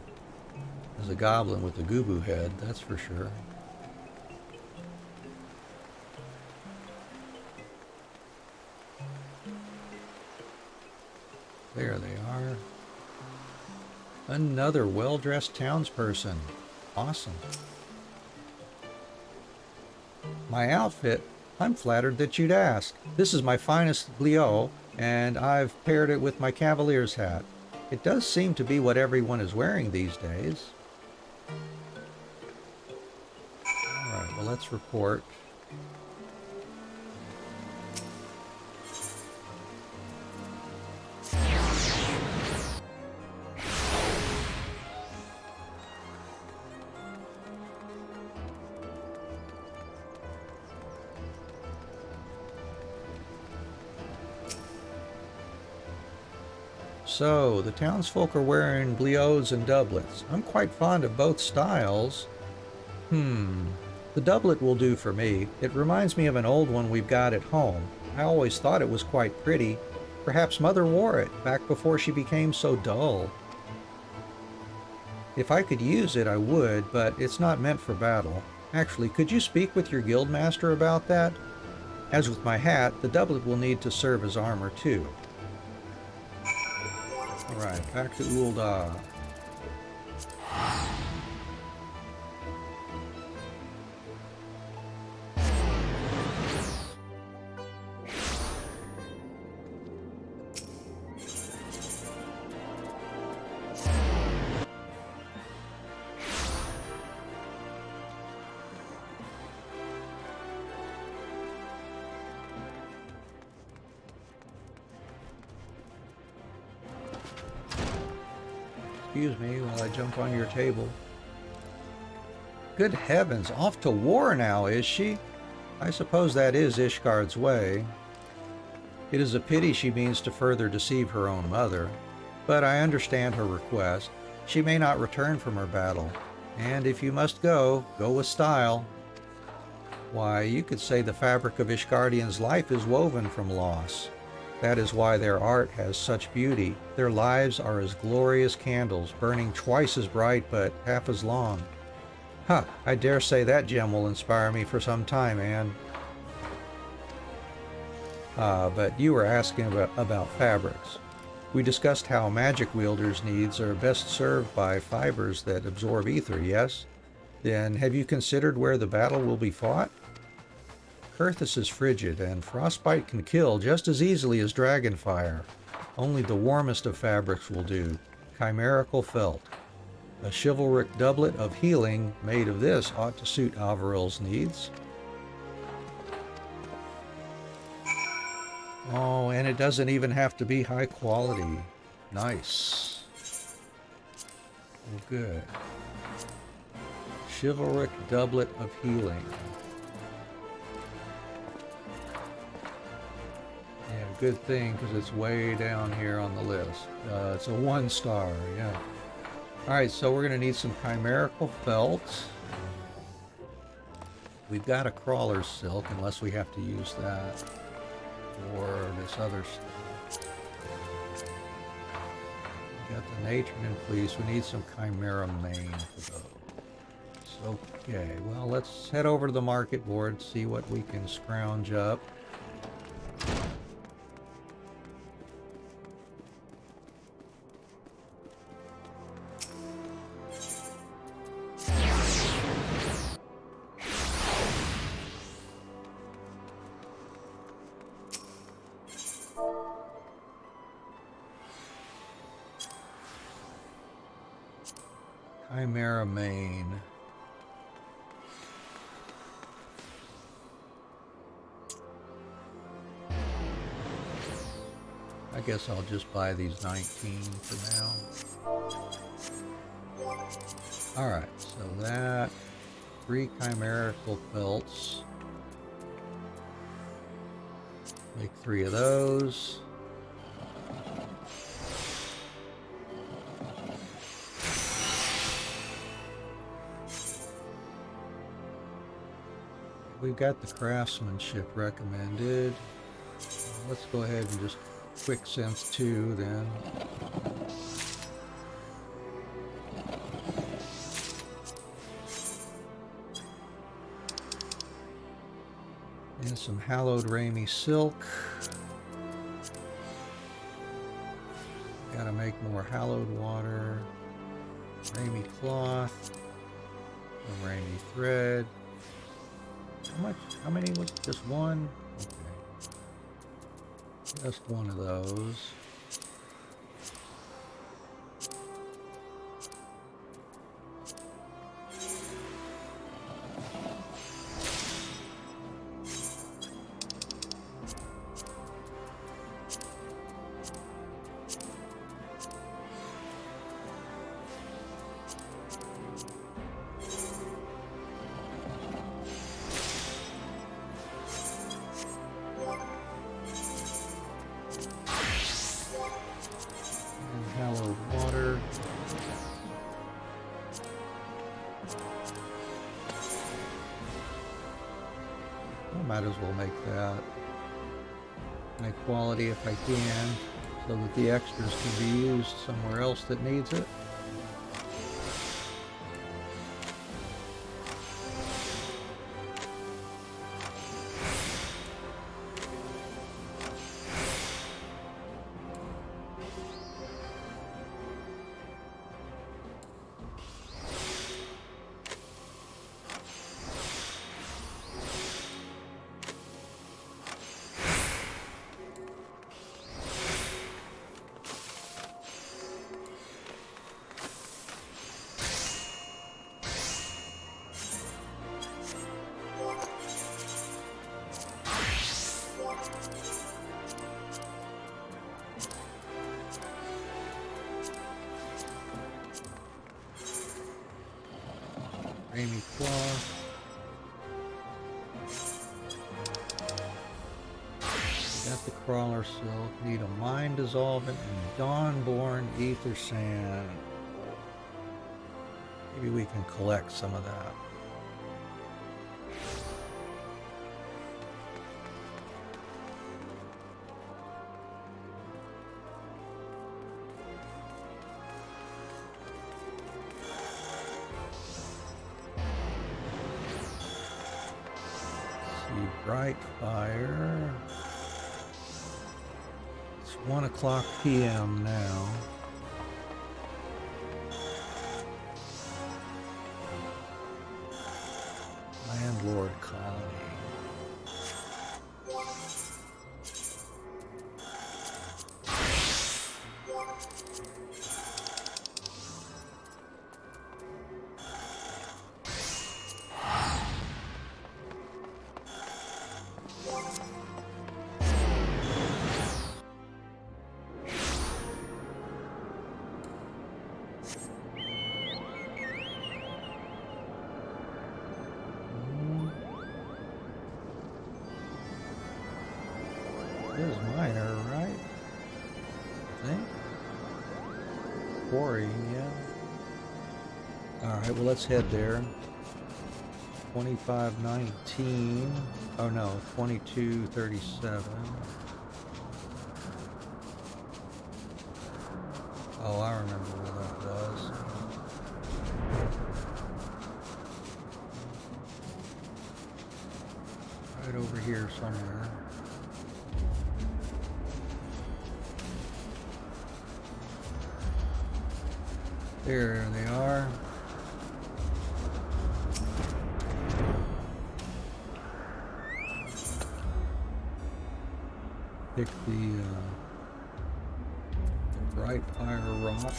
goblin with a gooboo head, that's for sure. There they are. Another well-dressed townsperson. Awesome. My outfit? I'm flattered that you'd ask. This is my finest bliot, and I've paired it with my cavalier's hat. It does seem to be what everyone is wearing these days. Alright, well, let's report. So, the townsfolk are wearing bliots and doublets. I'm quite fond of both styles. The doublet will do for me. It reminds me of an old one we've got at home. I always thought it was quite pretty. Perhaps Mother wore it back before she became so dull. If I could use it, I would, but it's not meant for battle. Actually, could you speak with your guildmaster about that? As with my hat, the doublet will need to serve as armor too. Alright, back to Ul'dah. Excuse me while I jump on your table. Good heavens, off to war now, is she? I suppose that is Ishgard's way. It is a pity she means to further deceive her own mother, but I understand her request. She may not return from her battle, and if you must go, go with style. Why, you could say the fabric of Ishgardians' life is woven from loss. That is why their art has such beauty. Their lives are as glorious candles, burning twice as bright but half as long. Ha! I dare say that gem will inspire me for some time, Anne. But you were asking about fabrics. We discussed how magic wielders' needs are best served by fibers that absorb ether, yes? Then have you considered where the battle will be fought? Kurthus is frigid, and frostbite can kill just as easily as dragonfire. Only the warmest of fabrics will do, chimerical felt. A chivalric doublet of healing made of this ought to suit Averil's needs. Oh, and it doesn't even have to be high quality. Nice. Oh, good. Chivalric doublet of healing. Yeah, good thing, because it's way down here on the list. It's a 1 star, yeah. Alright, so we're going to need some chimerical felt. We've got a crawler's silk, unless we have to use that for this other stuff. We got the Natron Fleece. We need some chimera mane for those. Okay, well, let's head over to the market board, see what we can scrounge up. Chimera mane. I guess I'll just buy these 19 for now. Alright, so that 3 chimerical felts. Make 3 of those. we've got the craftsmanship recommended. Let's go ahead and just quick sense 2 then. And some hallowed Ramie silk. Gotta make more hallowed water. Ramie cloth. Some Ramie thread. How much? How many was it? Just one? Okay. Just one of those. Hallowed water. I might as well make that high quality if I can, so that the extras can be used somewhere else that needs it. Ramie cloth. Got the crawler silk. Need a mind dissolvent and dawnborn ether sand. Maybe we can collect some of that. Bright fire. It's 1 o'clock p.m. now. Landlord colony. This is miner, right? I think. Quarrying, yeah. Alright, well let's head there. 2519. Oh no, 2237. Oh, I remember where that was. Right over here somewhere. There they are. Pick the bright fire rock.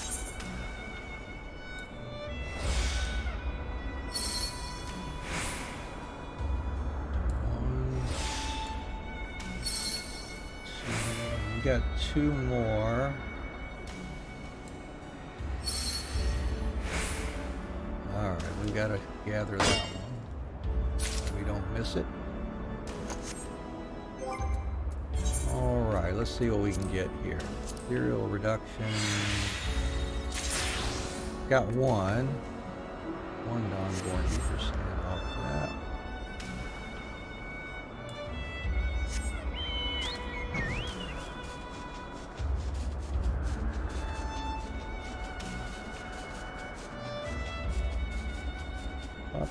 We got 2 more. Alright, we gotta gather that one so we don't miss it. Alright, let's see what we can get here. Material reduction. Got one. One dawnborn ether sand off that.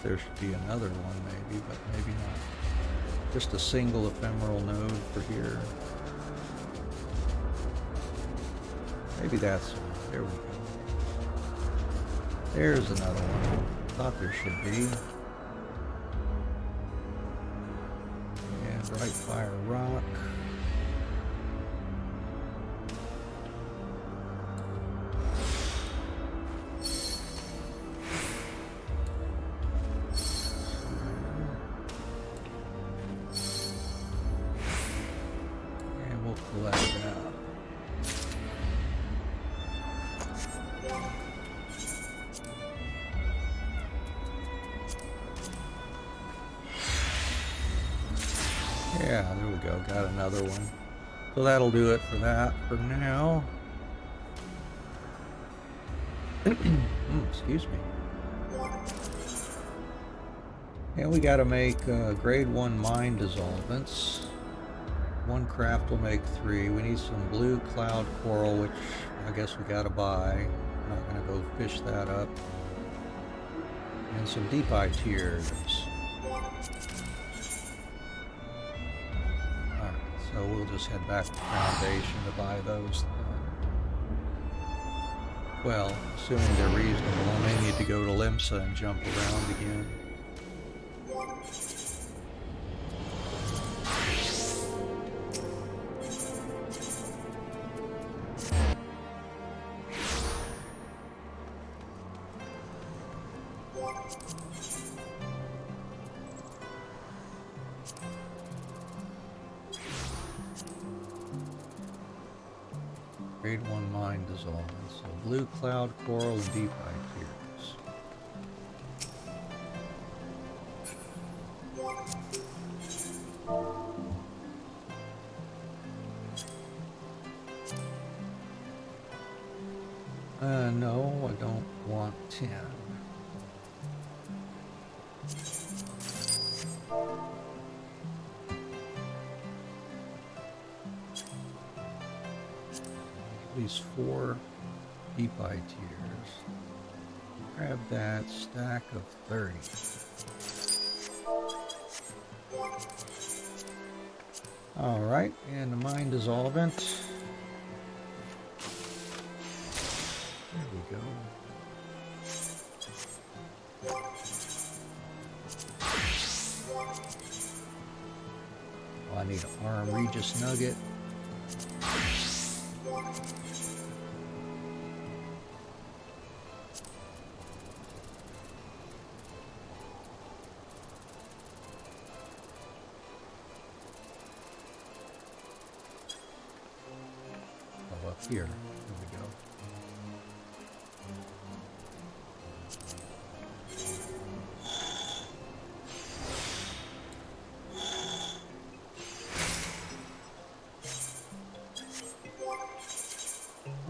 there should be another one maybe, but maybe not. Just a single ephemeral node for here. Maybe that's one. There we go. There's another one. Thought there should be. And right fire rock. And we'll collect that. Yeah, there we go. Got another one. So that'll do it for that for now. Excuse me. And we got to make grade 1 mine dissolvents. One craft will make 3. We need some blue cloud coral, which I guess we got to buy. I'm not going to go fish that up. And some deep eye tears. So we'll just head back to Foundation to buy those. Well, assuming they're reasonable, I may need to go to Limsa and jump around again. Grade 1 mine dissolvent. So blue cloud coral and deep eye tears. No, I don't want 10. At least 4 deep eye tears. Grab that stack of 30. Alright, and the mine dissolvent. There we go. Oh, I need an arm Regis nugget. Here, there we go.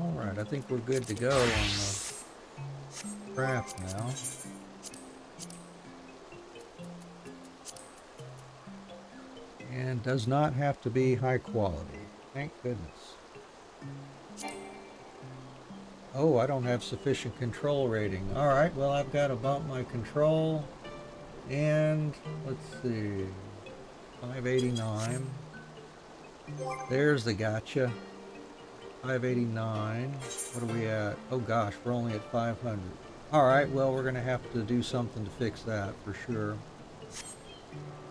All right, I think we're good to go on the craft now. And does not have to be high quality. Thank goodness. Oh, I don't have sufficient control rating. Alright, well I've got to bump my control. And, let's see, 589. There's the gotcha. 589. What are we at? Oh gosh, we're only at 500. Alright, well we're going to have to do something to fix that for sure.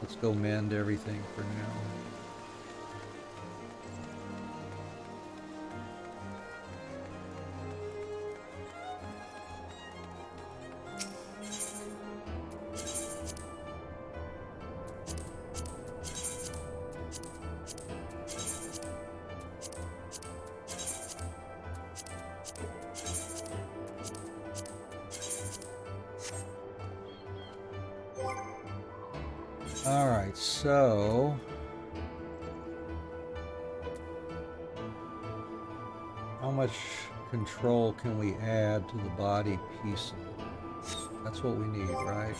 Let's go mend everything for now. Alright, so how much control can we add to the body pieces? That's what we need, right?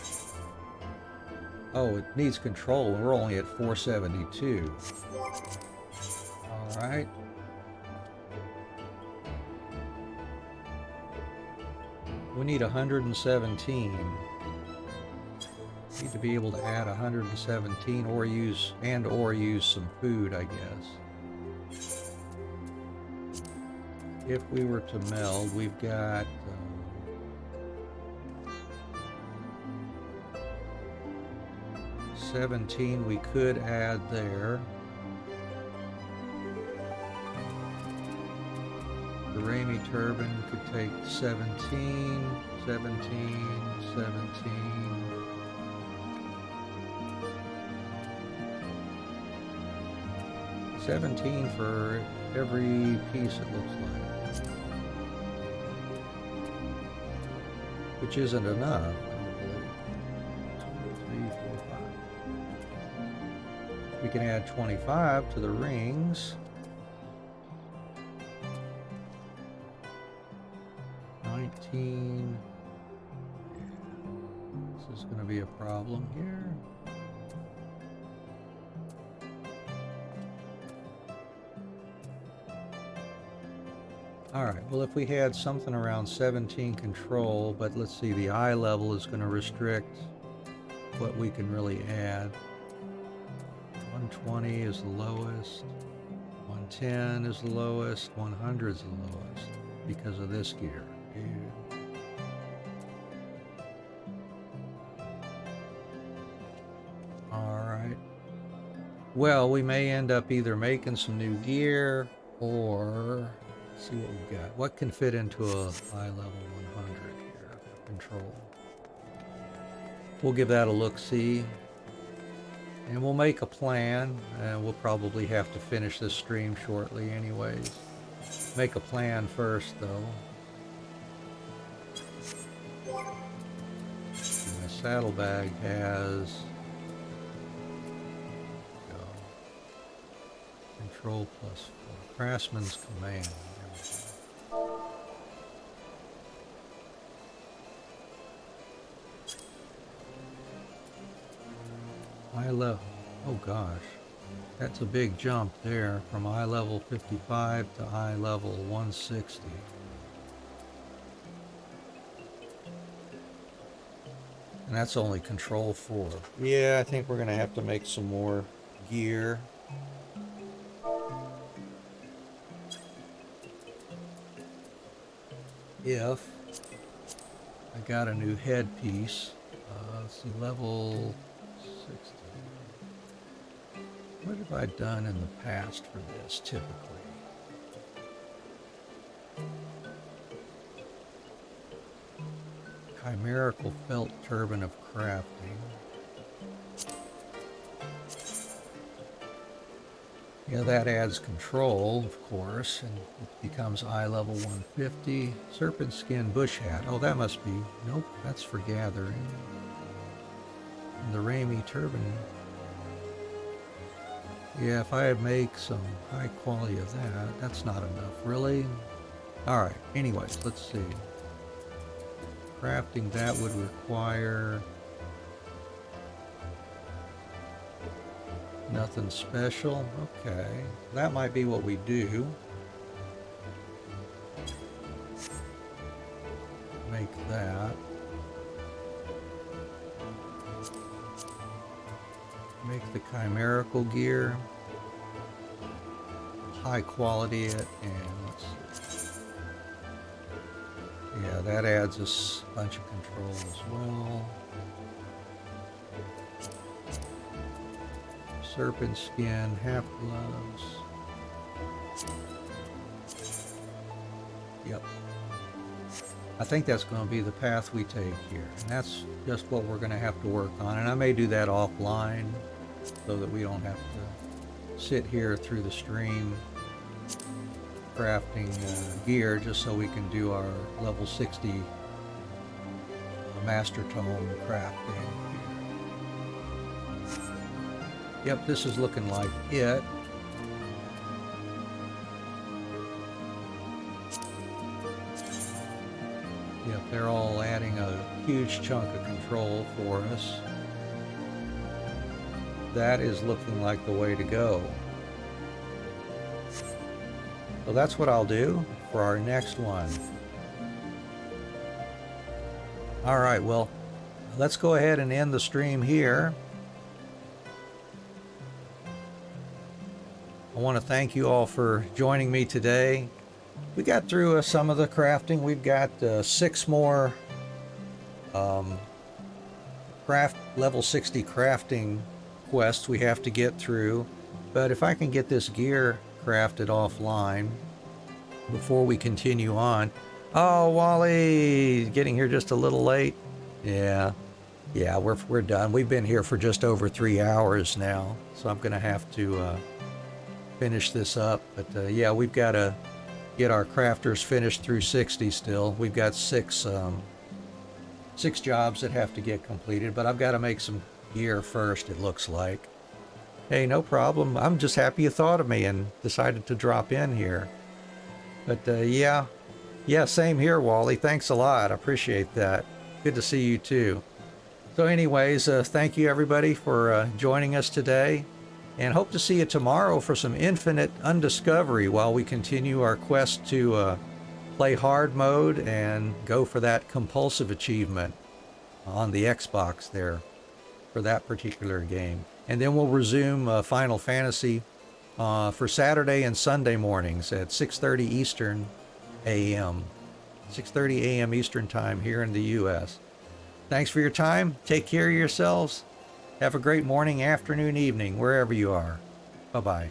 Oh, it needs control, and we're only at 472. Alright. We need 117. Need to be able to add 117 or use some food, I guess. If we were to meld, we've got 17 we could add there. The Ramey turbine could take 17, 17 for every piece, it looks like. Which isn't enough, I don't believe. 2, 3, 4, 5. We can add 25 to the rings. 19. This is going to be a problem here. Alright, well, if we had something around 17 control, but let's see, the eye level is going to restrict what we can really add. 120 is the lowest, 110 is the lowest, 100 is the lowest because of this gear. Yeah. Alright. Well, we may end up either making some new gear or... Let's see what we've got. What can fit into a high level 100 here? Control. We'll give that a look-see. And we'll make a plan. And we'll probably have to finish this stream shortly anyways. Make a plan first, though. My saddlebag has... Control +4. Craftsman's Command. Eye level, oh gosh, that's a big jump there from eye level 55 to eye level 160. And that's only control 4. Yeah, I think we're going to have to make some more gear. If I got a new headpiece, let's see, level 60. What have I done in the past for this, typically? Chimerical felt turbine of crafting. Yeah, that adds control, of course, and it becomes eye level 150. Serpent skin bush hat. Oh, that must be... Nope, that's for gathering. And the Ramey turbine. Yeah, if I make some high quality of that, that's not enough, really. Alright, anyways, let's see. Crafting that would require... Nothing special. Okay, that might be what we do. Make that. Make the chimerical gear. High quality it, and let's see. Yeah, that adds us a bunch of control as well. Serpent skin, half gloves. Yep. I think that's going to be the path we take here. And that's just what we're going to have to work on. And I may do that offline so that we don't have to sit here through the stream crafting gear just so we can do our level 60 Master Tome crafting. Yep, this is looking like it. Yep, they're all adding a huge chunk of control for us. That is looking like the way to go. So that's what I'll do for our next one. Alright, well, let's go ahead and end the stream here. I want to thank you all for joining me today. We got through some of the crafting. We've got 6 more craft level 60 crafting quests we have to get through. But if I can get this gear crafted offline before we continue on. Oh, Wally, getting here just a little late. Yeah, we're done. We've been here for just over 3 hours now, so I'm gonna have to finish this up. But yeah, we've got to get our crafters finished through 60 still. We've got 6 jobs that have to get completed, but I've got to make some gear first, it looks like. Hey, no problem. I'm just happy you thought of me and decided to drop in here. But yeah, same here, Wally. Thanks a lot. I appreciate that. Good to see you too. So anyways, thank you everybody for joining us today, and hope to see you tomorrow for some Infinite Undiscovery while we continue our quest to play hard mode and go for that compulsive achievement on the Xbox there for that particular game. And then we'll resume Final Fantasy for Saturday and Sunday mornings at 6:30 Eastern AM. 6:30 AM Eastern Time here in the U.S. Thanks for your time. Take care of yourselves. Have a great morning, afternoon, evening, wherever you are. Bye-bye.